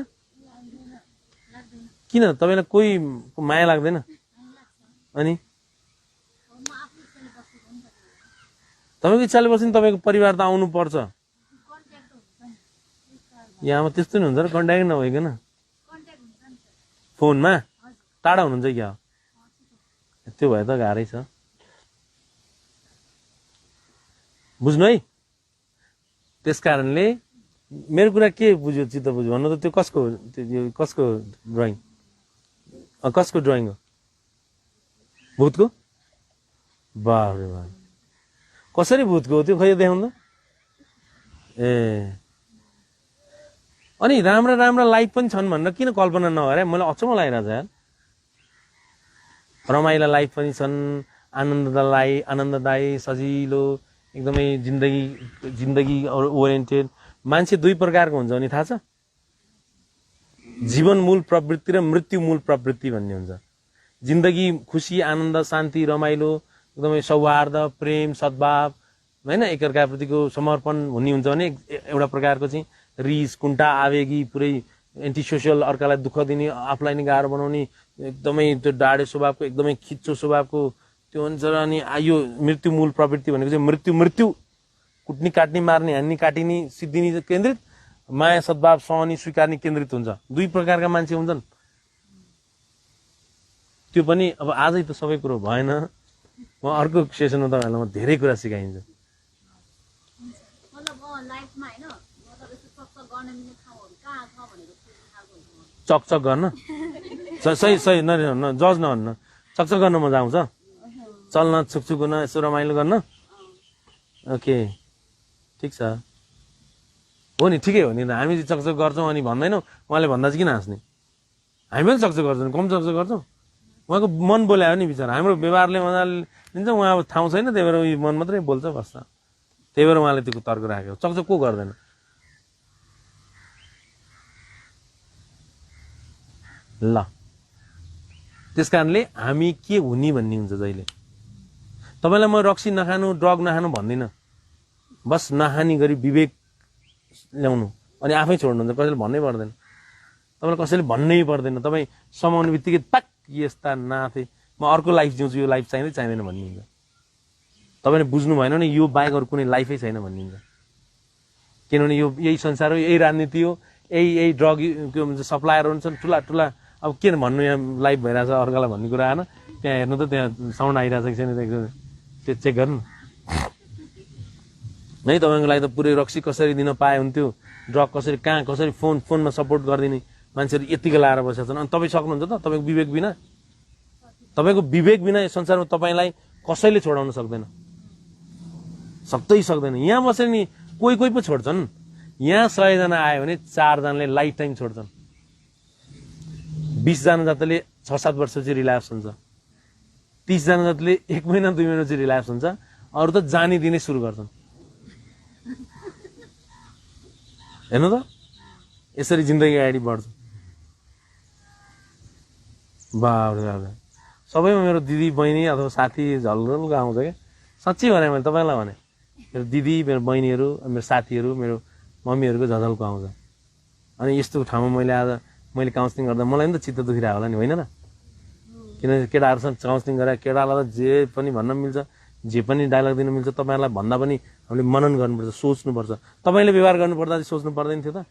किन तपाईँलाई कोही माया लाग्दैन? अनि तपाईँको इच्छाले बस्यो नि तपाईँको परिवार त आउनु पर्छ। यहाँमा त्यस्तो नि हुन्छ र, कन्ट्याक्ट नभइकन फोनमा टाढा हुनुहुन्छ क्या? त्यो भए त गाह्रै छ। बुझ्नु है? त्यस कारणले मेरो कुरा के बुझ्यो, चित्त बुझ्यो भन्नु त? त्यो कसको ड्रइङ? कसको ड्रइङ हो? भूतको? बाबरे बाब, कसरी भूतको हो त्यो? खै देखाउनु त। ए अनि राम्रा राम्रा लाइफ पनि छन् भनेर किन कल्पना नगरे? मलाई अचम्म लागिरहेछ यार। रमाइला लाइफ पनि छन्, आनन्ददायी सजिलो एकदमै जिन्दगी ओरिएन्टेड मान्छे दुई प्रकारको हुन्छ भने थाहा छ? जीवन मूल प्रवृत्ति र मृत्यु मूल प्रवृत्ति भन्ने हुन्छ। जिन्दगी खुसी, आनन्द, शान्ति, रमाइलो, एकदमै सौहार्द, प्रेम, सद्भाव, होइन, एकअर्काप्रतिको समर्पण हुने हुन्छ भने एउटा प्रकारको चाहिँ रिस, कुण्ठा, आवेगी, पुरै एन्टी सोसियल, अर्कालाई दुःख दिने, आफूलाई नै गाह्रो बनाउने, एकदमै त्यो डाडे स्वभावको, एकदमै खिच्चो स्वभावको त्यो हुन्छ। अनि यो मृत्यु मूल प्रवृत्ति भनेको चाहिँ मृत्यु कुट्ने, काट्ने, मार्ने, हान्ने, काटिने, सिद्धिने केन्द्रित, माया, सद्भाव, सहने, स्वीकार्ने केन्द्रित हुन्छ। दुई प्रकारका मान्छे हुन्छन्। त्यो पनि अब आजै त सबै कुरो भएन, म अर्को सेसनमा तपाईँहरूलाई म धेरै कुरा सिकाइन्छ। चकचक गर्न सही जज नभन्न, चकचक गर्न मजा आउँछ। चल्न, छुकछुक गर्न, यसो रमाइलो गर्न। ओके, ठिक छ, हो नि, ठिकै हो नि। हामी चकचक गर्छौँ अनि भन्दैनौँ, उहाँले भन्दा चाहिँ किन हाँस्ने? हामी पनि चकचक गर्छौँ, कम चकचक गर्छौँ। उहाँको मन बोलायो नि बिचरा, हाम्रो व्यवहारले मजाले दिन्छ, उहाँ अब ठाउँ छैन, त्यही भएर मन मात्रै बोल्छ, बस्छ। त्यही भएर उहाँले त्यो तर्क राखेको। चकचक को गर्दैन? ल, त्यस कारणले हामी के हुने भन्ने हुन्छ। जहिले तपाईँलाई म रक्सी नखानु, ड्रग नखानु भन्दिनँ, बस नखाने गरी विवेक ल्याउनु अनि आफै छोड्नुहुन्छ। कसैले भन्नै पर्दैन, तपाईँलाई कसैले भन्नै पर्दैन। तपाईँ समाउने बित्तिकै पाक यस्ता नाथे, म अर्को लाइफ जिउँछु, यो लाइफ चाहिँदैन भन्ने हुन्छ। तपाईँले बुझ्नु भएन भने यो बाहेक अरू कुनै लाइफै छैन भन्ने हुन्छ। किनभने यो यही संसार हो, यही राजनीति हो, यही ड्रग के भन्छ सप्लायरहरू हुन्छन् ठुला। अब के भन्नु, यहाँ लाइभ भइरहेछ, अर्कालाई भन्ने कुरा आएन। त्यहाँ हेर्नु त, त्यहाँ साउन्ड आइरहेछ कि छैन त्यो चेक गर्नु है। तपाईँको लागि त पुरै रक्सी कसरी दिन पाए हुन्थ्यो, ड्रग कसरी, कहाँ कसरी, फोनमा सपोर्ट गरिदिने मान्छेहरू यतिको लाएर बसेका छन्। अनि तपाईँ सक्नुहुन्छ त? तपाईँको विवेक बिना यो संसारमा तपाईँलाई कसैले छोडाउन सक्दैन, सक्दैन। यहाँ बसेर नि कोही पो छोड्छन्। यहाँ 100 जना आयो भने 4 जनाले लाइफ टाइम छोड्छन्। 20 जना जतिले 6-7 वर्ष चाहिँ रिल्याप्स हुन्छ, 30 जना जतिले 1 महिना 2 महिना चाहिँ रिल्याप्स हुन्छ, अरू त जानी दिनै सुरु गर्छन्। हेर्नु त, यसरी जिन्दगी अगाडि बढ्छ। बाबा, सबैमा मेरो दिदी बहिनी अथवा साथी झलझलको आउँछ क्या। साँच्चै भने मैले तपाईँलाई भने, मेरो दिदी, मेरो बहिनीहरू, मेरो साथीहरू, मेरो मम्मीहरूको झलझलको आउँछ। अनि यस्तो ठाउँमा मैले आज मैले काउन्सिलिङ गर्दा मलाई पनि त चित्त दुखिरहेको होला नि, होइन र? किनकि केटाहरूसँग काउन्सिलिङ गरेर केटालाई त जे पनि भन्न मिल्छ, जे पनि डायलग दिन मिल्छ। तपाईँहरूलाई भन्दा पनि हामीले मनन गर्नुपर्छ, सोच्नुपर्छ। तपाईँले व्यवहार गर्नुपर्दा चाहिँ सोच्नु पर्दैन थियो त?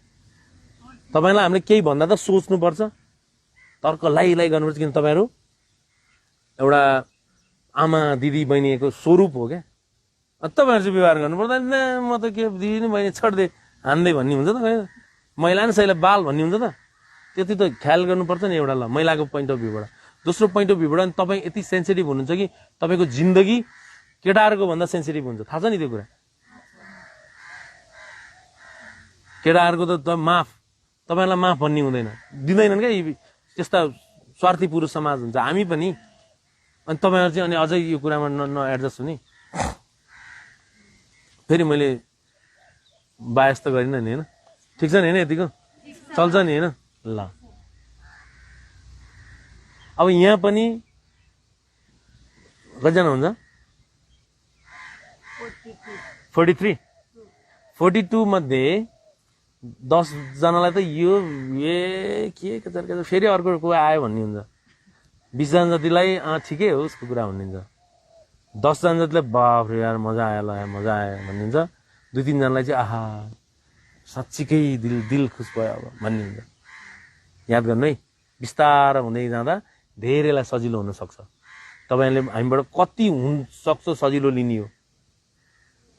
तपाईँलाई हामीले केही भन्दा त सोच्नुपर्छ, तर्क लाइ गर्नुपर्छ। किन तपाईँहरू एउटा आमा दिदी बहिनीको स्वरूप हो क्या। तपाईँहरू चाहिँ व्यवहार गर्नु पर्दैन, म त के दिदी नि बहिनी छड्दे हान्दै भन्ने हुन्छ त, महिला नि सहीलाई बाल भन्ने हुन्छ त? त्यति त ख्याल गर्नुपर्छ नि एउटा। ल, महिलाको पोइन्ट अफ भ्यूबाट। दोस्रो पोइन्ट अफ भ्यूबाट तपाईँ यति सेन्सिटिभ हुनुहुन्छ कि तपाईँको जिन्दगी केटाहरूको भन्दा सेन्सिटिभ हुन्छ, थाहा छ नि त्यो कुरा? केटाहरूको त माफ, तपाईँलाई माफ भन्ने हुँदैन, दिँदैनन् क्या। त्यस्ता स्वार्थी पुरुष समाज हुन्छ हामी पनि। अनि तपाईँहरू चाहिँ अनि अझै यो कुरामा एडजस्ट हुने। फेरि मैले बायस त गरिनँ नि, होइन? ठिक छ नि, होइन? यतिको चल्छ नि, होइन? ल, अब यहाँ पनि कतिजना हुन्छ? 42 मध्ये 10 जनालाई त यो के फेरि अर्को को आयो भन्ने हुन्छ। 20 जना जतिलाई ठिकै हो उसको कुरा भन्ने हुन्छ। 10 जना जतिलाई बाफ रे यार मजा आयो ल, मजा आयो भन्ने हुन्छ। 2-3 जनालाई चाहिँ आहा साँच्चीकै दिल खुस भयो अब भन्ने हुन्छ। याद गर्नु है, बिस्तारै हुँदै जाँदा धेरैलाई सजिलो हुन सक्छ। तपाईँले हामीबाट कति हुनसक्छ सजिलो लिने हो,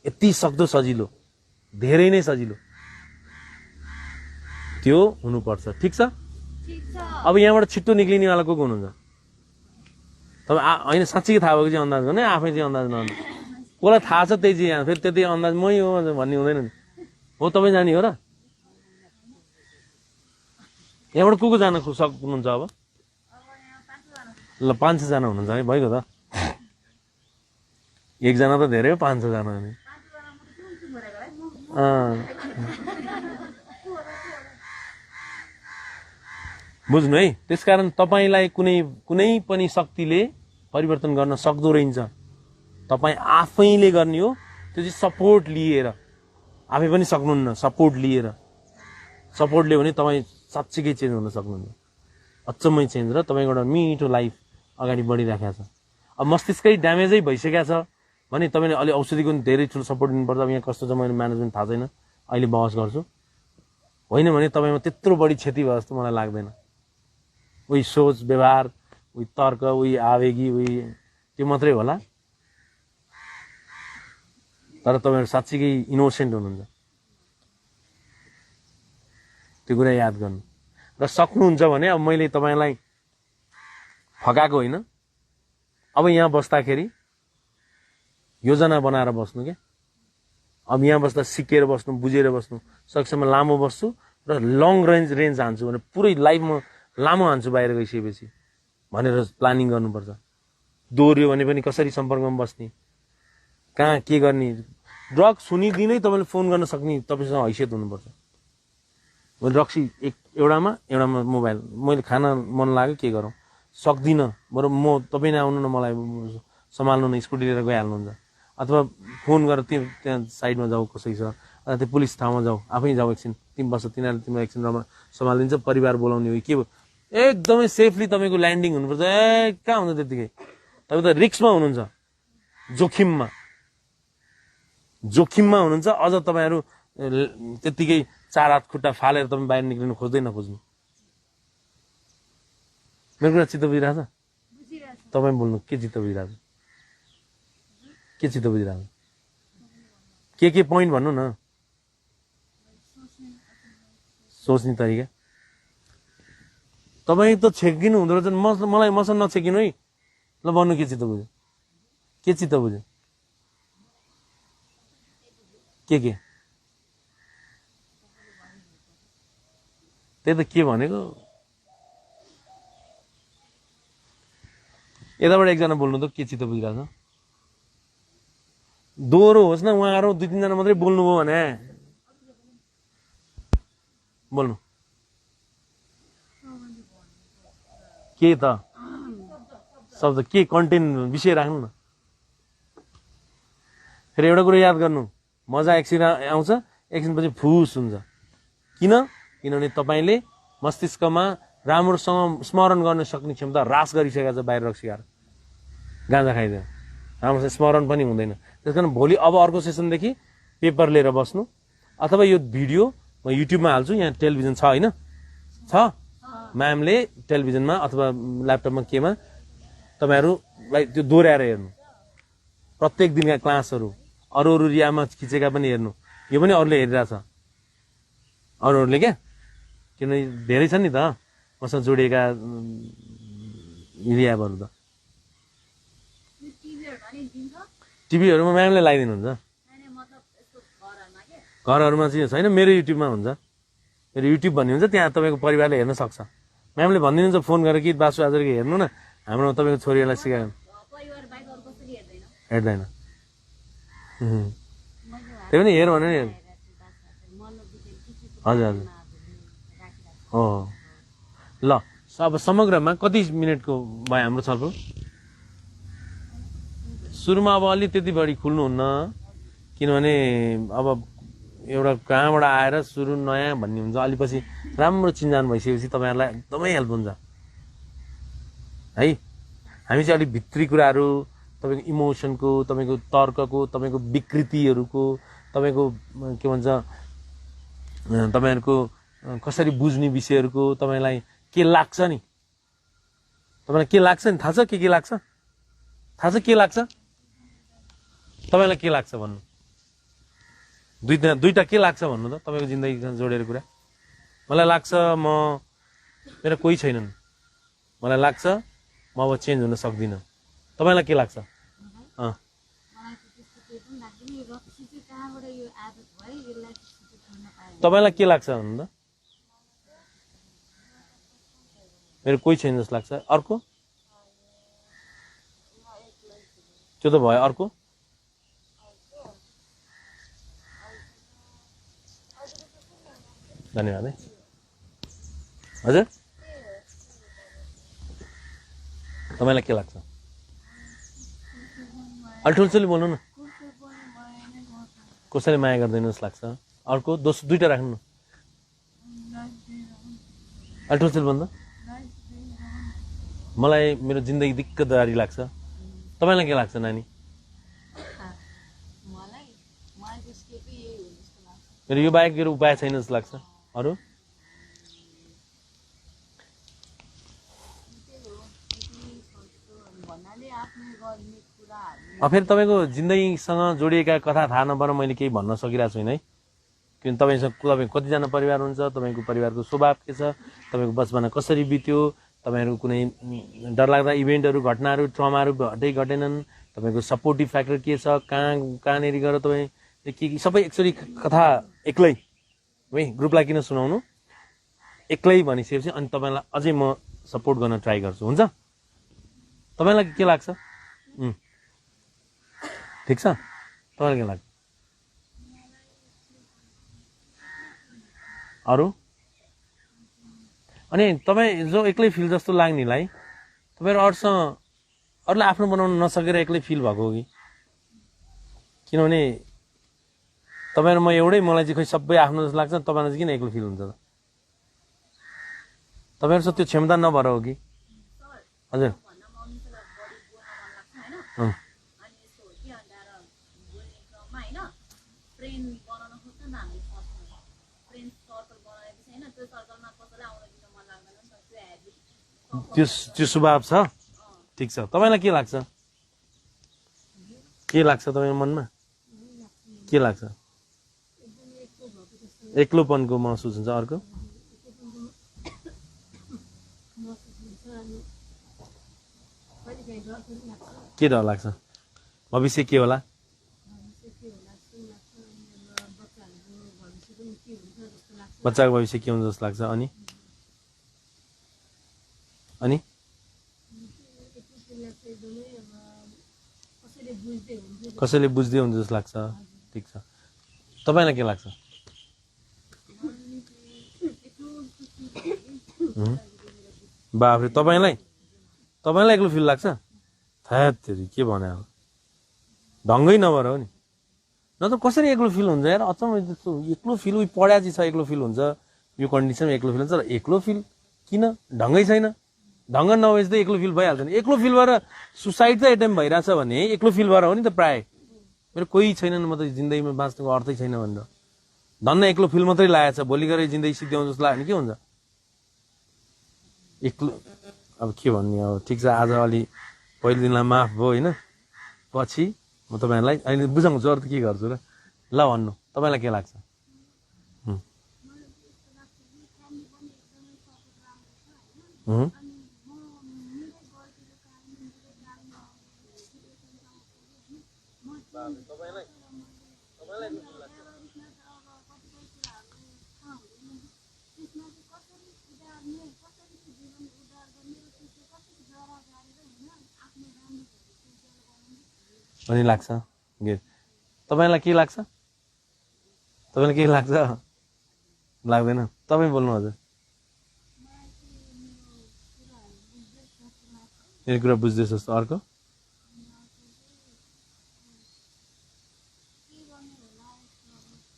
यति सक्दो सजिलो, धेरै नै सजिलो त्यो हुनुपर्छ। ठिक छ? अब यहाँबाट छिट्टो निक्लिनेवाला को हुनुहुन्छ? तपाईँ होइन साँच्चीकै थाहा भएको चाहिँ अन्दाज गर्ने, आफै चाहिँ अन्दाज नगर्नु। कसलाई थाहा छ त्यही चाहिँ यहाँ फेरि त्यति अन्दाज मै हो भन्ने हुँदैन नि। हो तपाईँ जाने हो र? यहाँबाट को जान सक्नुहुन्छ अब? ल 500 जना हुनुहुन्छ है, भइगयो त। 1 जना त धेरै हो, 500 जना नि। बुझ्नु है। त्यसकारण तपाईँलाई कुनै पनि शक्तिले परिवर्तन गर्न सक्दो रहेछ। तपाईँ आफैले गर्ने हो, त्यो चाहिँ सपोर्ट लिएर। आफै पनि सक्नुहुन्न, सपोर्ट लिएर। सपोर्ट लियो भने तपाईँ साँच्चीकै चेन्ज हुन सक्नुहुन्छ, अचम्मै चेन्ज। र तपाईँको एउटा मिठो लाइफ अगाडि बढिराखेको छ। अब मस्तिष्कै ड्यामेजै भइसकेको छ भने तपाईँले अलि औषधिको धेरै ठुलो सपोर्ट दिनुपर्छ। अब यहाँ कस्तो छ मैले म्यानेजमेन्ट थाहा छैन, अहिले बहस गर्छु। होइन भने तपाईँमा त्यत्रो बढी क्षति भयो जस्तो मलाई लाग्दैन। उही सोच व्यवहार, उही तर्क, उही आवेगी, उही त्यो मात्रै होला। तर तपाईँहरू साँच्चीकै इनोसेन्ट हुनुहुन्छ, त्यो कुरा याद गर्नु। र सक्नुहुन्छ भने अब मैले तपाईँलाई फकाएको होइन। अब यहाँ बस्दाखेरि योजना बनाएर बस्नु क्या। अब यहाँ बस्दा सिकेर बस्नु, बुझेर बस्नु। सकेसम्म लामो बस्छु र लङ रेन्ज हान्छु भने पुरै लाइफमा लामो हान्छु बाहिर गइसकेपछि भनेर प्लानिङ गर्नुपर्छ। दोहोऱ्यो भने पनि कसरी सम्पर्कमा बस्ने, कहाँ के गर्ने। ड्रग्स हुनेदिनै तपाईँले फोन गर्न सक्ने तपाईँसँग हैसियत हुनुपर्छ। मैले रक्सी एउटामा मोबाइल, मैले खान मन लाग्यो के गरौँ, सक्दिनँ, बरु म तपाईँ नै आउनु न, मलाई सम्हाल्नु न, स्कुटी लिएर गइहाल्नुहुन्छ। अथवा फोन गरेर त्यहाँ साइडमा जाऊ कसै छ, अथवा त्यो पुलिस ठाउँमा जाऊ, आफै जाऊ, एकछिन तिमी बस्छ, तिनीहरूले तिमीलाई एकछिन सम्हालिदिन्छ, परिवार बोलाउने हो के हो। एकदमै सेफली तपाईँको ल्यान्डिङ हुनुपर्छ। कहाँ हुन्छ त्यतिकै? तपाईँ त रिक्समा हुनुहुन्छ, जोखिममा हुनुहुन्छ। अझ तपाईँहरू त्यतिकै 4 हात खुट्टा फालेर तपाईँ बाहिर निक्लिनु खोज्दै नखोज्नु। मेरो कुरा चित्त बुझिरहेछ? तपाईँ बोल्नु, के चित्त बुझिरहेछ? के चित्त बुझिरहेछ? के पोइन्ट भन्नु न। सोच्ने तरिका तपाईँ त छेकिनु हुँदो रहेछ। मलाई मसँग नछेकिनु है। ल भन्नु, के चित्त बुझ्यो? के चित्त बुझ्यो? के त्यही त के भनेको। यताबाट एकजना बोल्नु त, के चित्त बुझिरहेछ? दोहोरो होस् न, उहाँहरू 2-3 जना मात्रै बोल्नुभयो भने बोल्नु। के त शब्द, के कन्टेन्ट, विषय राख्नु न। फेरि एउटा कुरो याद गर्नु, मजा एकछिन आउँछ, एकछिनपछि फुस हुन्छ। किनभने तपाईँले मस्तिष्कमा राम्रोसँग स्मरण गर्न सक्ने क्षमता ह्रास गरिसकेको छ बाहिर रक्सी खाएर गाँजा खाइदियो राम्रोसँग स्मरण पनि हुँदैन त्यस कारण भोलि अब अर्को सेसनदेखि पेपर लिएर बस्नु अथवा यो भिडियो म युट्युबमा हाल्छु यहाँ टेलिभिजन छ होइन छ म्यामले टेलिभिजनमा अथवा ल्यापटपमा केमा तपाईँहरूलाई त्यो दोहोऱ्याएर हेर्नु प्रत्येक दिनका क्लासहरू अरू रियामा खिचेका पनि हेर्नु यो पनि अरूले हेरिरहेछ अरूहरूले क्या किनभने धेरै छन् नि त मसँग जोडिएका रियाबहरू त टिभीहरूमा म्यामले लगाइदिनुहुन्छ घरहरूमा चाहिँ छैन मेरो युट्युबमा हुन्छ मेरो युट्युब भन्ने हुन्छ त्यहाँ तपाईँको परिवारले हेर्न सक्छ म्यामले भनिदिनुहुन्छ फोन गरेर कि बासु आजको हेर्नु न हाम्रो तपाईँको छोरीहरूलाई सिकायो हेर्दैन त्यही पनि हेर भने नि हजुर हजुर हो ल अब समग्रमा कति मिनटको भयो हाम्रो छलफल सुरुमा अब अलि त्यति बढी खुल्नुहुन्न किनभने अब एउटा कहाँबाट आएर सुरु नयाँ भन्ने हुन्छ अलि पछि राम्रो चिन्जान भइसकेपछि तपाईँहरूलाई एकदमै हेल्प हुन्छ है हामी चाहिँ अलिक भित्री कुराहरू तपाईँको इमोसनको तपाईँको तर्कको तपाईँको विकृतिहरूको तपाईँको के भन्छ तपाईँहरूको कसरी बुझ्ने विषयहरूको तपाईँलाई के लाग्छ नि तपाईँलाई के लाग्छ नि थाहा छ के लाग्छ थाहा छ के लाग्छ तपाईँलाई के लाग्छ भन्नु दुईटा के लाग्छ भन्नु त तपाईँको जिन्दगीसँग जोडेर कुरा मलाई लाग्छ मेरो कोही छैनन् मलाई लाग्छ म अब चेन्ज हुन सक्दिनँ तपाईँलाई के लाग्छ तपाईँलाई के लाग्छ भन्नु त मेरो कोही छैन जस्तो लाग्छ अर्को त्यो त भयो अर्को धन्यवाद है हजुर तपाईँलाई के लाग्छ अलि ठुल्छुली बोल्नु न कसैले माया गर्दैन जस्तो लाग्छ अर्को दुईटा राख्नु न अलि ठुल्छुली भन्दा मलाई मेरो जिन्दगी दिक्कतदारी लाग्छ तपाईँलाई के लाग्छ नानी मेरो यो बाहेक मेरो उपाय छैन जस्तो लाग्छ अरू फेरि तपाईँको जिन्दगीसँग जोडिएका कथा थाहा नभएर मैले केही भन्न सकिरहेको छुइनँ है किनभने तपाईँ कतिजना परिवार हुन्छ तपाईँको परिवारको स्वभाव के छ तपाईँको बचपना कसरी बित्यो तपाईँहरूको कुनै डरलाग्दा इभेन्टहरू घटनाहरू ट्रमाहरू घटेनन् तपाईँको सपोर्टिभ फ्याक्टर के छ कहाँनिर गएर तपाईँ के सबै एकचोटि कथा एक्लै है ग्रुपलाई किन सुनाउनु एक्लै भनिसकेपछि अनि तपाईँलाई अझै म सपोर्ट गर्न ट्राई गर्छु हुन्छ तपाईँलाई के लाग्छ ठिक छ तपाईँलाई के लाग्छ अरू अनि तपाईँ जो एक्लै फिल जस्तो लाग्नेलाई तपाईँहरू अरूलाई आफ्नो बनाउन नसकेर एक्लै फिल भएको हो कि किनभने तपाईँहरू म एउटै मलाई चाहिँ खोइ सबै आफ्नो जस्तो लाग्छ तपाईँलाई चाहिँ किन एक्लो फिल हुन्छ त तपाईँहरू त्यो क्षमता नभएर हो कि हजुर त्यो स्वभाव छ ठिक छ तपाईँलाई के लाग्छ तपाईँको मनमा के लाग्छ एक्लोपनको महसुस हुन्छ अर्को के डर लाग्छ भविष्य के होला बच्चाको भविष्य के हुन्छ जस्तो लाग्छ अनि कसैले बुझ्दै हुन्छ जस्तो लाग्छ ठिक छ तपाईँलाई के लाग्छ बाफ्रे तपाईँलाई एक्लो फिल लाग्छ थ्यात्तेरी के भने ढङ्गै नभएर हो नि न त कसरी एक्लो फिल हुन्छ यार अचम्म एक्लो फिल पढ्या चाहिँ छ एक्लो फिल हुन्छ यो कन्डिसनमा एक्लो फिल हुन्छ। तर एक्लो फिल किन? ढङ्गै छैन। ढङ्ग नभएपछि त एक्लो फिल भइहाल्छ नि। एक्लो फिल भएर सुसाइड चाहिँ एटेम्प भइरहेछ भने एक्लो फिल भएर हो नि त। प्रायः मेरो कोही छैनन्, म त जिन्दगीमा बाँच्नुको अर्थै छैन भनेर धन्न एक्लो फिल मात्रै लागेको छ। भोलि गएर जिन्दगी सिद्ध्याउँ जस्तो लाग्यो भने के हुन्छ? एक्लो अब के भन्ने अब। ठिक छ, आज अलि पहिलो दिनलाई माफ भयो होइन, पछि म तपाईँहरूलाई अहिले बुझाउँछु अरू त के गर्छु र। ल भन्नु तपाईँलाई के लाग्छ? अनि लाग्छ तपाईँलाई के लाग्छ? तपाईँलाई के लाग्छ? लाग्दैन? तपाईँ बोल्नु हजुर। यो कुरा बुझ्दैछ जस्तो। अर्को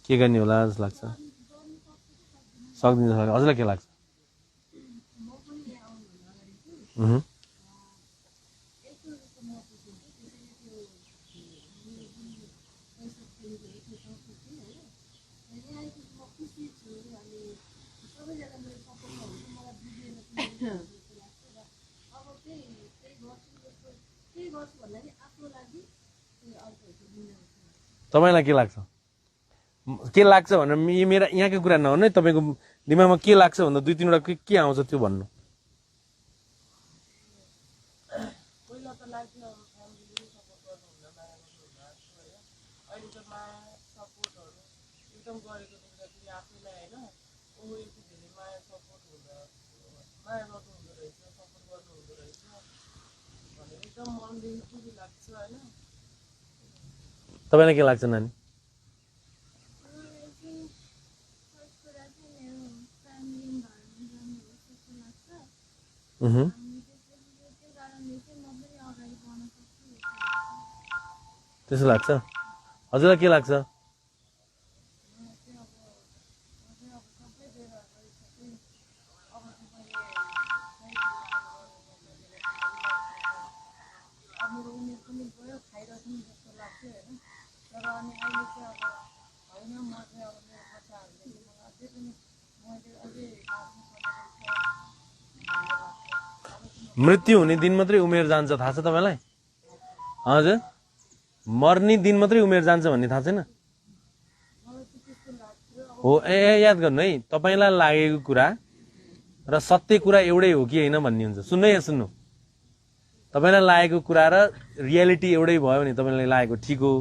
के गर्ने होला जस्तो लाग्छ? सक्दिन्छ। हजुरलाई के लाग्छ? तपाईँलाई के लाग्छ? के लाग्छ भनेर यो मेरा यहाँको कुरा नहुनु है। तपाईँको दिमागमा के लाग्छ भन्दा दुई तिनवटा के आउँछ त्यो भन्नु। पहिला त लाग्थ्यो अब फ्यामिलीले सपोर्ट गर्नुहुन्न, माया गर्नुहुन्न होइन। अहिले त माया सपोर्टहरू एकदम गरेको देख्दाखेरि आफैलाई होइन ऊ यति धेरै माया सपोर्ट माया गर्नुहुँदो रहेछ, सपोर्ट गर्नुहुँदो रहेछ भनेर एकदम मनदेखि खुसी लाग्छ होइन। तपाईँलाई के लाग्छ नानी? त्यसो लाग्छ? हजुरलाई के लाग्छ? मृत्यु हुने दिन मात्रै उमेर जान्छ, थाहा छ तपाईँलाई? हजुर, मर्ने दिन मात्रै उमेर जान्छ भन्ने थाहा छैन? हो, याद गर्नु है। तपाईँलाई लागेको कुरा र सत्य कुरा एउटै हो कि होइन भन्ने हुन्छ। सुन्नु है, सुन्नु। तपाईँलाई लागेको कुरा र रियालिटी एउटै भयो भने तपाईँलाई लागेको ठिक हो।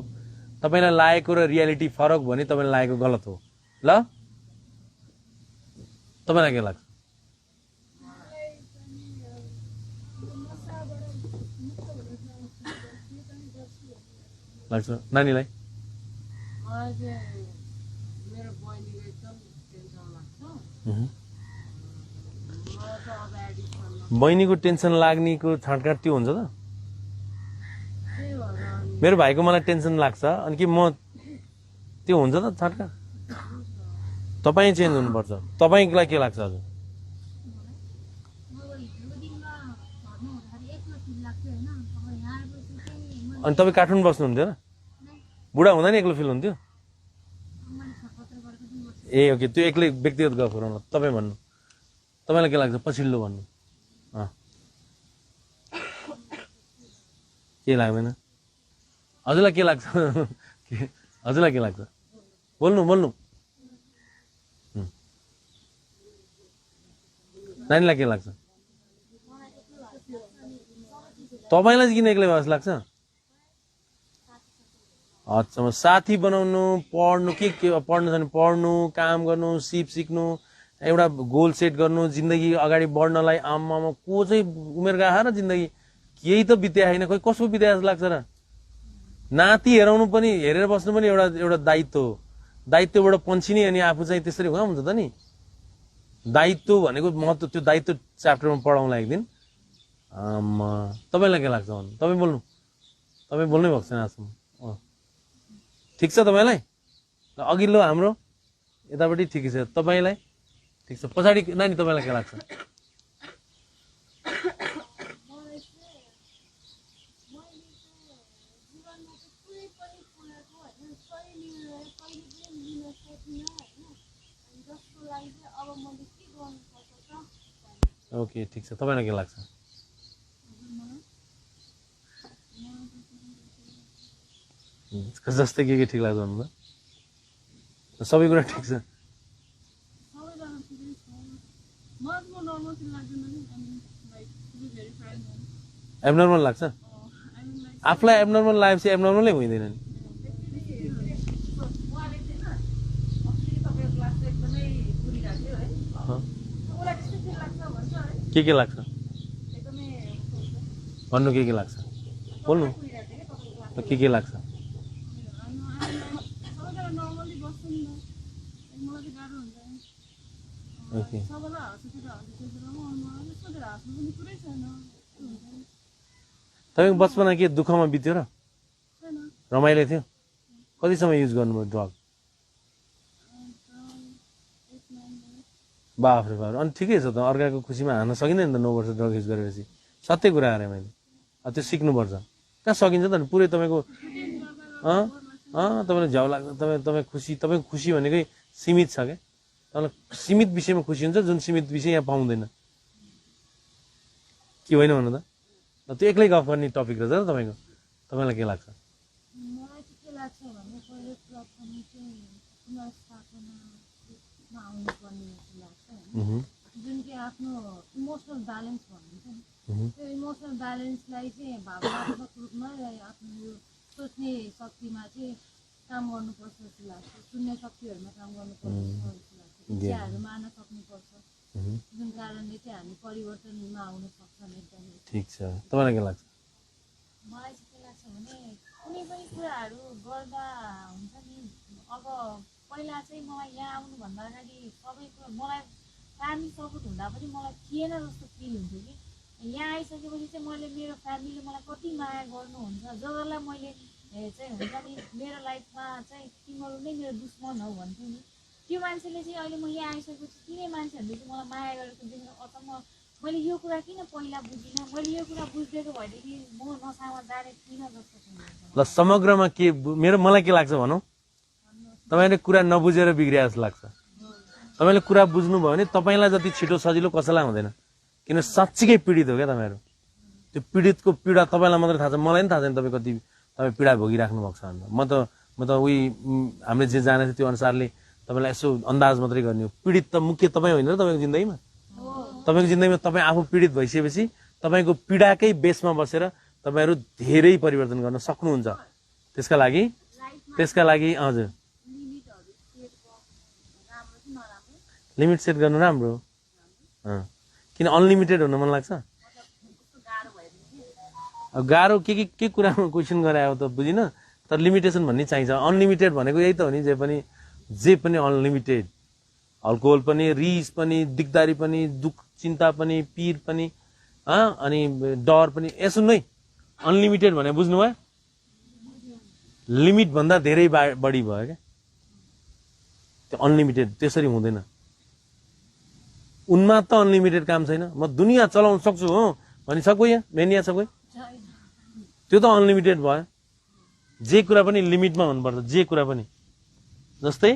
तपाईँलाई लागेको र रियालिटी फरक भयो भने तपाईँलाई लागेको गलत हो। ल, तपाईँलाई के लाग्छ? लाग्छ नानीलाई? मलाई चाहिँ मेरो बहिनीको एकदम टेन्सन लाग्छ। मलाई त अब एडिक्सन बहिनीको टेन्सन लाग्नेको छाँटकाँट त्यो हुन्छ त? त्यही भएर मेरो भाइको मलाई टेन्सन लाग्छ अनि कि म त्यो हुन्छ त छाँटकाँट? तपाईँ चेन्ज हुनुपर्छ। तपाईँलाई के लाग्छ हजुर? अनि तपाईँ काठमाडौँ बस्नुहुन्थ्यो र? बुढा हुँदा नि एक्लो फिल हुन्थ्यो? ए ओके, त्यो एक्लै व्यक्तिगत गफ गरौँ। तपाईँ भन्नु, तपाईँलाई के लाग्छ? पछिल्लो भन्नु। के लाग्दैन? हजुरलाई के लाग्छ? हजुरलाई के लाग्छ? बोल्नु बोल्नु। नानीलाई के लाग्छ? तपाईँलाई किन एक्लै भए जस्तो लाग्छ? अच्छा, साथी बनाउनु, पढ्नु, के पढ्नु छ भने पढ्नु, काम गर्नु, सिप सिक्नु, एउटा गोल सेट गर्नु, जिन्दगी अगाडि बढ्नलाई। आमामा को चाहिँ उमेर गएको र जिन्दगी केही त बित्या होइन, खोइ कसको बित्या जस्तो लाग्छ र? नाति हेराउनु पनि, हेरेर बस्नु पनि एउटा एउटा दायित्व हो। दायित्वबाट पन्छिने अनि आफू चाहिँ त्यसरी हुँदा हुन्छ त नि। दायित्व भनेको महत्त्व, त्यो दायित्व च्याप्टरमा पढाउँला एक दिन। तपाईँलाई के लाग्छ भन्नु? तपाईँ बोल्नु। तपाईँ बोल्नै भएको छैन आजसम्म। ठिक छ तपाईँलाई? अघिल्लो हाम्रो यतापट्टि ठिकै छ। तपाईँलाई ठिक छ पछाडि नानी तपाईँलाई के लाग्छ मलाई चाहिँ मैले चाहिँ जीवनमा चाहिँ कुनै पनि कुराको होइन सही निर्णय कहिले पनि लिन सकिनँ होइन अनि जसको लागि चाहिँ अब मैले के गर्नुपर्छ त भन्ने ओके ठिक छ तपाईँलाई के लाग्छ जस्तै के ठिक लाग्छ भन्नु त सबै कुरा ठिक छ सबैजना ठिकै छ मलाई चाहिँ नर्मल फिल लाग्दैन कि like to be very friend abnormal लाग्छ आई मिन लाइक आफूलाई एबनर्मल लागेपछि एबनर्मलै हुँदैन नि उहाँले चाहिँ अस्ति तपाईँको क्लास चाहिँ एकदमै पुरिरहेको थियो है अँ, उसलाई त्यस्तो के लाग्छ भन्छ है के लाग्छ एकदमै भन्नु के लाग्छ बोल्नु पुरिरहेको थियो क्या तपाईँको क्लास के लाग्छ सबैजना नर्मली बस्छ नि त मलाई चाहिँ गाह्रो हुन्छ ओके सबैलाई हाँसेर हाँसेर सोचेर मलाई सोधेर हाँस्नु पनि कुरै छैन हुन्छ नि तपाईँको बचपना के दुःखमा बित्यो र छैन रमाइलो थियो कति समय युज गर्नुभयो ड्रग बाफ्रे बाफ अनि ठिकै छ त अर्काको खुसीमा हान्न सकिँदैन नि त 9 वर्ष ड्रग युज गरेपछि सत्य कुरा अरे मैले अब त्यो सिक्नुपर्छ कहाँ सकिन्छ त पुरै तपाईँको तपाईँलाई झ्याउ लाग्छ तपाईँ तपाईँको खुसी भनेकै सीमित छ क्या तपाईँलाई सीमित विषयमा खुसी हुन्छ जुन सीमित विषय यहाँ पाउँदैन के होइन भन्नु त त्यो एक्लै गफ गर्ने टपिक रहेछ त तपाईँलाई के लाग्छ मलाई चाहिँ के लाग्छ भने पहिले प्रथम चाहिँ पुनर्स्थापनामा आउनुपर्ने जस्तो लाग्छ होइन जुन चाहिँ आफ्नो इमोसनल ब्यालेन्स भनिन्छ नि त्यो इमोसनल ब्यालेन्सलाई चाहिँ भावनात्मक रूपमा आफ्नो यो सोच्ने शक्तिमा चाहिँ काम गर्नुपर्छ जस्तो लाग्छ सुन्ने शक्तिहरूमा काम गर्नुपर्छ जस्तो लाग्छ इच्छाहरू मार्न सक्नुपर्छ जुन कारणले चाहिँ हामी परिवर्तनमा आउन सक्छौँ एकदमै ठिक छ तपाईँलाई के लाग्छ मलाई चाहिँ के लाग्छ भने कुनै पनि कुराहरू गर्दा हुन्छ नि अब पहिला चाहिँ मलाई यहाँ आउनुभन्दा अगाडि सबै कुरा मलाई फ्यामिली सपोर्ट हुँदा पनि मलाई थिएन जस्तो फिल हुन्थ्यो कि यहाँ आइसकेपछि चाहिँ मैले मेरो फ्यामिलीले मलाई कति माया गर्नुहुन्छ जसलाई मैले चाहिँ हुन्छ नि मेरो लाइफमा चाहिँ तिमीहरू नै मेरो दुश्मन हौ भन्थ्यो नि त्यो मान्छेले चाहिँ अहिले म यहाँ आइसकेपछि तिनै मान्छेहरूले चाहिँ मलाई माया गरेको देखेर अचम्म मैले यो कुरा किन पहिला बुझिनँ मैले यो कुरा बुझिदिएको भएदेखि म नसामा जाने थिइनँ जस्तो चाहिँ ल समग्रमा के मलाई के लाग्छ भनौँ तपाईँले कुरा नबुझेर बिग्रिया जस्तो लाग्छ तपाईँले कुरा बुझ्नुभयो भने तपाईँलाई जति छिटो सजिलो कसैलाई हुँदैन किन साँच्चीकै पीडित हो क्या तपाईँहरू त्यो पीडितको पीडा तपाईँलाई मात्रै थाहा छ मलाई पनि थाहा छैन तपाईँ कति तपाईँ पीडा भोगिराख्नु भएको छ भनेर म त उही हामीले जे जानेको थियो त्यो अनुसारले तपाईँलाई यसो अन्दाज मात्रै गर्ने हो पीडित त मुख्य तपाईँ होइन र तपाईँको जिन्दगीमा तपाईँको जिन्दगीमा तपाईँ आफू पीडित भइसकेपछि तपाईँको पीडाकै बेसमा बसेर तपाईँहरू धेरै परिवर्तन गर्न सक्नुहुन्छ त्यसका लागि हजुर लिमिट सेट गर्नु राम्रो हो किन अनलिमिटेड हुन मन लाग्छ अब गाह्रो के कुरामा क्वेसन गरायो त बुझिन तर लिमिटेसन भन्ने चाहिन्छ अनलिमिटेड भनेको यही त हो नि जे पनि अनलिमिटेड अल्कोहल पनि रिस पनि दिगदारी पनि दुख चिन्ता पनि पीर पनि अनि डर पनि यसो नै अनलिमिटेड भने बुझ्नुभयो लिमिट भन्दा धेरै बढी भयो क्या त्यो अनलिमिटेड त्यसरी हुँदैन उनमा त अनलिमिटेड काम छैन म दुनियाँ चलाउन सक्छु हो भनिसक्यो यहाँ मेनिया छ कोही त्यो त अनलिमिटेड भयो जे कुरा पनि लिमिटमा हुनुपर्छ जे कुरा पनि जस्तै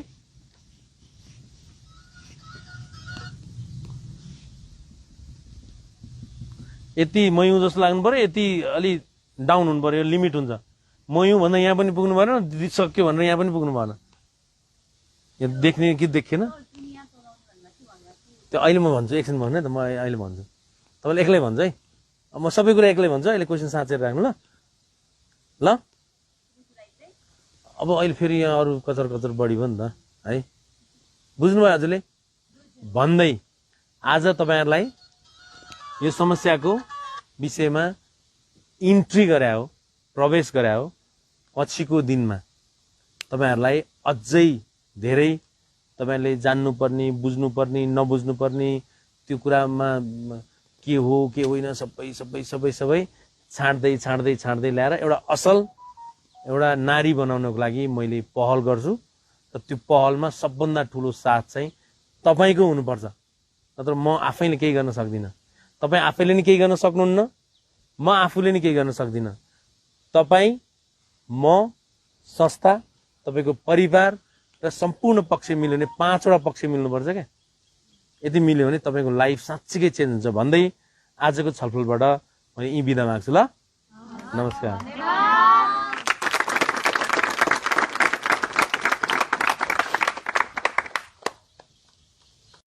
यति मयौँ जस्तो लाग्नु पर्यो यति अलि डाउन हुनु पर्यो लिमिट हुन्छ मयौँ भन्दा यहाँ पनि पुग्नु भएन सक्यो भनेर यहाँ पनि पुग्नु भएन यहाँ देख्ने कि देखेन त्यो अहिले म भन्छु एकछिन भन्नु है त म अहिले भन्छु तपाईँले एक्लै भन्छ है म सबै कुरा एक्लै भन्छु अहिले क्वेसन साँचेर राख्नु ल अब अहिले फेरि यहाँ अरू कचर कचर बढी भयो नि त है बुझ्नुभयो हजुरले भन्दै आज तपाईँहरूलाई यो समस्याको विषयमा इन्ट्री गरायो प्रवेश गरायो पछिको दिनमा तपाईँहरूलाई अझै धेरै तपाईँहरूले जान्नुपर्ने बुझ्नुपर्ने नबुझ्नुपर्ने त्यो कुरामा के हो के होइन सबै छाड्दै ल्याएर एउटा असल एउटा नारी बनाउनको लागि मैले पहल गर्छु र त्यो पहलमा सबभन्दा ठुलो साथ चाहिँ तपाईँको हुनुपर्छ नत्र म आफैले केही गर्न सक्दिनँ, तपाईँ आफैले नि केही गर्न सक्नुहुन्न, म आफूले नि केही गर्न सक्दिनँ। तपाईँ, म, संस्था, तपाईँको परिवार र सम्पूर्ण पक्ष मिल्यो भने 5वटा पक्ष मिल्नुपर्छ क्या। यदि मिल्यो भने तपाईँको लाइफ साँच्चीकै चेन्ज हुन्छ भन्दै आजको छलफलबाट म यी बिदा माग्छु। ल, नमस्कार।